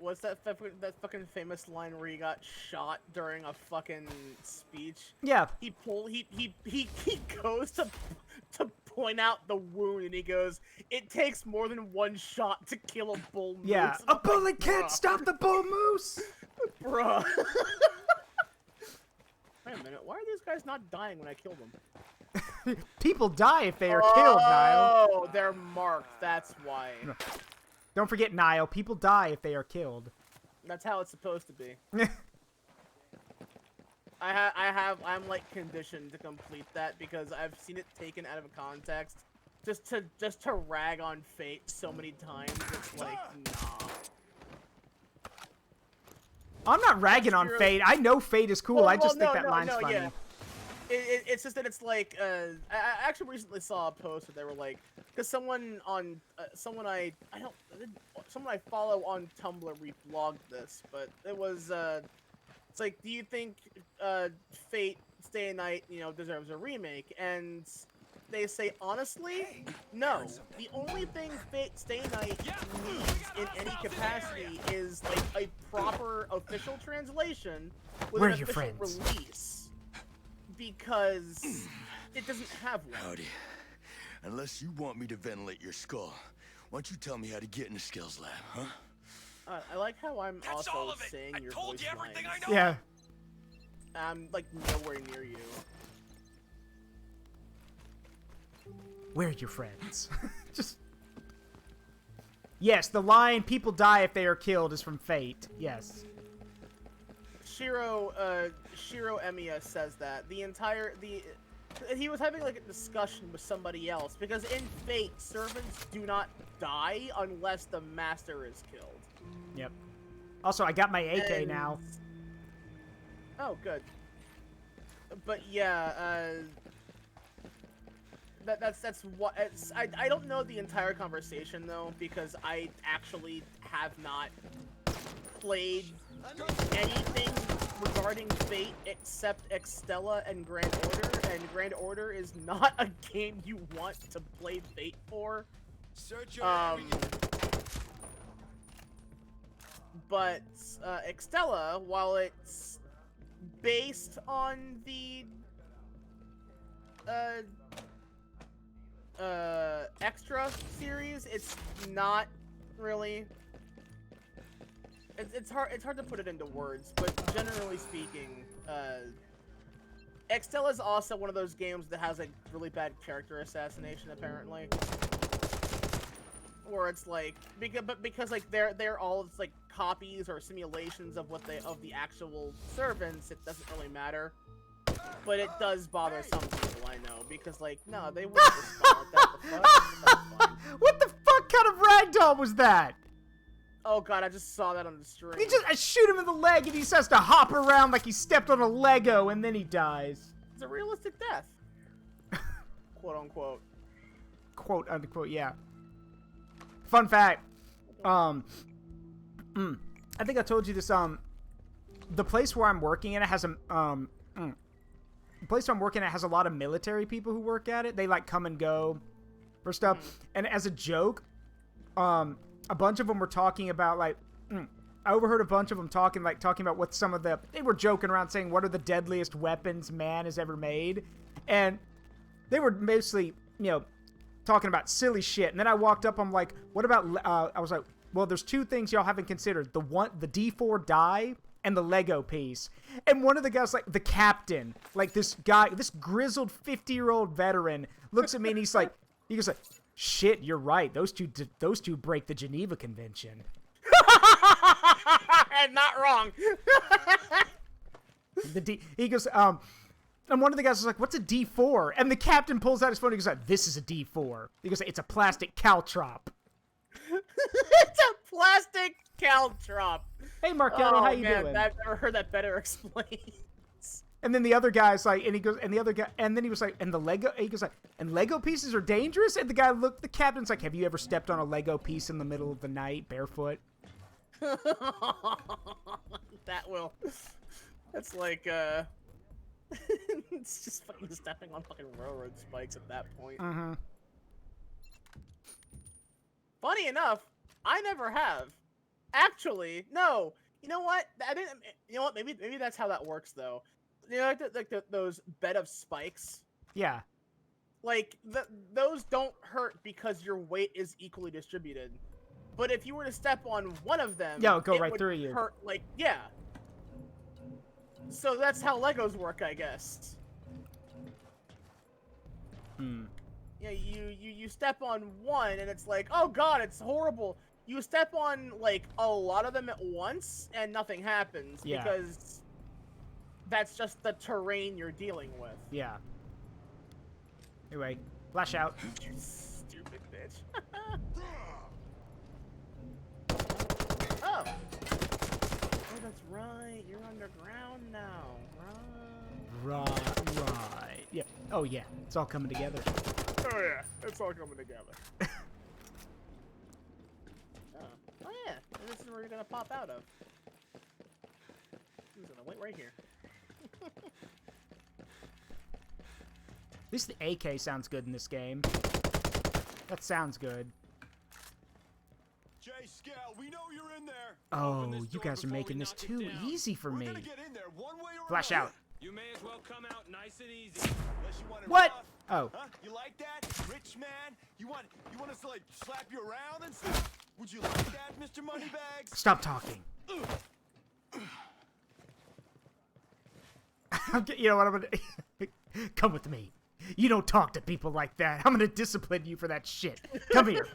What's that fucking famous line where he got shot during a fucking speech? Yeah. He goes to point out the wound, and he goes, "It takes more than one shot to kill a bull moose." Yeah. A bullet can't stop the bull moose. Bruh. Wait a minute. Why are these guys not dying when I kill them? People die if they are killed, Nile. Oh, they're marked. That's why. Don't forget, Nile. People die if they are killed. That's how it's supposed to be. I'm conditioned to complete that because I've seen it taken out of a context, just to rag on Fate so many times. It's like, nah. I'm not ragging on Fate. I know Fate is cool. I just think that line's funny. Yeah. It's just that it's like, I actually recently saw a post where they were like, because someone I follow on Tumblr reblogged this, but it was, it's like, do you think, Fate Stay Night, deserves a remake? And they say, honestly, no. The only thing Fate Stay Night needs in any capacity is, a proper official translation with an official release. Because it doesn't have one. Howdy. Unless you want me to ventilate your skull, why don't you tell me how to get in the skills lab, huh? I like how I'm also saying your voice lines. Yeah. I'm, nowhere near you. We're your friends. Just... Yes, the line, people die if they are killed, is from Fate. Yes. Shiro Emiya says that. he was having like a discussion with somebody else because in Fate, servants do not die unless the master is killed. Yep. Also, I got my AK now. Oh, good. But yeah, that's what it's. I don't know the entire conversation though because I actually have not played anything regarding Fate except Extella and Grand Order, and Grand Order is not a game you want to play Fate for. But Extella, while it's based on the extra series, it's not really. It's hard to put it into words, but generally speaking, Extella is also one of those games that has a really bad character assassination, apparently. Where it's like, because like they're all it's like copies or simulations of the actual servants. It doesn't really matter, but it does bother some people, I know, because like no, they wouldn't respond that. The fuck? What the fuck kind of ragdoll was that? Oh god, I just saw that on the stream. I shoot him in the leg and he starts to hop around like he stepped on a Lego and then he dies. It's a realistic death. Quote unquote. Quote unquote, yeah. Fun fact. I think I told you this, the place where I'm working at has the place I'm working at has a lot of military people who work at it. They like come and go for stuff. And as a joke, a bunch of them were talking about like, I overheard a bunch of them talking about what they were joking around saying what are the deadliest weapons man has ever made. And they were mostly, talking about silly shit. And then I walked up, I'm like, what about, I was like, well, there's two things y'all haven't considered. The D4 die and the Lego piece. And one of the guys, like, the captain, like this guy, this grizzled 50-year-old veteran looks at me and he goes like, shit, you're right. Those two break the Geneva Convention. And not wrong. He goes, and one of the guys was like, what's a D4? And the captain pulls out his phone and he goes like, this is a D4. He goes, it's a plastic caltrop. It's a plastic caltrop. Hey, Markello, how you doing? I've never heard that better explained. And then the other guy's like, and he goes, and the other guy, and then he was like, and the Lego, he goes like, and Lego pieces are dangerous? And the captain's like, have you ever stepped on a Lego piece in the middle of the night, barefoot? That's like, it's just fucking stepping on fucking railroad spikes at that point. Mm-hmm. Funny enough, I never have. Actually, no. You know what? I didn't. You know what? Maybe that's how that works, though. You know, like those bed of spikes. Yeah. Like those don't hurt because your weight is equally distributed. But if you were to step on one of them, it'll go it right would through you. Hurt, like, yeah. So that's how Legos work, I guess. Yeah, you step on one and it's like, oh god, it's horrible. You step on like a lot of them at once and nothing happens because that's just the terrain you're dealing with. Yeah. Anyway, flash out. You stupid bitch. Oh, that's right. You're underground now. Right. Yeah. Oh yeah. It's all coming together. Oh yeah. It's all coming together. Oh yeah. This is where you're gonna pop out of. I'm gonna wait right here. At least the AK sounds good in this game. That sounds good. Jay Scout, we know you're in there. Oh, you guys are making this too easy for me. Flash out. You may as well come out nice and easy. What? Rough. Oh. Huh? You like that? Rich man? You want us to like slap you around and stuff? Would you like that, Mr. Moneybags? Stop talking. You know what I'm gonna come with me. You don't talk to people like that. I'm gonna discipline you for that shit. Come here.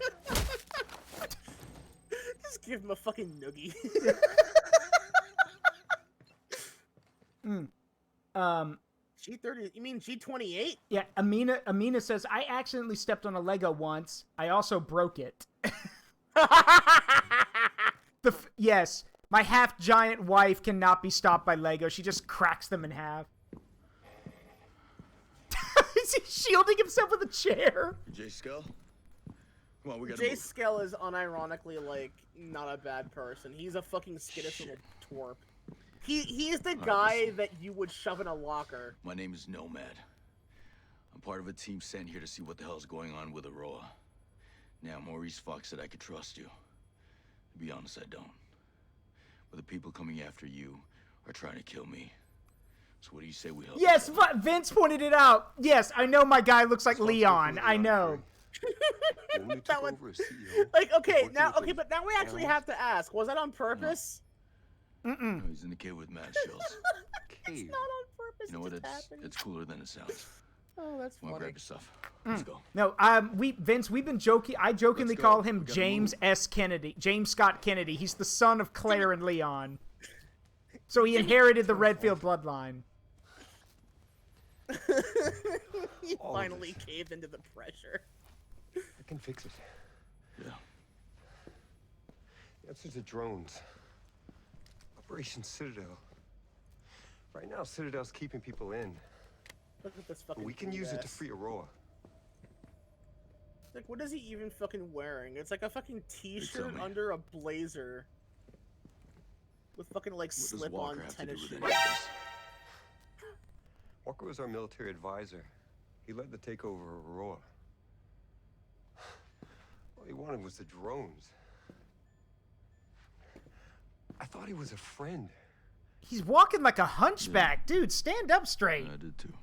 Just give him a fucking noogie. G30. You mean G28? Yeah, Amina says, I accidentally stepped on a Lego once. I also broke it. Yes, my half-giant wife cannot be stopped by Lego. She just cracks them in half. Is he shielding himself with a chair? Jay Skull? Come on, we gotta Jay move. Skell is unironically, like, not a bad person. He's a fucking skittish little twerp. He is the guy that you would shove in a locker. My name is Nomad. I'm part of a team sent here to see what the hell's going on with Aroa. Now, Maurice Fox said I could trust you. To be honest, I don't. But the people coming after you are trying to kill me. So what do you say we help? Yes, Vince pointed it out. Yes, I know my guy looks like Leon. I know. That one, like, okay, but now we actually have to ask, was that on purpose? No, he's in the cave with mad shells. It's not on purpose. You know what? It's cooler than it sounds. Oh, that's funny. Grab your stuff. Let's go. No, Vince, we've been joking. I jokingly call him James S. Kennedy. James Scott Kennedy. He's the son of Claire and Leon. So he inherited the Redfield bloodline. He finally caved into the pressure. I can fix it. Yeah. The answer's the drones. Operation Citadel. Right now, Citadel's keeping people in. Look at this fucking. But we can use it to free Aurora. Like, what is he even fucking wearing? It's like a fucking t-shirt under a blazer. With fucking, like, slip-on tennis shoes. Walker was our military advisor. He led the takeover of Aurora. All he wanted was the drones. I thought he was a friend. He's walking like a hunchback. Dude, stand up straight. I did too.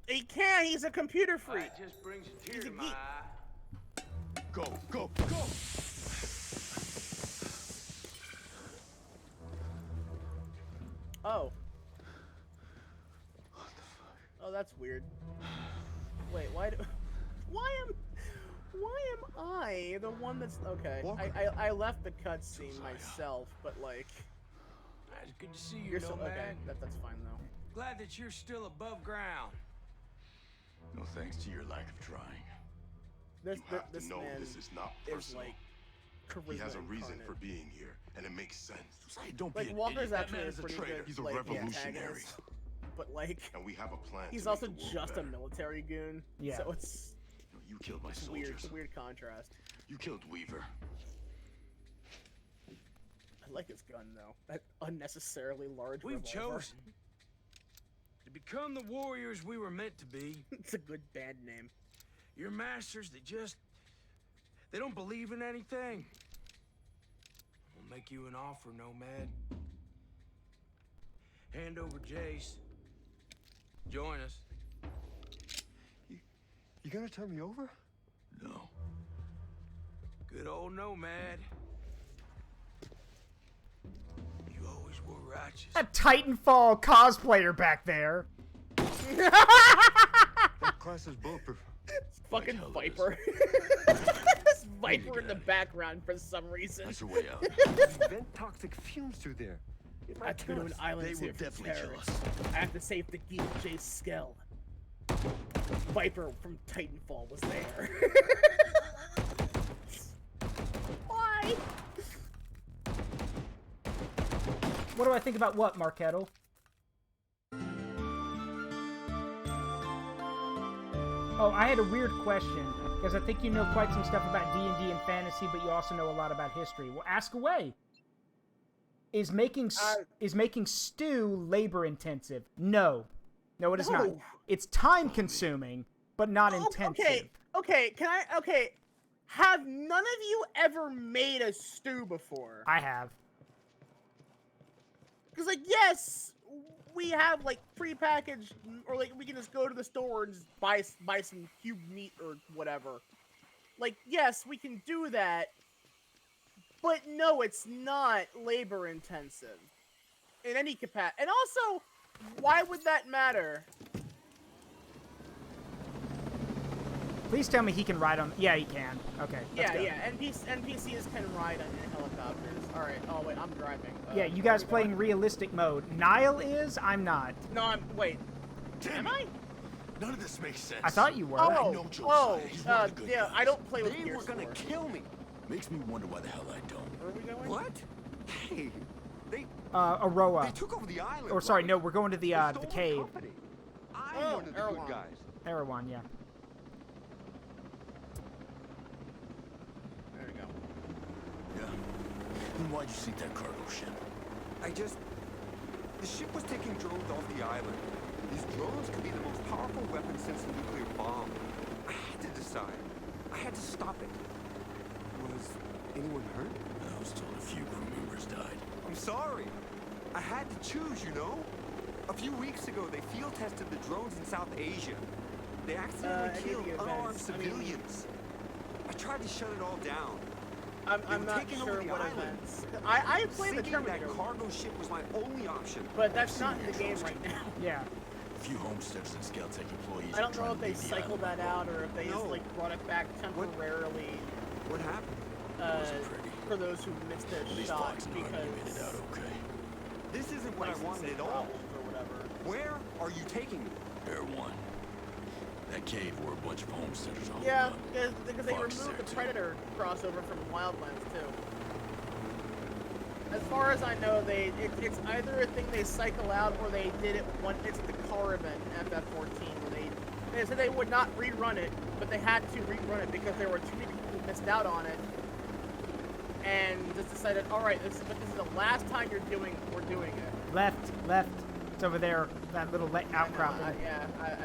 He can't. He's a computer freak. It just brings a tear to my eye. Go. Oh. What the fuck? Oh, that's weird. Wait, why am I the one that's okay? I left the cutscene myself, but like. It's good to see you, You're still Nomad. okay. That's fine though. Glad that you're still above ground. No thanks to your lack of trying. This No, man this is not is personal. like He has a reason incarnate. for being here, and it makes sense. Don't Like be an Walker's idiot. That actually man a is a pretty traitor. good. He's a like, revolutionary. antagonist, but like. And we have a plan. He's to also make the world just better. a military goon. Yeah. So it's. You killed my It's soldiers. weird. It's a weird contrast. You killed Weaver. I like his gun though. That unnecessarily large. We've revolver. chosen to become the warriors we were meant to be. It's a good band name. Your masters, they don't believe in anything. We'll make you an offer, Nomad. Hand over Jace. Join us. You gonna turn me over? No. Good old Nomad. You always were righteous. A Titanfall cosplayer back there. That class is bulletproof. Fucking Viper. This Viper in the background for some reason. That's your way out. Vent toxic fumes through there. I have to go to an island They to will save from definitely kill terrorists. us. I have to save the geek Jay Skell. Viper from Titanfall was there. Why? What do I think about what, Marketto? Oh, I had a weird question, because I think you know quite some stuff about D&D and fantasy, but you also know a lot about history. Well, ask away. Is making stew labor intensive? No. No, it is not. It's time consuming, but not intensive. Okay, have none of you ever made a stew before? I have. Because, like, yes, we have, like, prepackaged, or, like, we can just go to the store and just buy some cubed meat or whatever. Like, yes, we can do that, but no, it's not labor intensive in any capacity. And also, why would that matter? Please tell me he can ride on... Yeah, he can. Okay, let's go. NPCs can ride in helicopters. Alright, oh wait, I'm driving. Yeah, you guys playing realistic mode. Nile is? I'm not. No, wait. Am I? None of this makes sense. I thought you were. I know Josiah. He's one of the good yeah, guys. I don't play with They Gears were gonna 4. kill me. Makes me wonder why the hell I don't. Where are we going? What? Hey, they Aroa. took over the island. Or sorry, right? no, we're going to the They stole cave. the company. I'm Oh, one of the Erewhon. good guys. Erewhon, yeah. There we go. Yeah. And why'd you sink that cargo ship? The ship was taking drones off the island. These drones could be the most powerful weapon since the nuclear bomb. I had to decide. I had to stop it. Was anyone hurt? I was told a few crew members died. I'm sorry. I had to choose, you know? A few weeks ago, they field tested the drones in South Asia. They accidentally killed any unarmed events? I mean- civilians. I tried to shut it all down. I'm not taking over sure the what island. events. I played the Sinking Terminator, that cargo ship was my only option. but that's not in the game right now. Yeah. A few homesteaders and Scoutech employees. I don't know are if trying they to leave the cycled that island. out or if they just No. like brought it back temporarily What happened? Wasn't pretty. for those who missed their At least shot Fox and Hardy made it out because okay. This isn't what I wanted at all. problems or whatever. Where are you taking me? Air One. That cave where a bunch of homesteaders all Yeah, up. because they Fox removed there, the too. Predator crossover from Wildlands too. As far as I know, it's either a thing they cycle out or they did it when it's the Caravan FF14 where they said they would not rerun it, but they had to rerun it because there were too many people who missed out on it, and just decided, all right, this is the last time we're doing it. Left. It's over there, that little outcropping. I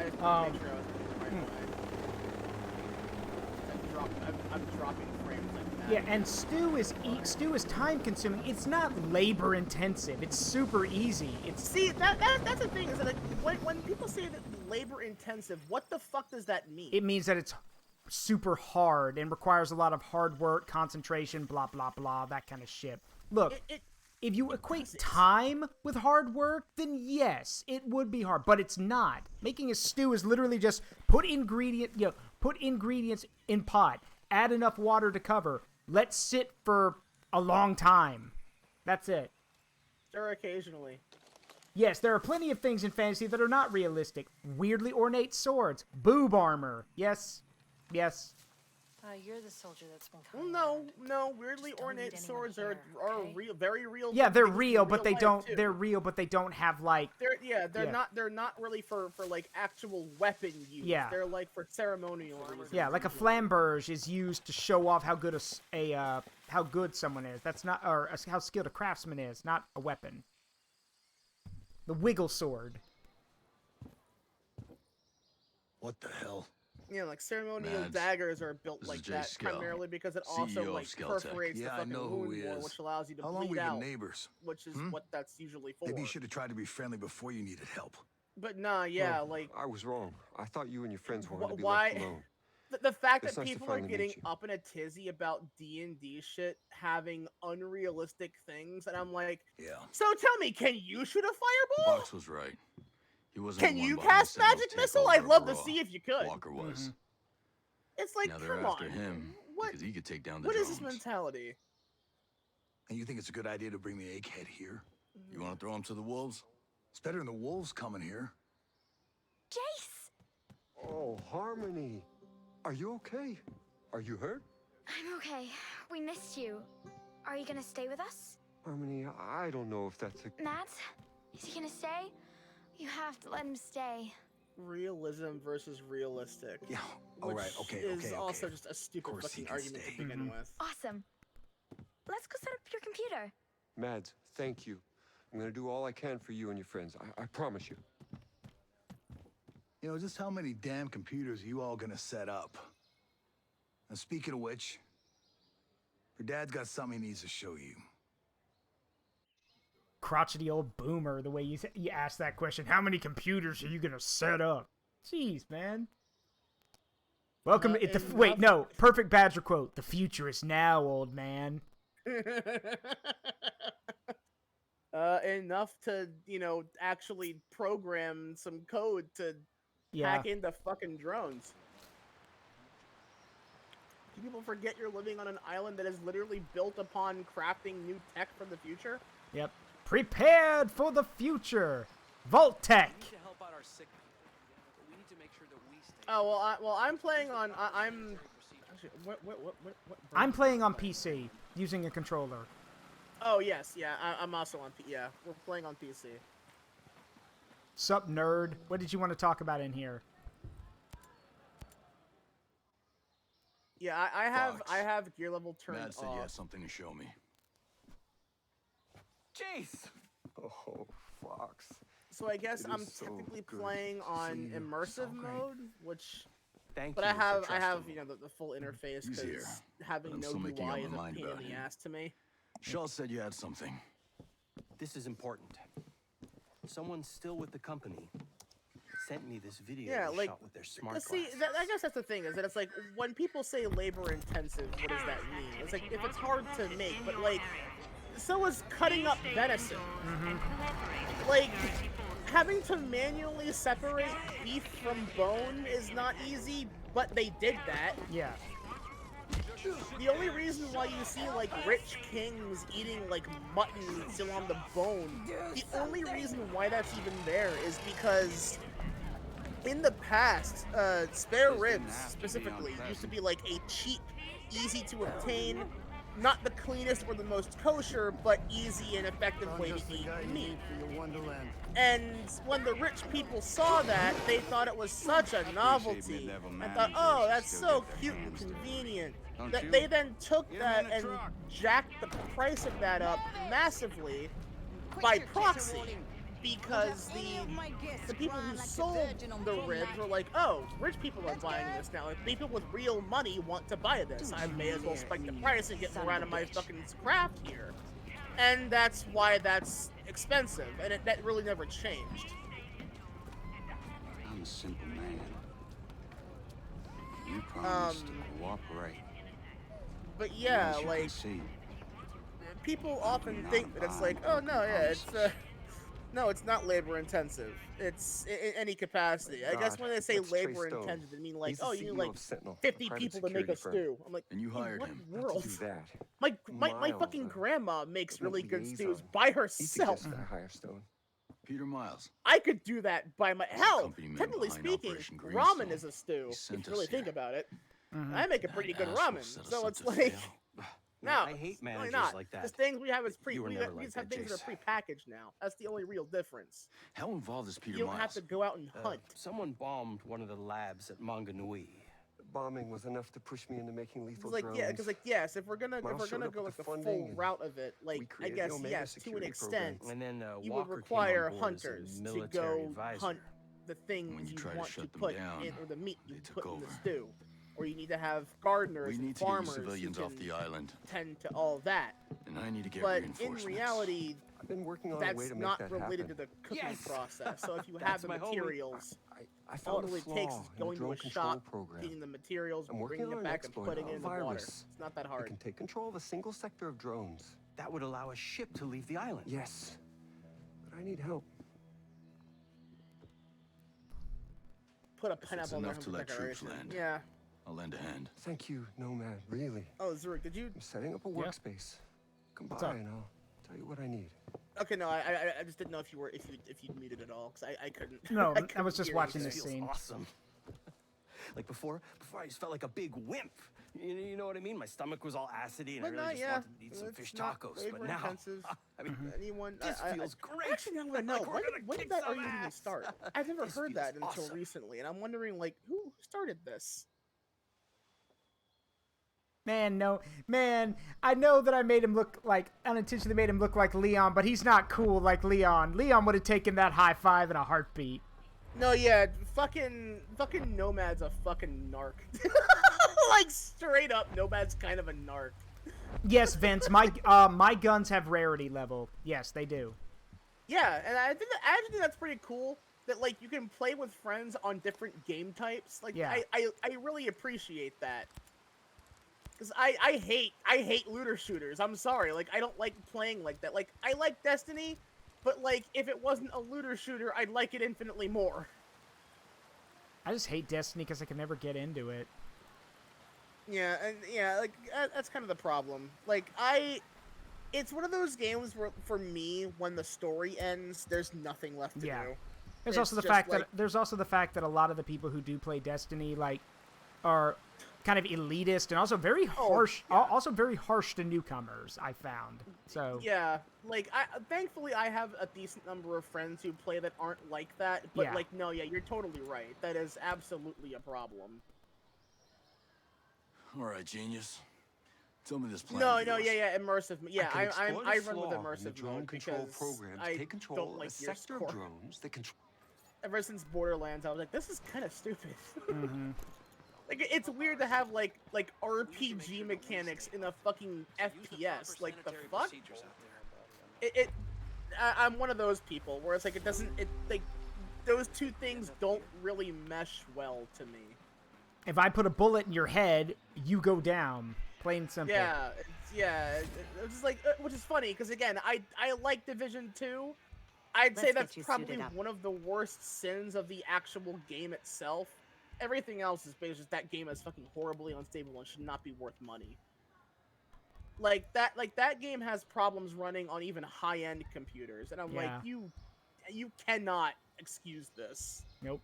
just want to make sure I was in the right way. I'm dropping frames like that. Yeah, and stew is time consuming. It's not labor intensive. It's super easy. See, that's the thing, is that when people say that labor intensive, what the fuck does that mean? It means that it's super hard and requires a lot of hard work, concentration, blah blah blah, that kind of shit. Look, if you equate time with hard work, then yes, it would be hard, but it's not. Making a stew is literally just put ingredients in pot, add enough water to cover, let sit for a long time. That's it. Sure, occasionally. Yes, there are plenty of things in fantasy that are not realistic. Weirdly ornate swords, boob armor. Yes. You're the soldier that's been Well, coming. no. Weirdly ornate swords are real, very real. Yeah, they're things real, in but they life, don't. too. They're real, but they don't have like. They're not really for like actual weapon use. Yeah. They're like for ceremonial reasons. Yeah, like a flamberge is used to show off how good how good someone is. That's not, or how skilled a craftsman is, not a weapon. The wiggle sword. What the hell? Yeah, like ceremonial Mads, daggers are built this like is Jay that Skell, primarily because it also CEO of like Skell Tech. perforates Yeah, the I fucking know who wound he more, is. which allows you to How long bleed we been out, neighbors? which is what that's usually for. Maybe you should have tried to be friendly before you needed help. But nah, yeah, Well, like I was wrong. I thought you and your friends wanted to be why? left alone. The fact It's that nice to people are finally getting meet you. up in a tizzy about D&D shit having unrealistic things, and I'm like, Yeah. so tell me, can you shoot a fireball? Fox was right. He wasn't Can the one you behind cast Sentinel's magic missile? takeover I'd of love to Raw. see if you could. Walker was. It's like, Now they're come after on. him What? because he could take down the What is drones. this mentality? And you think it's a good idea to bring the egghead here? You want to throw him to the wolves? It's better than the wolves coming here. Jace! Oh, Harmony. Are you okay? Are you hurt? I'm okay. We missed you. Are you gonna stay with us? Harmony, I don't know if that's a... Matt? Is he gonna stay? You have to let him stay. Realism versus realistic. Yeah. All right. Okay. Is Okay. also okay. just a stupid course he fucking can argument stay. to begin with. Awesome. Let's go set up your computer. Mads, thank you. I'm gonna do all I can for you and your friends. I promise you. You know, just how many damn computers are you all gonna set up? And speaking of which, your dad's got something he needs to show you. Crotchety old boomer, the way you asked that question. How many computers are you gonna set up? Jeez, man. Welcome. Wait, no. Perfect Badger quote. The future is now, old man. Enough to, actually program some code to hack into fucking drones. Do people forget you're living on an island that is literally built upon crafting new tech for the future? Yep. Prepared for the future. Vault Tech. We need to help out our sick people. Oh well, I'm playing on. I'm. Actually, what? I'm playing on PC using a controller. Oh yes, yeah. I'm also on. Yeah, we're playing on PC. Sup, nerd? What did you want to talk about in here? Yeah, I have gear level turned Matt said you had off. something to show me. Jeez. Oh, Fox. So I guess It I'm is so technically good playing to on see you. immersive So great. mode, which. Thank But you I for have trusting you know the full interface He's here, because but having I'm no still making up UI is my a mind pain about in the him. ass to me. Shaw said you had something. This is important. Someone still with the company sent me this video Yeah, they like, shot with their smart see, glasses. I guess that's the thing, is that it's like, when people say labor intensive, what does that mean? It's like, if it's hard to make, but like, so is cutting up venison. Like, having to manually separate beef from bone is not easy, but they did that. Yeah. The only reason why you see, like, rich kings eating, like, mutton still on the bone, the only reason why that's even there is because in the past, spare ribs, specifically, used to be, like, a cheap, easy to obtain, not the cleanest or the most kosher, but easy and effective way to eat meat. And when the rich people saw that, they thought it was such a novelty, and thought, oh, that's so cute and convenient. That they then took that and jacked the price of that up massively by proxy, because the people who sold the ribs were like, oh, rich people are buying this now. If people with real money want to buy this, I may as well spike the price and get more out of my fucking craft here. And that's why that's expensive, and that really never changed. I'm a simple man. You promised to cooperate. But yeah, As you like, can see, people often think that it's like, oh no, yeah, it's no, it's not labor intensive. It's in any capacity. I guess when they say labor intensive, they mean like, oh, you need like 50 people to make a stew. I'm like, and you hired what him. world? That. My fucking grandma makes really good stews by herself. Peter Miles. I could do that by my hell. company man Technically behind speaking, Operation ramen Greenstone. is a stew. He If sent you really us think here. about it, I make a pretty good asshole ramen. set us So up it's to like. fail. No, I hate it's really managers not. like that. Because things we have is You were we never have like have that, things that Jace. are prepackaged now. That's the only real difference. How involved is Peter You don't Miles? have to go out and hunt. Someone bombed one of the labs at Manganui. Bombing was enough to push me into making lethal It's like drones. yeah, because like yes, if we're gonna Miles showed up go with like the the full funding, and route of it, like I created guess the Omega yes, to an security extent, And then you Walker would require came on board as a hunters to military go advisor. hunt the When things you you try to want to shut them put down, in, or the meat you they took put in the over. stew, or you need to have gardeners We and need to get you farmers civilians who off can the island. tend to all that. And I need to get But in reinforcements. reality, I've been working on a way that's to make not that related happen. to the cooking Yes! process. So if you That's have the my homie. materials, I all found it a really flaw takes is in the going to drone a control shop, program. getting the materials, I'm working bringing on it an back and exploit, putting it a in the water. virus It's not that that hard. can take control of a single sector of drones. That would allow a ship to leave the island. Yes, but I need help. Put a If it's pineapple in there enough to for let troops decoration. land. Yeah. I'll lend a hand. Thank you, Nomad, really. Oh, Zaruk, did you? I'm setting up a workspace. Come What's by up? and I'll tell you what I need. Okay, no, I just didn't know if you'd muted at all, because I couldn't. No, I couldn't was just hear watching anything. this scene. Awesome. Like before I just felt like a big wimp. You know what I mean? My stomach was all acidy and But I really no, just yeah, wanted to eat some it's fish not tacos. labor But now, intensive. I mean, Anyone? this feels great. Actually, I want to know Like we're gonna when kick did that some argument even ass. start? I've never This heard that feels until awesome. recently, and I'm wondering like who started this. Man, no. Man, I know that I made him look like, unintentionally made him look like Leon, but he's not cool like Leon. Leon would have taken that high five in a heartbeat. No, yeah, fucking Nomad's a fucking narc. Like, straight up, Nomad's kind of a narc. Yes, Vince, my guns have rarity level. Yes, they do. Yeah, and I actually think that's pretty cool. That, like, you can play with friends on different game types. Like, Yeah. I really appreciate that. Because I hate looter shooters. I'm sorry. Like, I don't like playing like that. Like, I like Destiny, but, like, if it wasn't a looter shooter, I'd like it infinitely more. I just hate Destiny because I can never get into it. Yeah, and yeah, like, that's kind of the problem. Like, it's one of those games where, for me, when the story ends, there's nothing left to do. There's also the fact that a lot of the people who do play Destiny like are kind of elitist and also very harsh. Also very harsh to newcomers. I found so. Yeah, like thankfully I have a decent number of friends who play that aren't like that. But like, no, yeah, you're totally right. That is absolutely a problem. All right, genius. Tell me this plan. No, yeah, immersive. Yeah, I run with immersive drone mode control because programs I take control don't of like a sector of drones that control. Ever since Borderlands, I was like, this is kind of stupid. Mm-hmm. Like, it's weird to have like RPG mechanics in a fucking FPS. Like, the fuck? I'm one of those people where it's like like those two things don't really mesh well to me. If I put a bullet in your head, you go down. Plain and simple. Yeah, it's just like, which is funny because again, I like Division 2. I'd say that's probably one of the worst sins of the actual game itself. Everything else is basically just that game is fucking horribly unstable and should not be worth money. Like that game has problems running on even high-end computers, and I'm like, you cannot excuse this. Nope.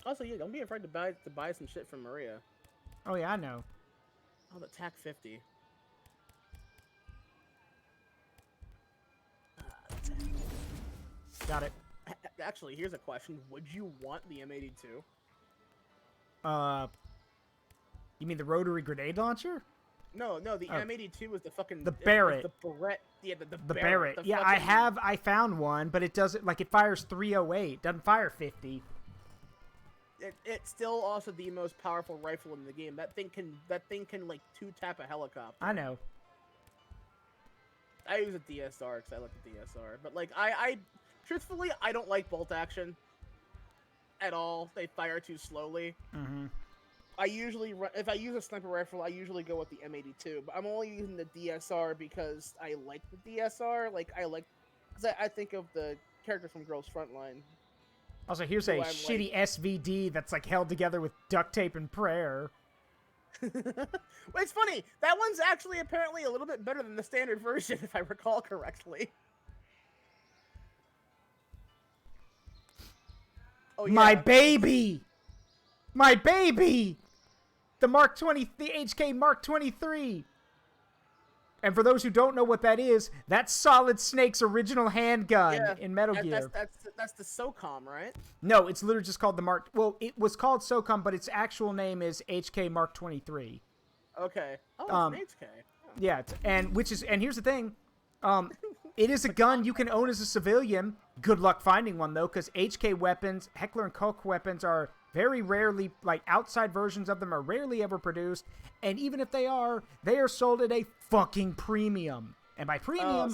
Also, yeah, don't be afraid to buy some shit from Maria. Oh yeah, I know. Oh, the TAC 50. Got it. Actually, here's a question: would you want the M82? You mean the rotary grenade launcher? No, the M82 was the fucking Barrett. The Barrett. Yeah, the Barrett. Yeah, I found one, but it doesn't it fires 308, doesn't fire 50. It's still also the most powerful rifle in the game. That thing can like two-tap a helicopter. I know. I use a DSR because I like the DSR, but like I truthfully I don't like bolt action at all. They fire too slowly. Mm-hmm. I usually if I use a sniper rifle, I usually go with the M82, but I'm only using the DSR because I like the DSR. Because I think of the character from Girls Frontline. Also, here's a shitty SVD that's like held together with duct tape and prayer. Well, it's funny. That one's actually apparently a little bit better than the standard version, if I recall correctly. Oh, yeah. My baby! My baby! The HK Mark 23. And for those who don't know what that is, that's Solid Snake's original handgun in Metal Gear. That's the SOCOM, right? No, it's literally just called the Mark... Well, it was called SOCOM, but its actual name is HK Mark 23. Okay. Oh, it's an HK. Oh. Yeah, and here's the thing. It is a gun you can own as a civilian. Good luck finding one, though, because HK weapons, Heckler & Koch weapons are very rarely, like, outside versions of them are rarely ever produced. And even if they are sold at a fucking premium. And by premium,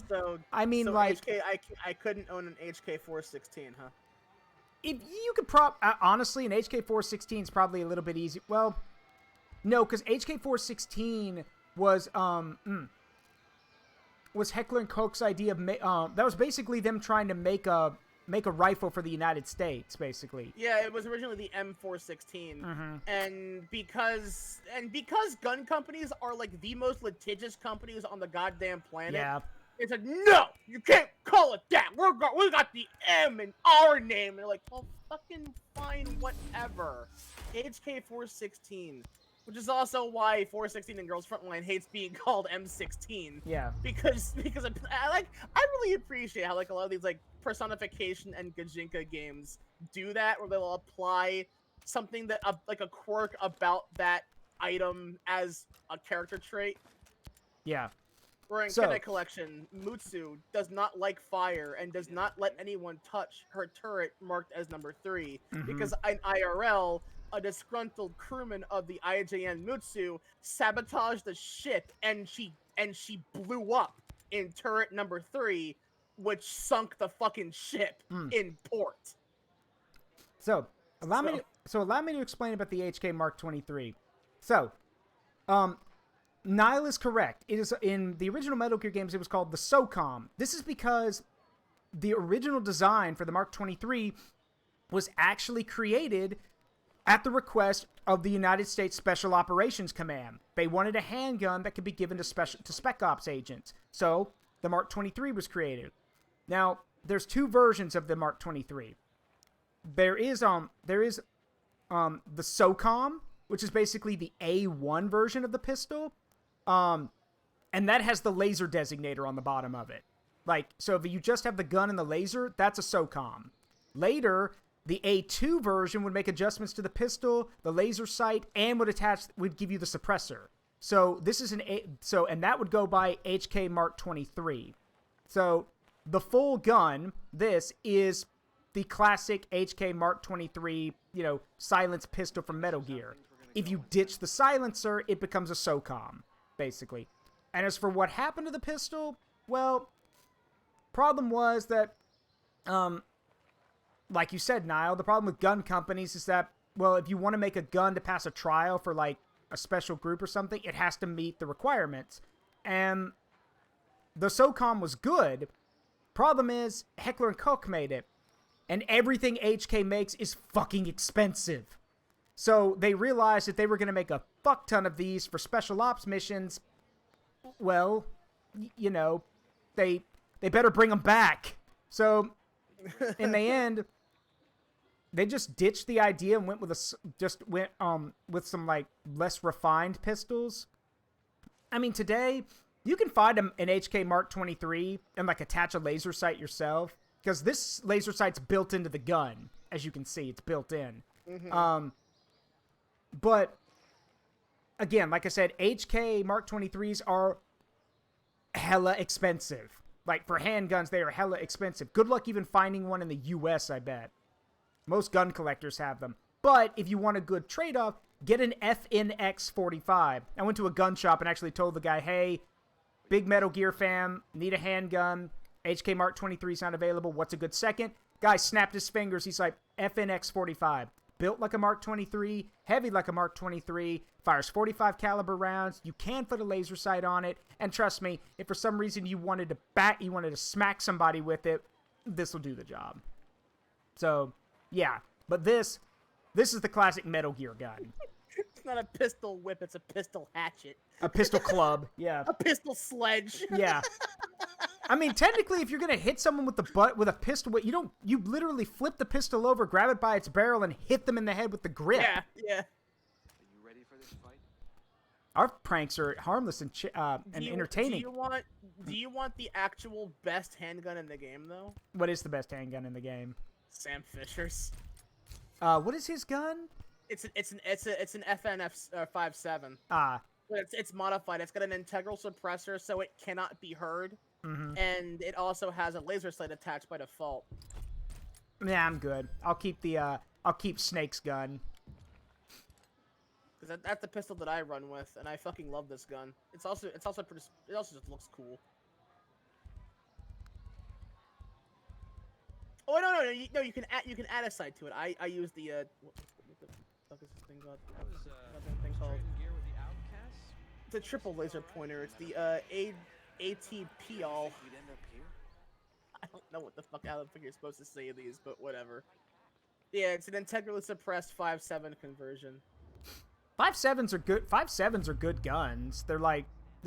I mean, like... HK, I couldn't own an HK-416, huh? If you could honestly, an HK-416 is probably a little bit easy. Well, no, because HK-416 was Heckler & Koch's idea of... that was basically them trying to make a rifle for the United States, basically. Yeah, it was originally the M416. Mm-hmm. And because gun companies are like the most litigious companies on the goddamn planet, it's like, no, you can't call it that. We got the M in our name. And they're like, well, fucking fine, whatever. HK416. Which is also why 416 and Girls Frontline hates being called M16. Yeah. Because I really appreciate how like a lot of these like personification and Gajinka games do that, where they'll apply something that like a quirk about that item as a character trait. Yeah. Where in Kidnet Collection, Mutsu does not like fire and does not let anyone touch her turret marked as number 3 because in IRL, a disgruntled crewman of the IJN Mutsu sabotaged the ship and she blew up in turret number 3, which sunk the fucking ship in port. So allow me to explain about the HK Mark 23. So, Nile is correct. It is in the original Metal Gear games. It was called the SOCOM. This is because the original design for the Mark 23 was actually created at the request of the United States Special Operations Command. They wanted a handgun that could be given to Spec Ops agents. So the Mark 23 was created. Now, there's two versions of the Mark 23. There is the SOCOM, which is basically the A1 version of the pistol. And that has the laser designator on the bottom of it. Like, so if you just have the gun and the laser, that's a SOCOM. Later, the A2 version would make adjustments to the pistol, the laser sight, and would give you the suppressor. So this is and that would go by HK Mark 23. So the full gun, this is the classic HK Mark 23, silenced pistol from Metal Gear. If you ditch the silencer, it becomes a SOCOM, basically. And as for what happened to the pistol, well, problem was that, like you said, Nile, the problem with gun companies is that, well, if you want to make a gun to pass a trial for, like, a special group or something, it has to meet the requirements. And the SOCOM was good. Problem is, Heckler & Koch made it. And everything HK makes is fucking expensive. So they realized that they were going to make a fuck ton of these for special ops missions. Well, they better bring them back. So in the end, they just ditched the idea and went with with some like less refined pistols. I mean, today you can find an HK Mark 23 and like attach a laser sight yourself, because this laser sight's built into the gun. As you can see, it's built in. Mm-hmm. But again, like I said, HK Mark 23s are hella expensive. Like, for handguns, they are hella expensive. Good luck even finding one in the US, I bet. Most gun collectors have them. But if you want a good trade-off, get an FNX-45. I went to a gun shop and actually told the guy, hey, big Metal Gear fan, need a handgun. HK Mark 23 is not available. What's a good second? Guy snapped his fingers. He's like, FNX-45. Built like a Mark 23, heavy like a Mark 23, fires 45 caliber rounds. You can put a laser sight on it, and trust me, if for some reason you wanted to smack somebody with it, this will do the job. So, yeah, but this is the classic Metal Gear gun. It's not a pistol whip, it's a pistol hatchet. A pistol club, yeah. A pistol sledge. Yeah. I mean, technically, if you're gonna hit someone with the butt with a pistol, you literally flip the pistol over, grab it by its barrel, and hit them in the head with the grip. Yeah. Are you ready for this fight? Our pranks are harmless and entertaining. Do you want the actual best handgun in the game, though? What is the best handgun in the game? Sam Fisher's. What is his gun? It's an FNF-57. Ah. But it's modified. It's got an integral suppressor, so it cannot be heard. Mm-hmm. And it also has a laser sight attached by default. Yeah, I'm good. I'll keep Snake's gun. Because that's the pistol that I run with, and I fucking love this gun. It also just looks cool. Oh no! You can add a sight to it. I use the what the fuck is this thing called? That was thing called. Gear with the Outcasts? It's a triple laser pointer. It's the ATP all. We'd end up here? I don't know what the fuck I don't think you're supposed to say these, but whatever. Yeah, it's an integrally suppressed 5.7 conversion. 5.7s are good. 5.7s are good guns. They're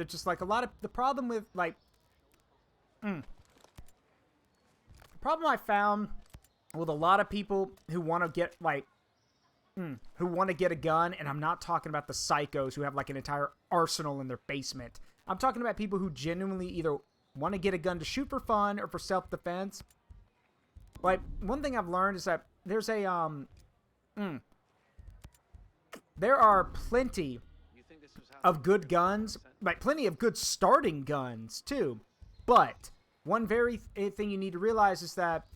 just like a lot of the problem with like. The problem I found with a lot of people who want to get a gun, and I'm not talking about the psychos who have like an entire arsenal in their basement. I'm talking about people who genuinely either want to get a gun to shoot for fun or for self-defense. Like, one thing I've learned is that there's there are plenty of good guns, like plenty of good starting guns too. But one very thing you need to realize is that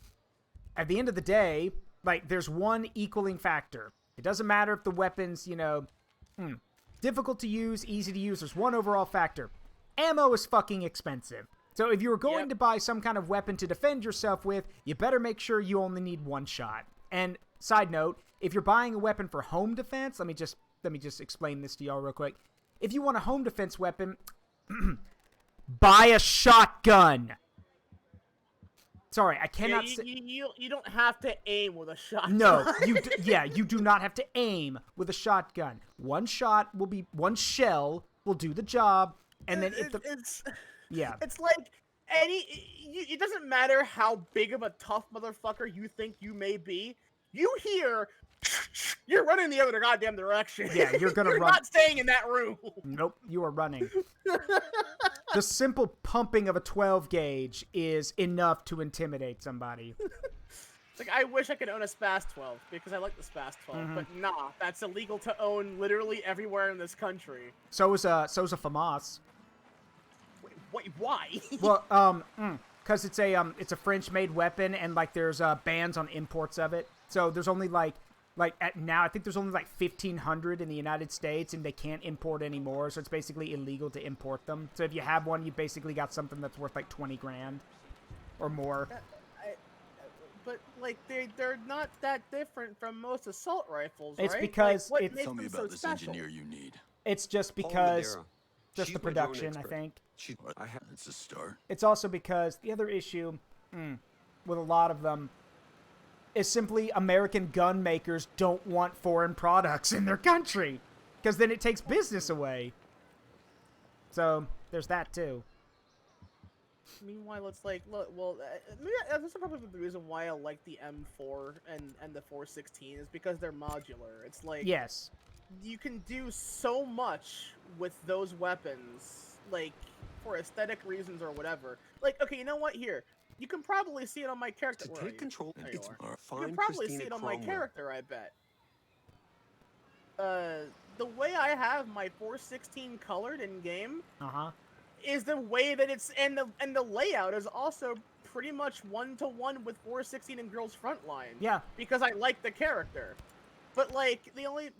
at the end of the day, like, there's one equaling factor. It doesn't matter if the weapon's, difficult to use, easy to use. There's one overall factor. Ammo is fucking expensive. So if you're going to buy some kind of weapon to defend yourself with, you better make sure you only need one shot. And side note, if you're buying a weapon for home defense, let me just explain this to y'all real quick. If you want a home defense weapon, buy a shotgun. Sorry, I cannot Yeah, say... you don't have to aim with a shotgun. No, you do not have to aim with a shotgun. One shell will do the job, and then if the... It's like it doesn't matter how big of a tough motherfucker you think you may be. You hear, you're running the other goddamn direction. Yeah, you're gonna you're run. not staying in that room. Nope, you are running. The simple pumping of a 12 gauge is enough to intimidate somebody. It's like, I wish I could own a SPAS 12 because I like the SPAS 12, but nah, that's illegal to own literally everywhere in this country. So is a FAMAS. Wait, why? Well, because it's a French-made weapon, and like there's bans on imports of it. So there's only like now I think there's only like 1,500 in the United States, and they can't import anymore. So it's basically illegal to import them. So if you have one, you basically got something that's worth like 20 grand or more. But like they're not that different from most assault rifles, It's right? because like, what it's... makes Tell me them about so this special? engineer you need. It's just Paul because Madeira. just She's the my drone production, I expert. think. It's a start. It's also because the other issue with a lot of them is simply American gun makers don't want foreign products in their country, because then it takes business away. So there's that too. Meanwhile, it's like, look, well, maybe that's probably the reason why I like the M4 and the 416 is because they're modular. It's like, Yes. you can do so much with those weapons, like, for aesthetic reasons or whatever. Like, okay, you know what? Here, you can probably see it on my character. To Where are take you? control, There it's you are. You fine, can probably Christina see it on my Cromwell. character, I bet. The way I have my 416 colored in game is the way that it's, and the layout is also pretty much 1-to-1 with 416 and Girls Frontline. Yeah. Because I like the character. But like the only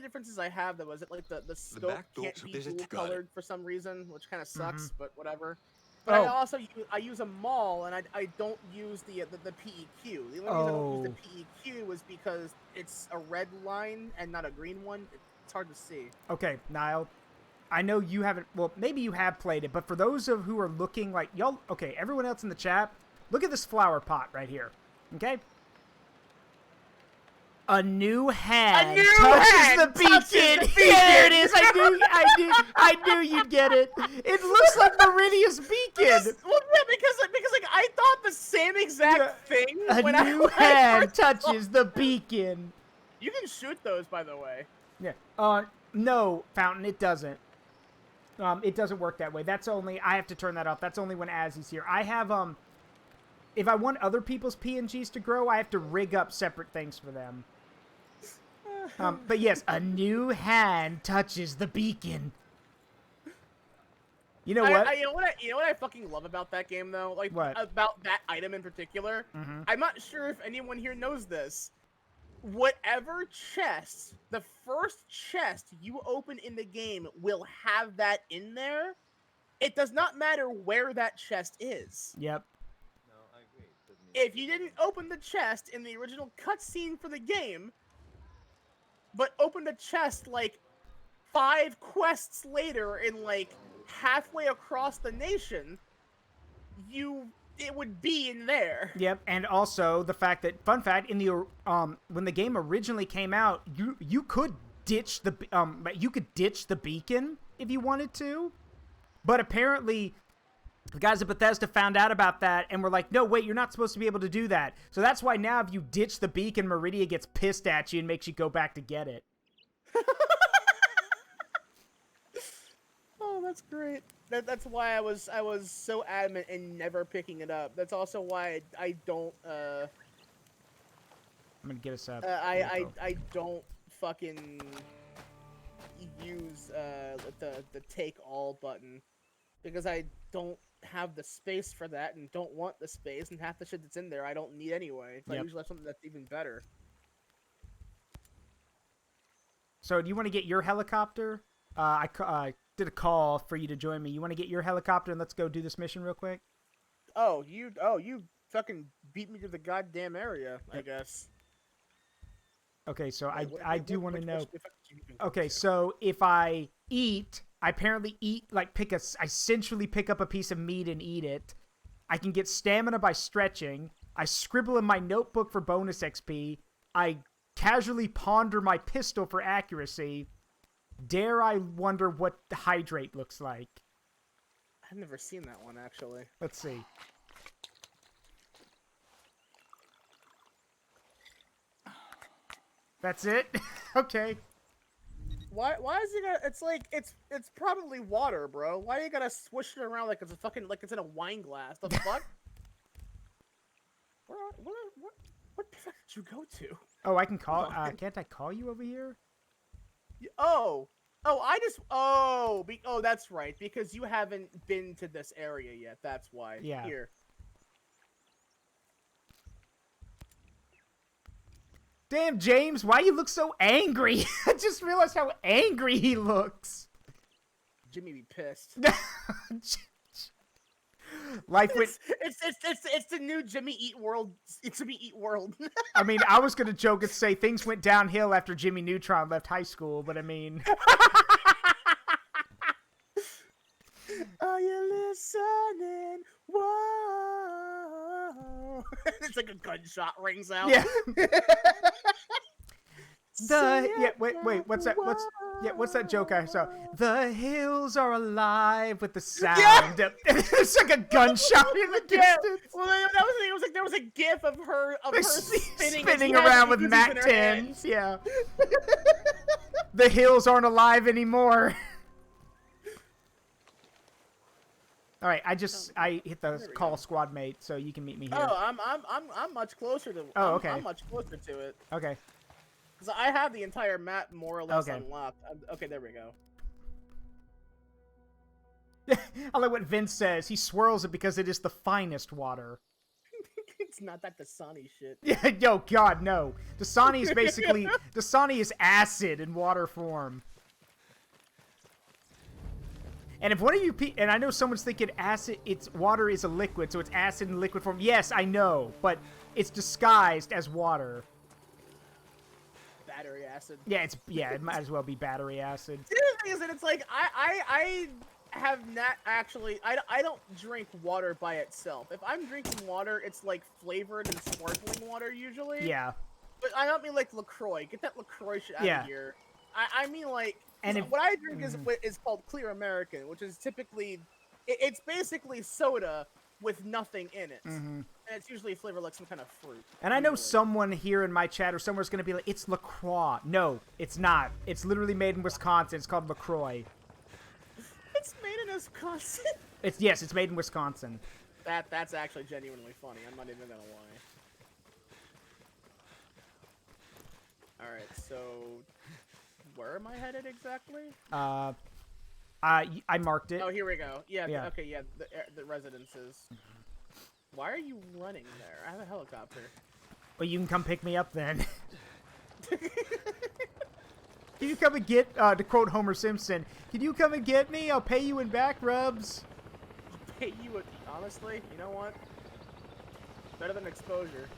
differences I have though is that like the scope back door- can't so be there's a dual colored for some reason, which kind of sucks, but whatever. But I use a maul, and I don't use the PEQ. The only reason I don't use the PEQ is because it's a red line and not a green one. It's hard to see. Okay, Nile, I know you haven't, well, maybe you have played it, but for those of who are looking like, y'all, okay, everyone else in the chat, look at this flower pot right here, okay? A new hand touches the beacon. Yeah, there it is. I knew you'd get it. It looks like Meridia's beacon. Well, yeah, because like I thought the same exact thing. A new hand touches the beacon. You can shoot those, by the way. Yeah. No, Fountain, it doesn't. It doesn't work that way. That's only, I have to turn that off. That's only when Azzy's here. I have, if I want other people's PNGs to grow, I have to rig up separate things for them. But yes, a new hand touches the beacon. You know what? You know what I fucking love about that game though? Like what? About that item in particular. I'm not sure if anyone here knows this. Whatever chest, the first chest you open in the game will have that in there. It does not matter where that chest is. Yep. No, I agree. If you didn't open the chest in the original cutscene for the game, but opened the chest like 5 quests later in like halfway across the nation, it would be in there. Yep, and also the fact that, fun fact, in the when the game originally came out, you could ditch the beacon if you wanted to, but apparently the guys at Bethesda found out about that and were like, no, wait, you're not supposed to be able to do that. So that's why now if you ditch the beacon, Meridia gets pissed at you and makes you go back to get it. Oh, that's great. That's why I was so adamant in never picking it up. That's also why I don't I'm gonna get us up. I don't fucking use the take all button because I don't have the space for that and don't want the space, and half the shit that's in there I don't need anyway. So I usually have something that's even better. So do you want to get your helicopter? I did a call for you to join me. You want to get your helicopter and let's go do this mission real quick? Oh, you fucking beat me to the goddamn area, I guess. Okay, so I do want to know. Okay, so if I eat, I apparently eat, like I centrally pick up a piece of meat and eat it. I can get stamina by stretching. I scribble in my notebook for bonus XP. I casually ponder my pistol for accuracy. Dare I wonder what the hydrate looks like? I've never seen that one, actually. Let's see. That's it? Okay. Why is it gonna, it's like, it's probably water, bro. Why you gotta swish it around like it's a fucking, like it's in a wine glass? The fuck? What the fuck did you go to? Oh, I can call, can't I call you over here? Oh, that's right, because you haven't been to this area yet, that's why. Yeah. Here. Damn, James, why you look so angry? I just realized how angry he looks. Jimmy be pissed. Life went... It's the new Jimmy Eat World. It's Jimmy Eat World. I mean, I was gonna joke and say things went downhill after Jimmy Neutron left high school, but I mean... Are you listening? Whoa! It's like a gunshot rings out. Yeah. Wait, what's that? What's that joke I saw? The hills are alive with the sound. Yeah! It's like a gunshot in the distance. Well, it was like there was a gif of her spinning around with Mac 10s. Yeah. The hills aren't alive anymore. All right, I hit the call squad mate, so you can meet me here. Oh, I'm much closer to. Oh, okay. I'm much closer to it. Okay. Because I have the entire map more or less unlocked. Okay, there we go. I like what Vince says. He swirls it because it is the finest water. It's not that Dasani shit. Yeah, yo, God, no. Dasani is basically Dasani is acid in water form. And if one of you, and I know someone's thinking acid, water is a liquid, so it's acid in liquid form. Yes, I know, but it's disguised as water. Battery acid. Yeah, it might as well be battery acid. The other thing is that it's like I have not actually I don't drink water by itself. If I'm drinking water, it's like flavored and sparkling water usually. Yeah. But I don't mean like LaCroix. Get that LaCroix shit out of here. I mean like. And what I drink is called Clear American, which is typically, it's basically soda with nothing in it. And it's usually flavored like some kind of fruit. And I know someone here in my chat or somewhere's going to be like, it's LaCroix. No, it's not. It's literally made in Wisconsin. It's called LaCroix. It's made in Wisconsin? Yes, it's made in Wisconsin. That's actually genuinely funny. I'm not even going to lie. Alright, so... Where am I headed exactly? I marked it. Oh, here we go. Yeah. Okay. Yeah. The residences. Why are you running there? I have a helicopter. Well, you can come pick me up then. Can you come and get? To quote Homer Simpson, "Can you come and get me? I'll pay you in back rubs." I'll pay you. Honestly, you know what? Better than exposure.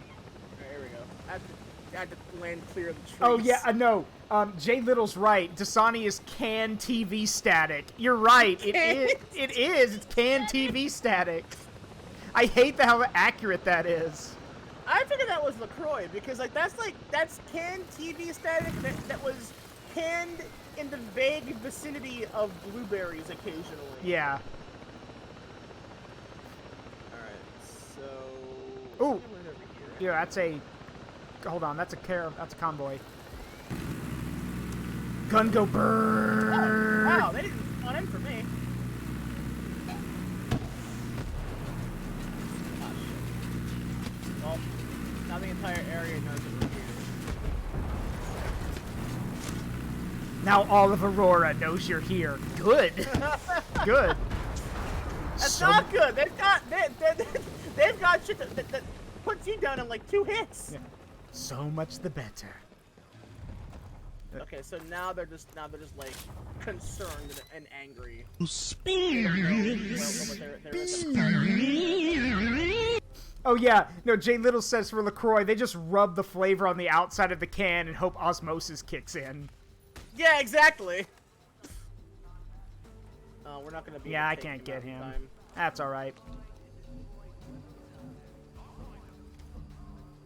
All right, here we go. I had to land clear of the trees. Oh, yeah, I know. Jay Little's right. Dasani is canned TV static. You're right. It is. It's canned TV static. I hate how accurate that is. I figured that was LaCroix because, that's canned TV static that was canned in the vague vicinity of blueberries occasionally. Yeah. Alright, so... Ooh. Yeah, that's a... Hold on, that's a convoy. Gun go burn! Oh, wow, they didn't spawn in for me. Oh, shit. Well, now the entire area knows that we're here. Now all of Aurora knows you're here. Good. Good. That's not good. They've got shit that puts you down in like 2 hits. Yeah. So much the better. Okay, so now they're just like concerned and angry. Oh yeah, no. Jay Little says for LaCroix, they just rub the flavor on the outside of the can and hope osmosis kicks in. Yeah, exactly. We're not gonna be. Yeah, I can't get him. That's alright.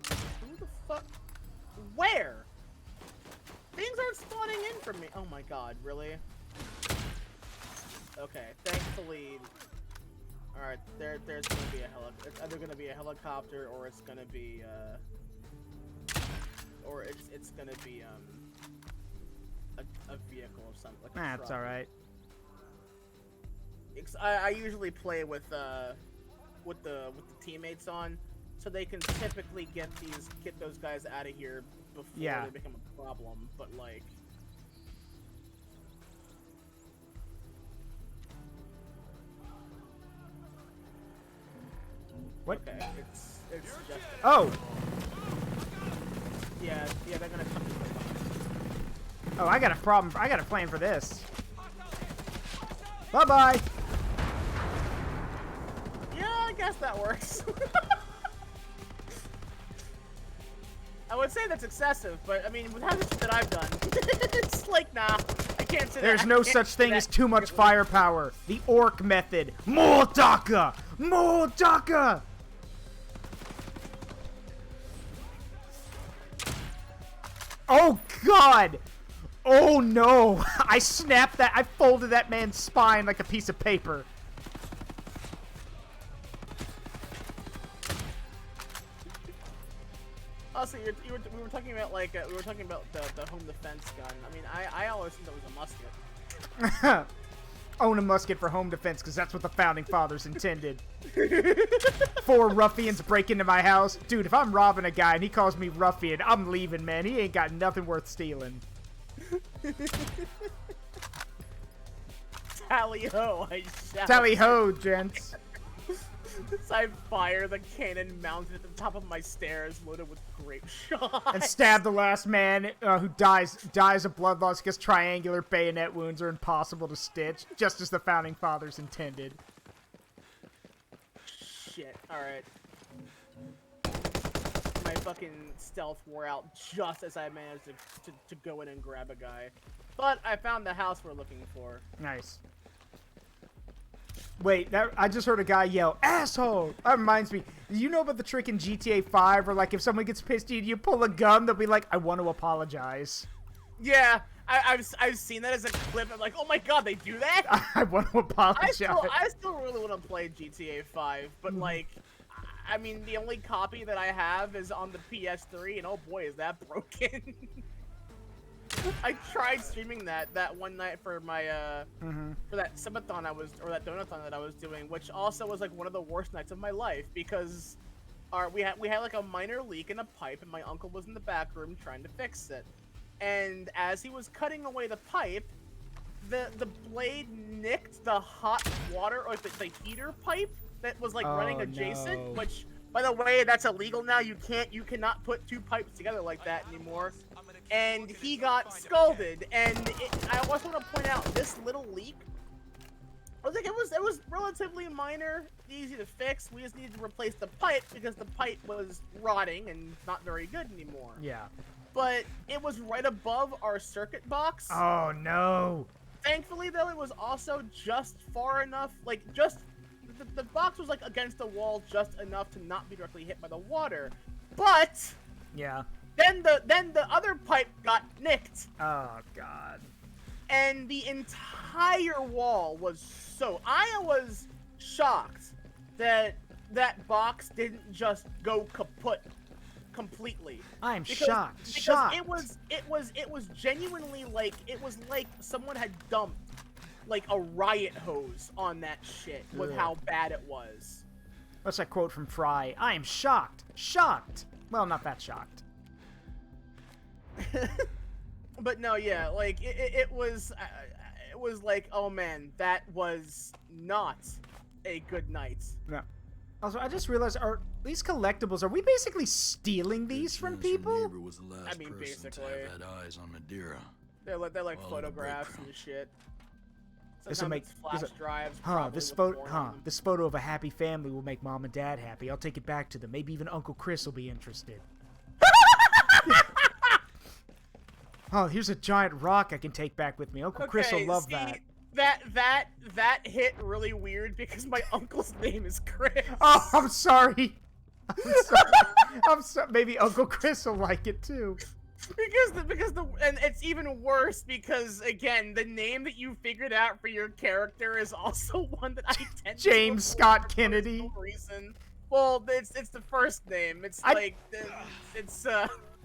Who the fuck? Where? Things aren't spawning in for me. Oh my god, really? Okay, thankfully. Alright, there's gonna be a helicopter. It's either gonna be a helicopter or it's gonna be, or it's gonna be, a vehicle of some, like a That's truck. alright. I usually play with the teammates on, so they can typically get those guys out of here before they become a problem. But like, what? Okay, it's just oh. Yeah, they're gonna come to the box. Oh, I got a problem. I got a plan for this. Bye bye. Yeah, I guess that works. I would say that's excessive, but I mean, with how much that I've done, it's like, nah, I can't say that. There's no such thing as too much firepower. The orc method. More Daka! More Daka! Oh, God! Oh, no! I snapped that. I folded that man's spine like a piece of paper. Also, we were talking about like we were talking about the home defense gun. I mean, I always thought it was a musket. Own a musket for home defense, because that's what the founding fathers intended. 4 ruffians break into my house. Dude, if I'm robbing a guy and he calls me ruffian, I'm leaving, man. He ain't got nothing worth stealing. Tally-ho, I shout. Tally-ho, gents. So I fire the cannon mounted at the top of my stairs, loaded with grape shots. And stab the last man who dies of blood loss because triangular bayonet wounds are impossible to stitch, just as the founding fathers intended. Shit, alright. My fucking stealth wore out just as I managed to go in and grab a guy. But I found the house we're looking for. Nice. Wait, I just heard a guy yell, "Asshole!" That reminds me, you know about the trick in GTA 5 where, like, if someone gets pissed at you, you pull a gun, they'll be like, "I want to apologize." Yeah, I've seen that as a clip. I'm like, oh my god, they do that? I want to apologize. I still really want to play GTA 5, but, like, I mean, the only copy that I have is on the PS3, and oh boy, is that broken. I tried streaming that one night for my for that subathon that donathon that I was doing, which also was like one of the worst nights of my life because we had like a minor leak in a pipe and my uncle was in the back room trying to fix it. And as he was cutting away the pipe, the blade nicked the hot water or the heater pipe that was like running adjacent, no. which by the way, that's illegal now. You cannot put 2 pipes together like that anymore. And he got scalded, and I also want to point out this little leak. I was like, it was relatively minor, easy to fix. We just needed to replace the pipe because the pipe was rotting and not very good anymore. Yeah. But it was right above our circuit box. Oh no. Thankfully, though, it was also just far enough, like just the box was like against the wall just enough to not be directly hit by the water. But yeah. Then the other pipe got nicked. Oh god. And the entire wall was so... I was shocked that that box didn't just go kaput completely. I'm shocked. Shocked. It was genuinely like someone had dumped like a riot hose on that shit with how bad it was. What's that quote from Fry? I am shocked. Shocked. Well, not that shocked. But no, yeah, like it was like, oh man, that was not a good night. No. Also, I just realized, are these collectibles? Are we basically stealing these from people? Was the last I mean, basically. to have had eyes on Madeira. They're like photographs and shit. This will make flash drives. This photo of a happy family will make mom and dad happy. I'll take it back to them. Maybe even Uncle Chris will be interested. Oh, here's a giant rock I can take back with me. Uncle Chris will love that. That hit really weird because my uncle's name is Chris. Oh, I'm sorry. I'm sorry. Maybe Uncle Chris will like it too. And it's even worse because again, the name that you figured out for your character is also one that I tend to James Scott Kennedy. For no reason. Well, it's the first name. It's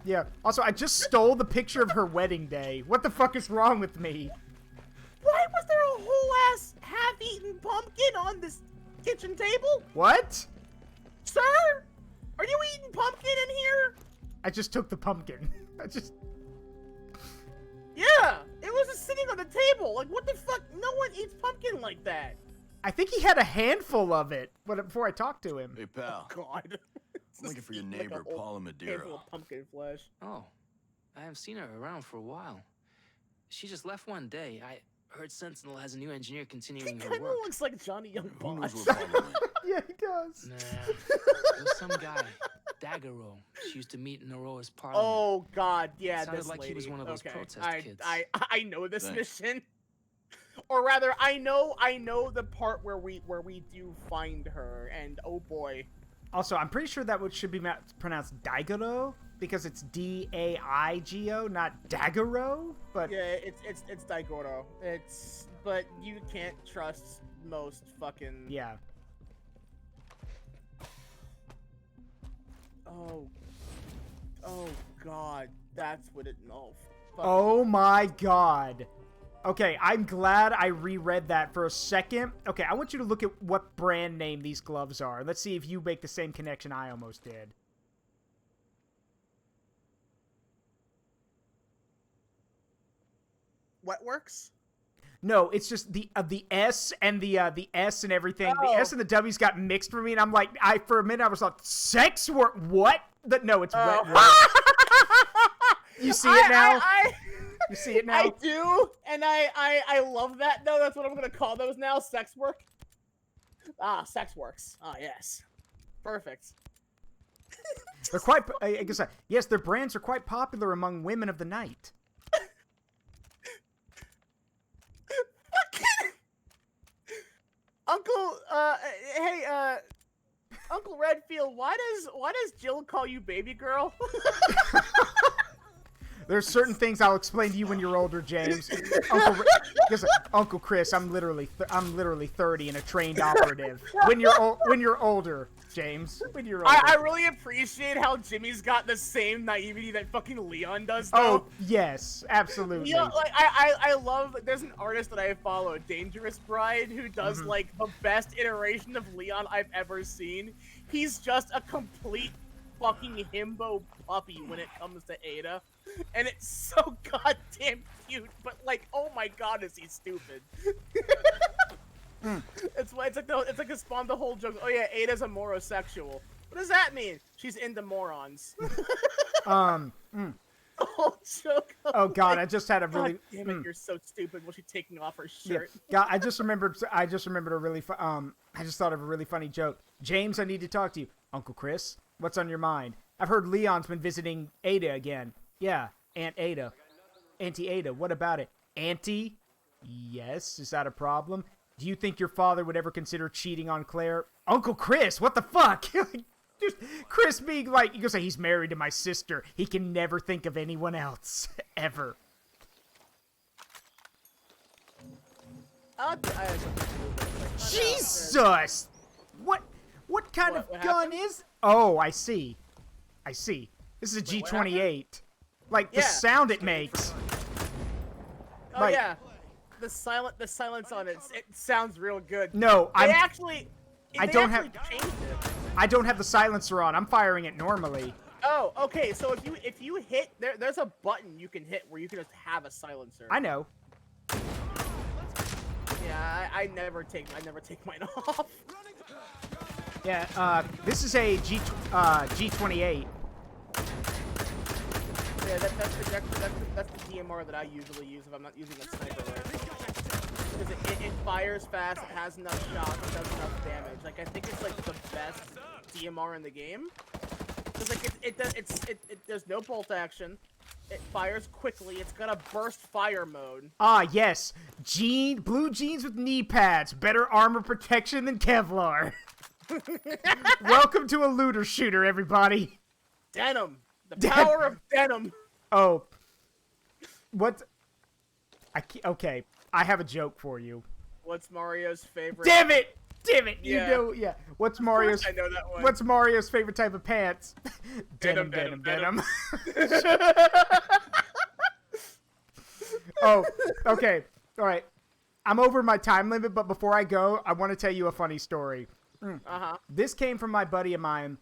Yeah. Also, I just stole the picture of her wedding day. What the fuck is wrong with me? Why was there a whole ass half-eaten pumpkin on this kitchen table? What? Sir? Are you eating pumpkin in here? I just took the pumpkin. Yeah, it was just sitting on the table. Like, what the fuck? No one eats pumpkin like that. I think he had a handful of it before I talked to him. Hey, pal. Oh, God. I'm looking for your neighbor, Paula Madeira. Handful of pumpkin flesh. Oh, I haven't seen her around for a while. She just left one day. I heard Sentinel has a new engineer continuing her Kind work. of looks like Johnny Young Who knows Bosch. where Paula went? Yeah, he does. Nah, it was some guy, Daggero. She used to meet in Aurora's parliament. Oh God, yeah, Sounded this like lady. he was one of those protest kids. I know this Thanks. mission, or rather, I know the part where we do find her, and oh boy. Also, I'm pretty sure that should be pronounced Daigoro because it's D-A-I-G-O, not Daggero. But Yeah, it's Daigoro. But you can't trust most fucking. yeah. Oh God, that's what it. No. Oh my God. Okay, I'm glad I reread that for a second. Okay, I want you to look at what brand name these gloves are. Let's see if you make the same connection I almost did. Wetworks? No, it's just the S and the S and everything. Oh. The S and the W's got mixed for me, and I'm like, for a minute I was like, sex work? What? No, it's Wetworks. You see it now? You see it now? I do, and I love that though. That's what I'm gonna call those now. Sex work. Ah, sex works. Ah, yes. Perfect. They're quite. I guess. Yes, their brands are quite popular among women of the night. Uncle, hey, Uncle Redfield, why does Jill call you baby girl? There's certain things I'll explain to you when you're older, James. Uncle Chris, I'm literally 30 and a trained operative. When you're older, James. When you're older. I really appreciate how Jimmy's got the same naivety that fucking Leon does, though. Oh yes, absolutely. You know, like I love. There's an artist that I follow, Dangerous Bride, who does like the best iteration of Leon I've ever seen. He's just a complete fucking himbo puppy when it comes to Ada, and it's so goddamn cute. But like, oh my god, is he stupid? It's like the spawn the whole joke. Oh yeah, Ada's a morosexual. What does that mean? She's into morons. Mm. The whole joke. Oh god, I just had a really. God damn it, you're so stupid. Was she taking off her Yeah. shirt? God, I just remembered a really. I just thought of a really funny joke. James, I need to talk to you. Uncle Chris, what's on your mind? I've heard Leon's been visiting Ada again. Yeah, Aunt Ada. Auntie Ada, what about it? Auntie? Yes, is that a problem? Do you think your father would ever consider cheating on Claire? Uncle Chris, what the fuck? Just Chris being like, you can say he's married to my sister. He can never think of anyone else. Ever. Jesus! What kind of gun is? Oh, I see. This is a G28. Like the sound it makes. Oh yeah, the silence on it sounds real good. No, I don't have the silencer on. I'm firing it normally. Oh, okay. So if you hit there's a button you can hit where you can just have a silencer. I know. Yeah, I never take mine off. Yeah, this is a G28. Yeah, that's the DMR that I usually use if I'm not using a sniper rifle. Because it fires fast, it has enough shots, it does enough damage. Like I think it's like the best DMR in the game. Cause like there's no bolt action. It fires quickly. It's got a burst fire mode. Ah, yes. Blue jeans with knee pads. Better armor protection than Kevlar. Welcome to a looter shooter, everybody. Denim. The power of denim. Oh. What? Okay. I have a joke for you. What's Mario's favorite? Damn it! You Yeah. know, yeah. What's Mario's? I know that one. What's Mario's favorite type of pants? Denim. Oh, okay. All right. I'm over my time limit, but before I go, I want to tell you a funny story. This came from my buddy of mine,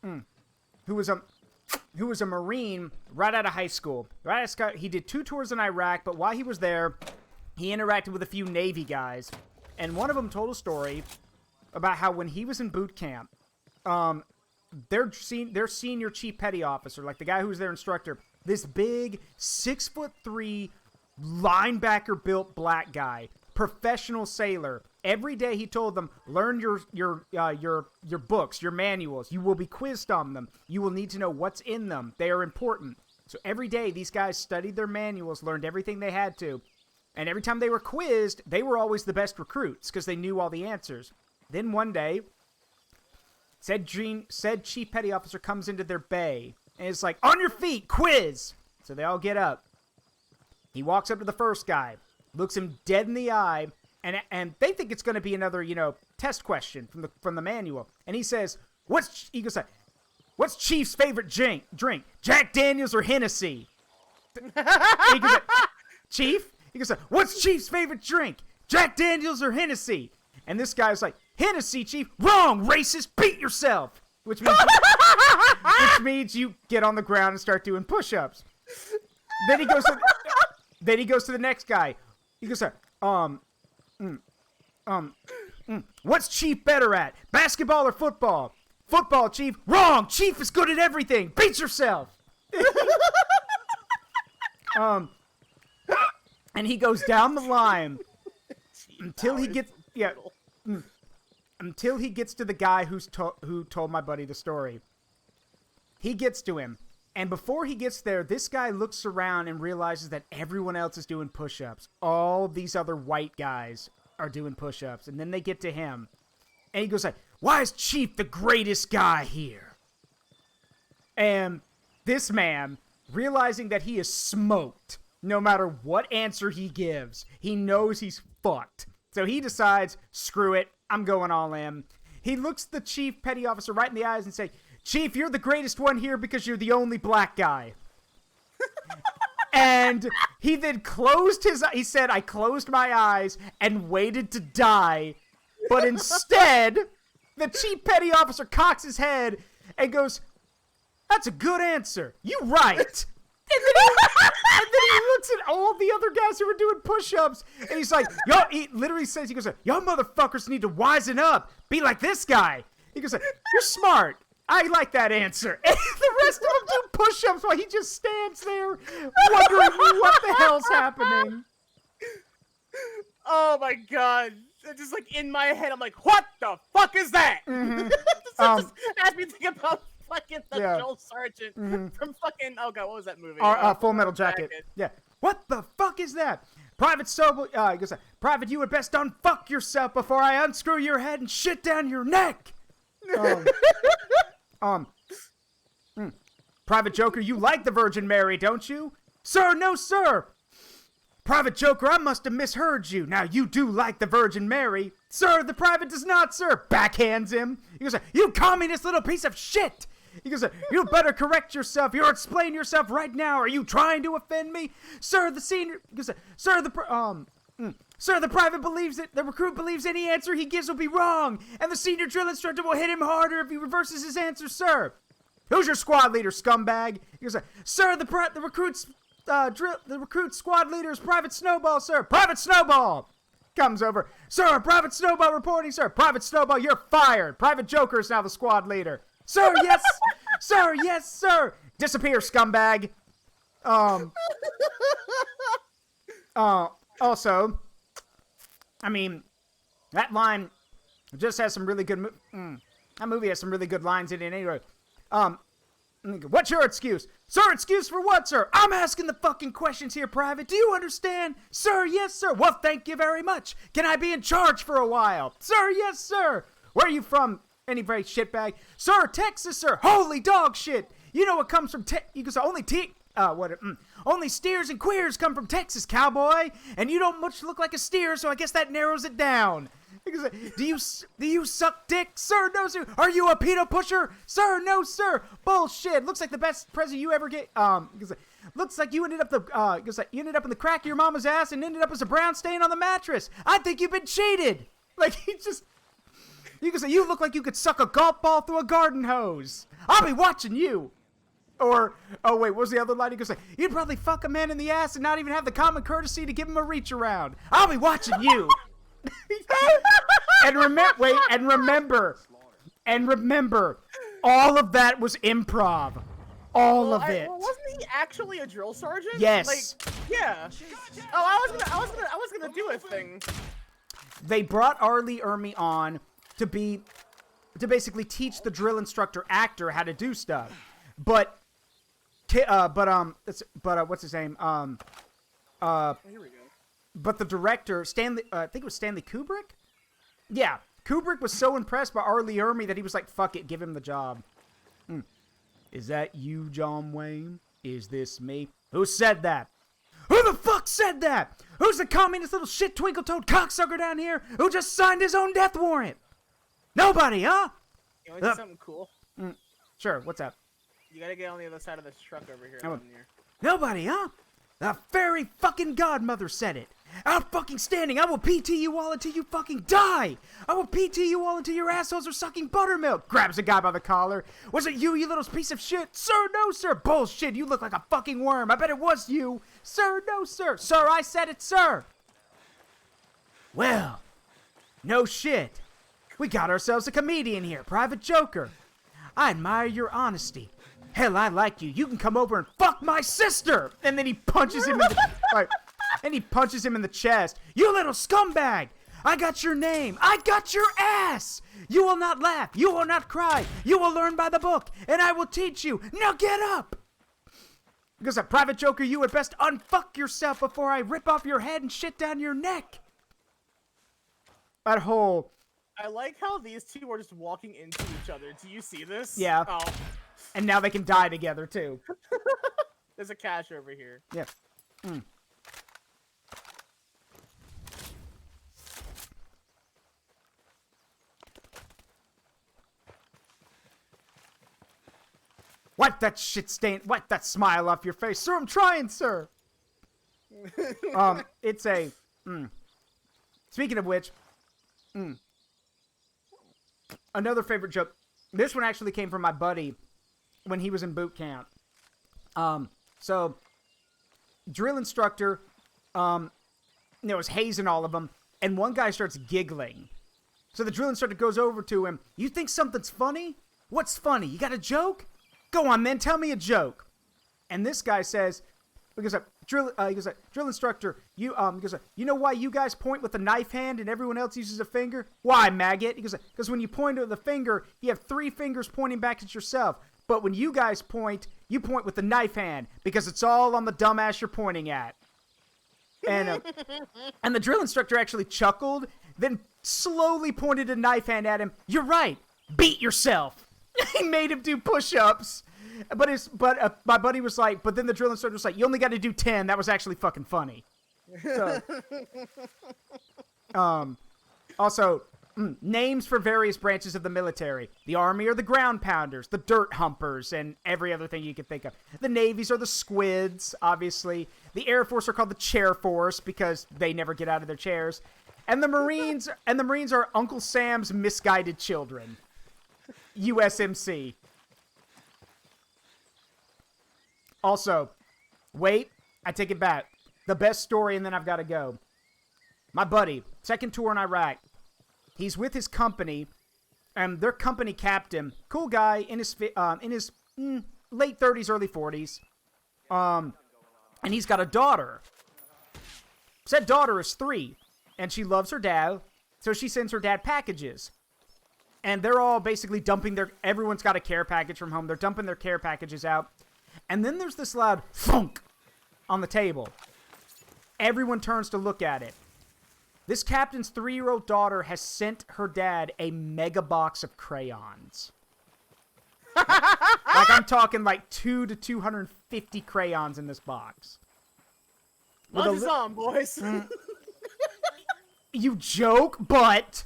who was a Marine right out of high school. He did 2 tours in Iraq, but while he was there, he interacted with a few Navy guys. And one of them told a story about how when he was in boot camp, their senior chief petty officer, like the guy who was their instructor, this big 6'3" linebacker built black guy, professional sailor. Every day he told them, learn your books, your manuals. You will be quizzed on them. You will need to know what's in them. They are important. So every day these guys studied their manuals, learned everything they had to. And every time they were quizzed, they were always the best recruits because they knew all the answers. Then one day, said chief petty officer comes into their bay and it's like, on your feet, quiz. So they all get up. He walks up to the first guy, looks him dead in the eye, and they think it's going to be another, test question from the manual. And he says, what's Chief's favorite drink? Jack Daniels or Hennessy? He goes, Chief? He goes, what's Chief's favorite drink? Jack Daniels or Hennessy? And this guy's like, Hennessy, Chief. Wrong, racist. Beat yourself. Which means you get on the ground and start doing push-ups. Then he goes to the next guy. He goes, what's Chief better at? Basketball or football? Football, Chief. Wrong. Chief is good at everything. Beat yourself. And he goes down the line until he gets to the guy who told my buddy the story. He gets to him, and before he gets there, this guy looks around and realizes that everyone else is doing push-ups. All these other white guys are doing push-ups, and then they get to him, and he goes like, "Why is Chief the greatest guy here?" And this man, realizing that he is smoked, no matter what answer he gives, he knows he's fucked. So he decides, screw it, I'm going all in. He looks the chief petty officer right in the eyes and say, Chief, you're the greatest one here because you're the only black guy. And he then he said, I closed my eyes and waited to die. But instead, the chief petty officer cocks his head and goes, that's a good answer. You right. And then he looks at all the other guys who were doing push-ups, and he's like, he literally says, he goes, y'all motherfuckers need to wisen up. Be like this guy. He goes, you're smart. I like that answer. And the rest of them do push-ups while he just stands there wondering what the hell's happening. Oh my god. It's just like in my head, I'm like, what the fuck is that? Mm-hmm. Just has me think about fucking the Joel Sargent from fucking, oh god, what was that movie? Full Metal Jacket. Yeah. What the fuck is that? Private Sobel, he goes, Private, you had best unfuck yourself before I unscrew your head and shit down your neck. Private Joker, you like the Virgin Mary, don't you? Sir, no, sir. Private Joker, I must have misheard you. Now, you do like the Virgin Mary. Sir, the private does not, sir. Backhands him. He goes, you communist little piece of shit. He goes, you better correct yourself. You're explaining yourself right now. Are you trying to offend me? Sir, the senior... He goes, sir, the private believes that the recruit believes any answer he gives will be wrong, and the senior drill instructor will hit him harder if he reverses his answer, sir. Who's your squad leader, scumbag? He goes, sir, the recruit's squad leader is Private Snowball, sir. Private Snowball comes over. Sir, Private Snowball reporting, sir. Private Snowball, you're fired. Private Joker is now the squad leader. Sir, yes, sir, yes, sir. Disappear, scumbag. Also, I mean, that line just has some really good. That movie has some really good lines in it. Anyway, What's your excuse? Sir, excuse for what, sir? I'm asking the fucking questions here, Private. Do you understand? Sir, yes, sir. Well, thank you very much. Can I be in charge for a while? Sir, yes, sir. Where are you from? Any very shitbag? Sir, Texas, sir. Holy dog shit. You know what comes from you can say only steers and queers come from Texas, cowboy. And you don't much look like a steer, so I guess that narrows it down. Do you suck dick? Sir, no, sir. Are you a pedo pusher? Sir, no, sir. Bullshit. Looks like the best present you ever get. Looks like you ended up you ended up in the crack of your mama's ass and ended up as a brown stain on the mattress. I think you've been cheated. Like, you can say, you look like you could suck a golf ball through a garden hose. I'll be watching you. Or, oh wait, what was the other line? He goes, you'd probably fuck a man in the ass and not even have the common courtesy to give him a reach around. I'll be watching you. and remember, all of that was improv. All of it. Wasn't he actually a drill sergeant? Yes. Like, yeah. Oh, I was gonna do a thing. They brought R. Lee Ermey on to basically teach the drill instructor actor how to do stuff, but what's his name? Here we go. But the director, Stanley, I think it was Stanley Kubrick? Yeah, Kubrick was so impressed by R. Lee Ermey that he was like, fuck it, give him the job. Is that you, John Wayne? Is this me? Who said that? Who the fuck said that? Who's the communist little shit twinkle-toed cocksucker down here who just signed his own death warrant? Nobody, huh? You want to do something cool? Sure, what's up? You gotta get on the other side of this truck over here. Nobody, huh? The fairy fucking godmother said it. Outstanding. I will PT you all until you fucking die. I will PT you all until your assholes are sucking buttermilk. Grabs a guy by the collar. Was it you little piece of shit? Sir, no, sir. Bullshit. You look like a fucking worm. I bet it was you. Sir, no, sir. Sir, I said it, sir. Well, no shit. We got ourselves a comedian here, Private Joker. I admire your honesty. Hell, I like you. You can come over and fuck my sister. And then he punches him in the chest. You little scumbag. I got your name. I got your ass. You will not laugh. You will not cry. You will learn by the book. And I will teach you. Now get up. Because a Private Joker, you would best unfuck yourself before I rip off your head and shit down your neck. That whole... I like how these two are just walking into each other. Do you see this? Yeah. Oh. And now they can die together, too. There's a cache over here. Yeah. Wipe that smile off your face. Sir, I'm trying, sir. It's a... Speaking of which... Another favorite joke. This one actually came from my buddy when he was in boot camp. So, drill instructor, was hazing all of them, and one guy starts giggling. So the drill instructor goes over to him. You think something's funny? What's funny? You got a joke? Go on, man. Tell me a joke. And this guy says, drill instructor, you know why you guys point with the knife hand and everyone else uses a finger? Why, maggot? He goes, because when you point with the finger, you have 3 fingers pointing back at yourself. But when you guys point, you point with the knife hand because it's all on the dumbass you're pointing at. And the drill instructor actually chuckled, then slowly pointed a knife hand at him. You're right. Beat yourself. He made him do push-ups. But my buddy was like, but then the drill instructor was like, you only got to do 10. That was actually fucking funny. So, also, names for various branches of the military. The Army are the ground pounders, the dirt humpers, and every other thing you can think of. The Navies are the squids, obviously. The Air Force are called the chair force because they never get out of their chairs. And the Marines are Uncle Sam's misguided children. USMC. Also, wait, I take it back. The best story, and then I've got to go. My buddy, second tour in Iraq. He's with his company, and their company captain, cool guy in his late 30s, early 40s, and he's got a daughter. Said daughter is 3, and she loves her dad, so she sends her dad packages. And they're all basically dumping everyone's got a care package from home. They're dumping their care packages out. And then there's this loud thunk on the table. Everyone turns to look at it. This captain's 3-year-old daughter has sent her dad a mega box of crayons. Like, I'm talking like 2 to 250 crayons in this box. Lunch is on, boys. You joke, but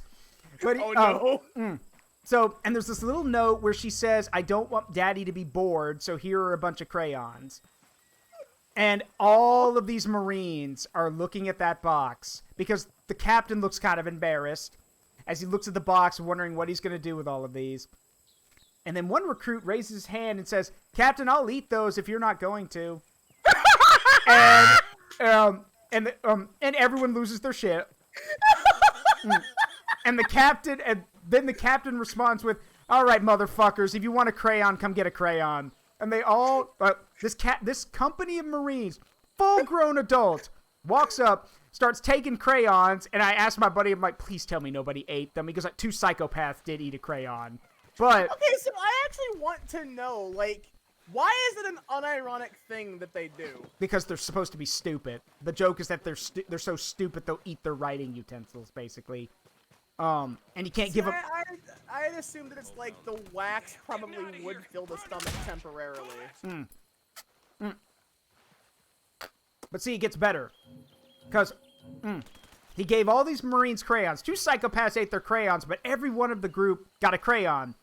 oh no. So, and there's this little note where she says, I don't want daddy to be bored, so here are a bunch of crayons. And all of these Marines are looking at that box because the captain looks kind of embarrassed as he looks at the box, wondering what he's going to do with all of these. And then one recruit raises his hand and says, Captain, I'll eat those if you're not going to. And everyone loses their shit. And then the captain responds with, all right, motherfuckers, if you want a crayon, come get a crayon. And they all, this company of Marines, full-grown adult, walks up, starts taking crayons, and I asked my buddy, I'm like, please tell me nobody ate them. He goes, like, 2 psychopaths did eat a crayon. But okay, so I actually want to know, like, why is it an unironic thing that they do? Because they're supposed to be stupid. The joke is that they're so stupid they'll eat their writing utensils, basically. And you can't give them. I'd assume that it's like the wax probably would fill the stomach temporarily. But see, it gets better. Because he gave all these Marines crayons. 2 psychopaths ate their crayons, but every one of the group got a crayon.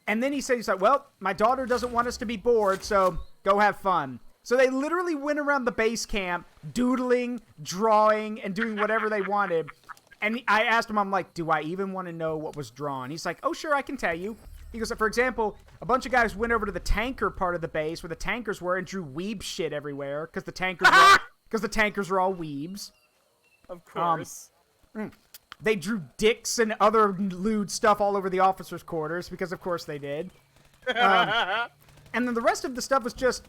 And then he's like, well, my daughter doesn't want us to be bored, so go have fun. So they literally went around the base camp, doodling, drawing, and doing whatever they wanted. And I asked him, I'm like, do I even want to know what was drawn? He's like, oh, sure, I can tell you. He goes, for example, a bunch of guys went over to the tanker part of the base where the tankers were and drew weeb shit everywhere because the tankers were all weebs. Of course. They drew dicks and other lewd stuff all over the officers' quarters because, of course, they did. And then the rest of the stuff was just,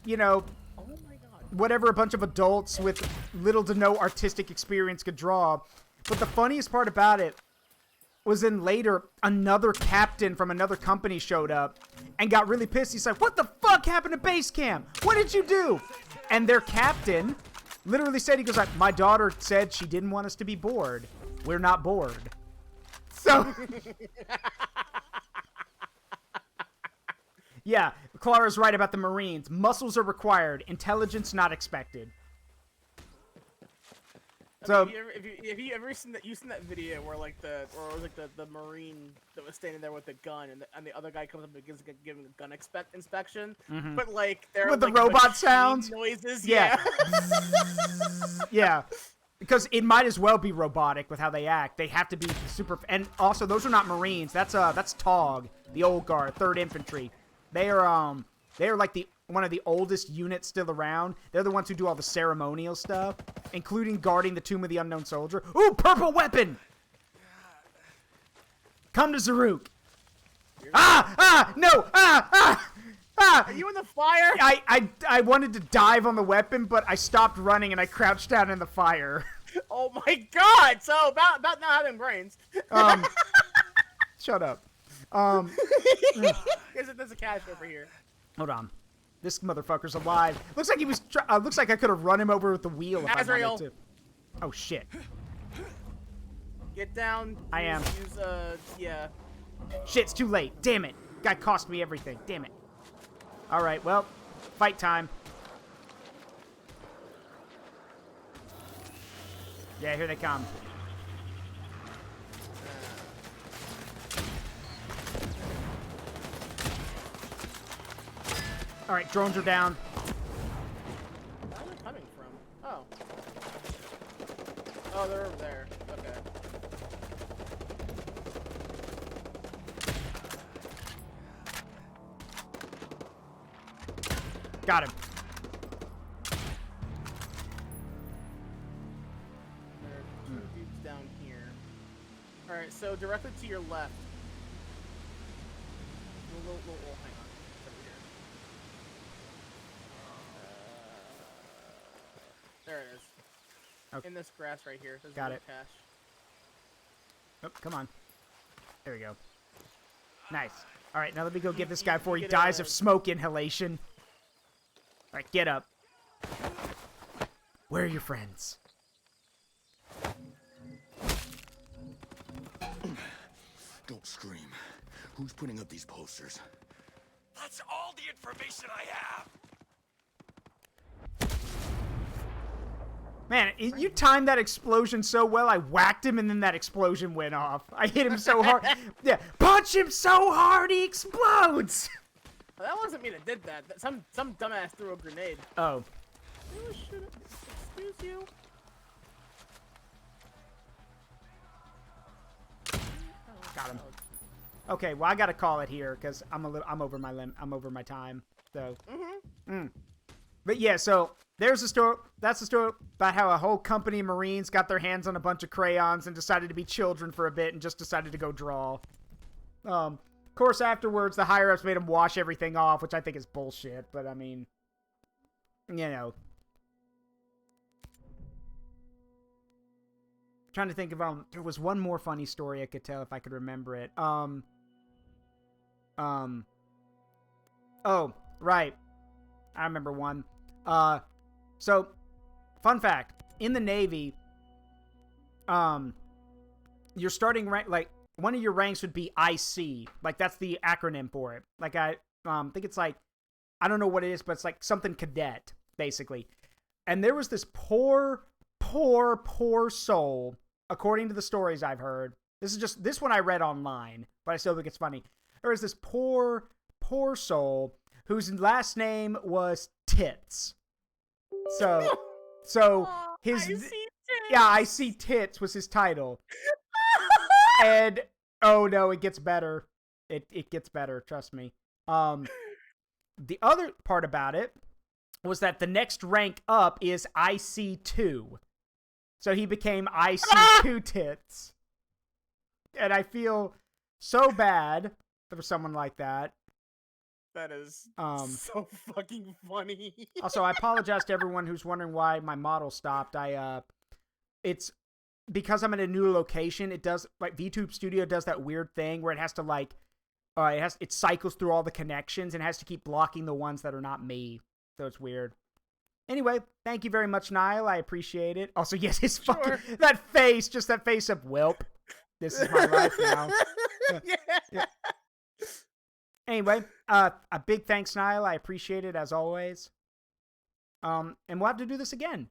whatever a bunch of adults with little to no artistic experience could draw. But the funniest part about it was then later, another captain from another company showed up and got really pissed. He's like, what the fuck happened to base camp? What did you do? And their captain literally said, he goes like, my daughter said she didn't want us to be bored. We're not bored. So, yeah, Clara's right about the Marines. Muscles are required. Intelligence not expected. So, have you ever seen that? You seen that video where the Marine that was standing there with the gun, and the other guy comes up and gives giving a gun inspection, but like they're with like the robot sounds, noises, yeah. Yeah. Because it might as well be robotic with how they act. They have to be super. And also, those are not Marines. That's TOG, the old guard, 3rd Infantry. They are like one of the oldest units still around. They're the ones who do all the ceremonial stuff, including guarding the Tomb of the Unknown Soldier. Ooh, purple weapon! Come to Zaruk. No! Are you in the fire? I wanted to dive on the weapon, but I stopped running and I crouched down in the fire. Oh my god! So about not having brains. Shut up. There's a cache over here. Hold on. This motherfucker's alive. Looks like he was. Looks like I could have run him over with the wheel if I wanted to. Oh shit. Get down. I am. Use yeah. Shit, it's too late. Damn it. Guy cost me everything. Damn it. All right. Well, fight time. Yeah, here they come. All right, drones are down. Where are they coming from? Oh. Oh, they're over there. Okay. Got him. There are 2 dudes down here. All right, so directly to your left. We'll hang on. It's over here. There it is. Okay. In this grass right here. There's Got a it. cache. Oh, come on. There we go. Nice. All right, now let me go get this guy before he dies of smoke inhalation. All right, get up. Where are your friends? Don't scream. Who's putting up these posters? That's all the information I have. Man, you timed that explosion so well. I whacked him and then that explosion went off. I hit him so hard. Yeah, punch him so hard he explodes. That wasn't me that did that. Some dumbass threw a grenade. Oh. Oh shit! Excuse you. Got him. Okay, well I gotta call it here because I'm over my limit. I'm over my time. So. But yeah, so there's the story. That's the story about how a whole company of Marines got their hands on a bunch of crayons and decided to be children for a bit and just decided to go draw. Of course, afterwards, the higher-ups made them wash everything off, which I think is bullshit, but I mean, you know. I'm trying to think of, there was one more funny story I could tell if I could remember it. Oh, right. I remember one. So, fun fact, in the Navy, your starting rank, like, one of your ranks would be IC. Like, that's the acronym for it. Like, I think it's like, I don't know what it is, but it's like something cadet, basically. And there was this poor soul, according to the stories I've heard. This one I read online, but I still think it's funny. There was this poor soul whose last name was Tits. So his I see tits was his title. And oh no, it gets better. It gets better, trust me. The other part about it was that the next rank up is IC2. So he became IC2 Tits. And I feel so bad for someone like that. That is so fucking funny. Also, I apologize to everyone who's wondering why my model stopped. It's because I'm in a new location. It does, like, VTube Studio does that weird thing where it has to, like, it cycles through all the connections and has to keep blocking the ones that are not me. So it's weird. Anyway, thank you very much, Nile. I appreciate it. Also, yes, his fucking, that face of, welp, this is my life now. Yeah. Anyway, a big thanks, Nile. I appreciate it, as always. And we'll have to do this again.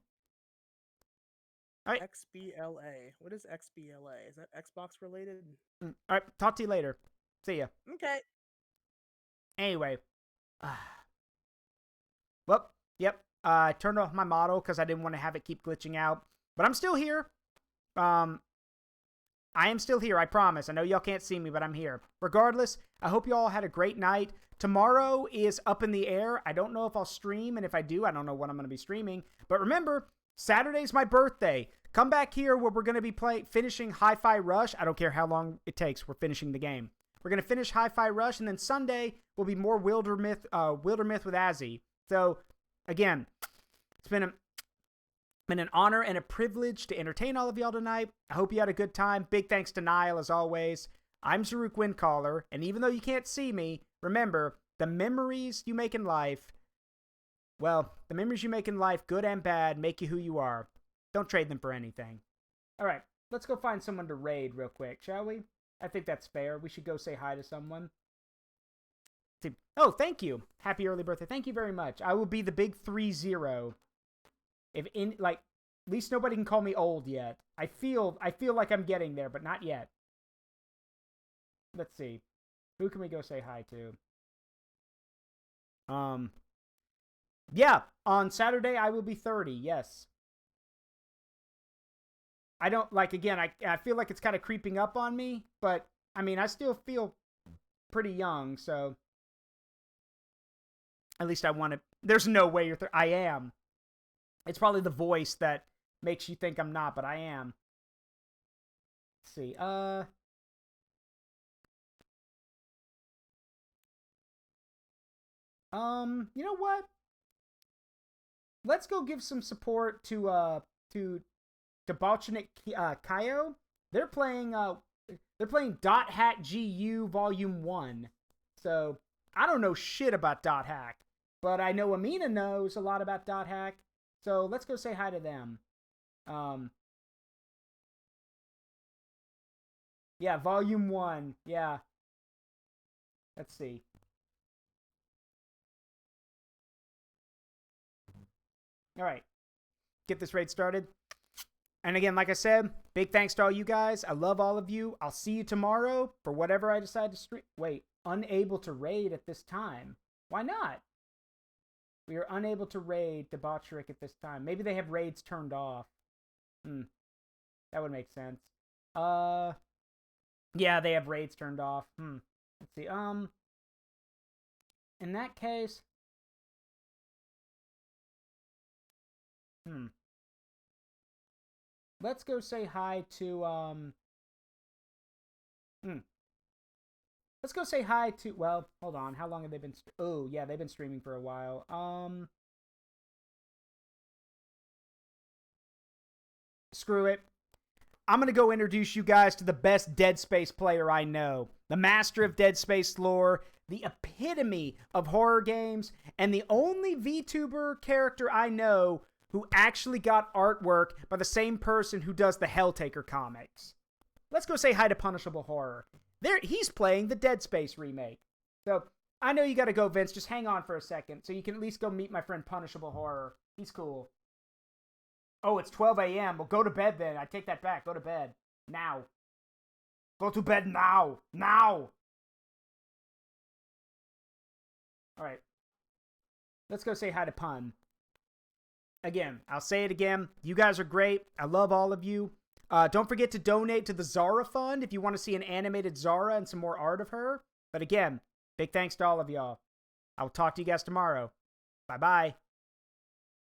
All right. XBLA. What is XBLA? Is that Xbox related? All right. Talk to you later. See ya. Okay. Anyway. Well, yep. I turned off my model because I didn't want to have it keep glitching out. But I'm still here. I am still here, I promise. I know y'all can't see me, but I'm here. Regardless, I hope you all had a great night. Tomorrow is up in the air. I don't know if I'll stream, and if I do, I don't know what I'm going to be streaming. But remember, Saturday's my birthday. Come back here where we're going to be finishing Hi-Fi Rush. I don't care how long it takes. We're finishing the game. We're going to finish Hi-Fi Rush, and then Sunday will be more Wildermyth with Azzy. So, again, it's been an honor and a privilege to entertain all of y'all tonight. I hope you had a good time. Big thanks to Nile, as always. I'm Zaruk Windcaller, and even though you can't see me, remember, the memories you make in life, good and bad, make you who you are. Don't trade them for anything. All right, let's go find someone to raid real quick, shall we? I think that's fair. We should go say hi to someone. Oh, thank you. Happy early birthday. Thank you very much. I will be the big 3-0. At least nobody can call me old yet. I feel like I'm getting there, but not yet. Let's see. Who can we go say hi to? Yeah, on Saturday I will be 30, yes. I don't, again, I feel like it's kind of creeping up on me, but, I mean, I still feel pretty young, so. At least I want to, there's no way you're, I am. It's probably the voice that makes you think I'm not, but I am. Let's see. You know what? Let's go give some support to Bolshevik Kaio. They're playing They're playing Dot Hack GU Volume 1. So, I don't know shit about Dot Hack. But I know Amina knows a lot about Dot Hack. So, let's go say hi to them. Yeah, Volume 1. Yeah. Let's see. All right. Get this raid started. And again, like I said, big thanks to all you guys. I love all of you. I'll see you tomorrow for whatever I decide to stream. Wait, unable to raid at this time. Why not? We are unable to raid Debaucheric at this time. Maybe they have raids turned off. That would make sense. Yeah, they have raids turned off. Let's see. In that case. Let's go say hi to, Let's go say hi to, well, hold on. How long have they been, oh, yeah, they've been streaming for a while. Screw it. I'm going to go introduce you guys to the best Dead Space player I know. The master of Dead Space lore, the epitome of horror games, and the only VTuber character I know who actually got artwork by the same person who does the Helltaker comics. Let's go say hi to Punishable Horror. He's playing the Dead Space remake. So, I know you gotta go, Vince. Just hang on for a second so you can at least go meet my friend Punishable Horror. He's cool. Oh, it's 12 a.m. Well, go to bed then. I take that back. Go to bed. Now. Go to bed now. Now! Alright. Let's go say hi to Pun. Again, I'll say it again. You guys are great. I love all of you. Don't forget to donate to the Zara Fund if you want to see an animated Zara and some more art of her. But again, big thanks to all of y'all. I will talk to you guys tomorrow. Bye-bye.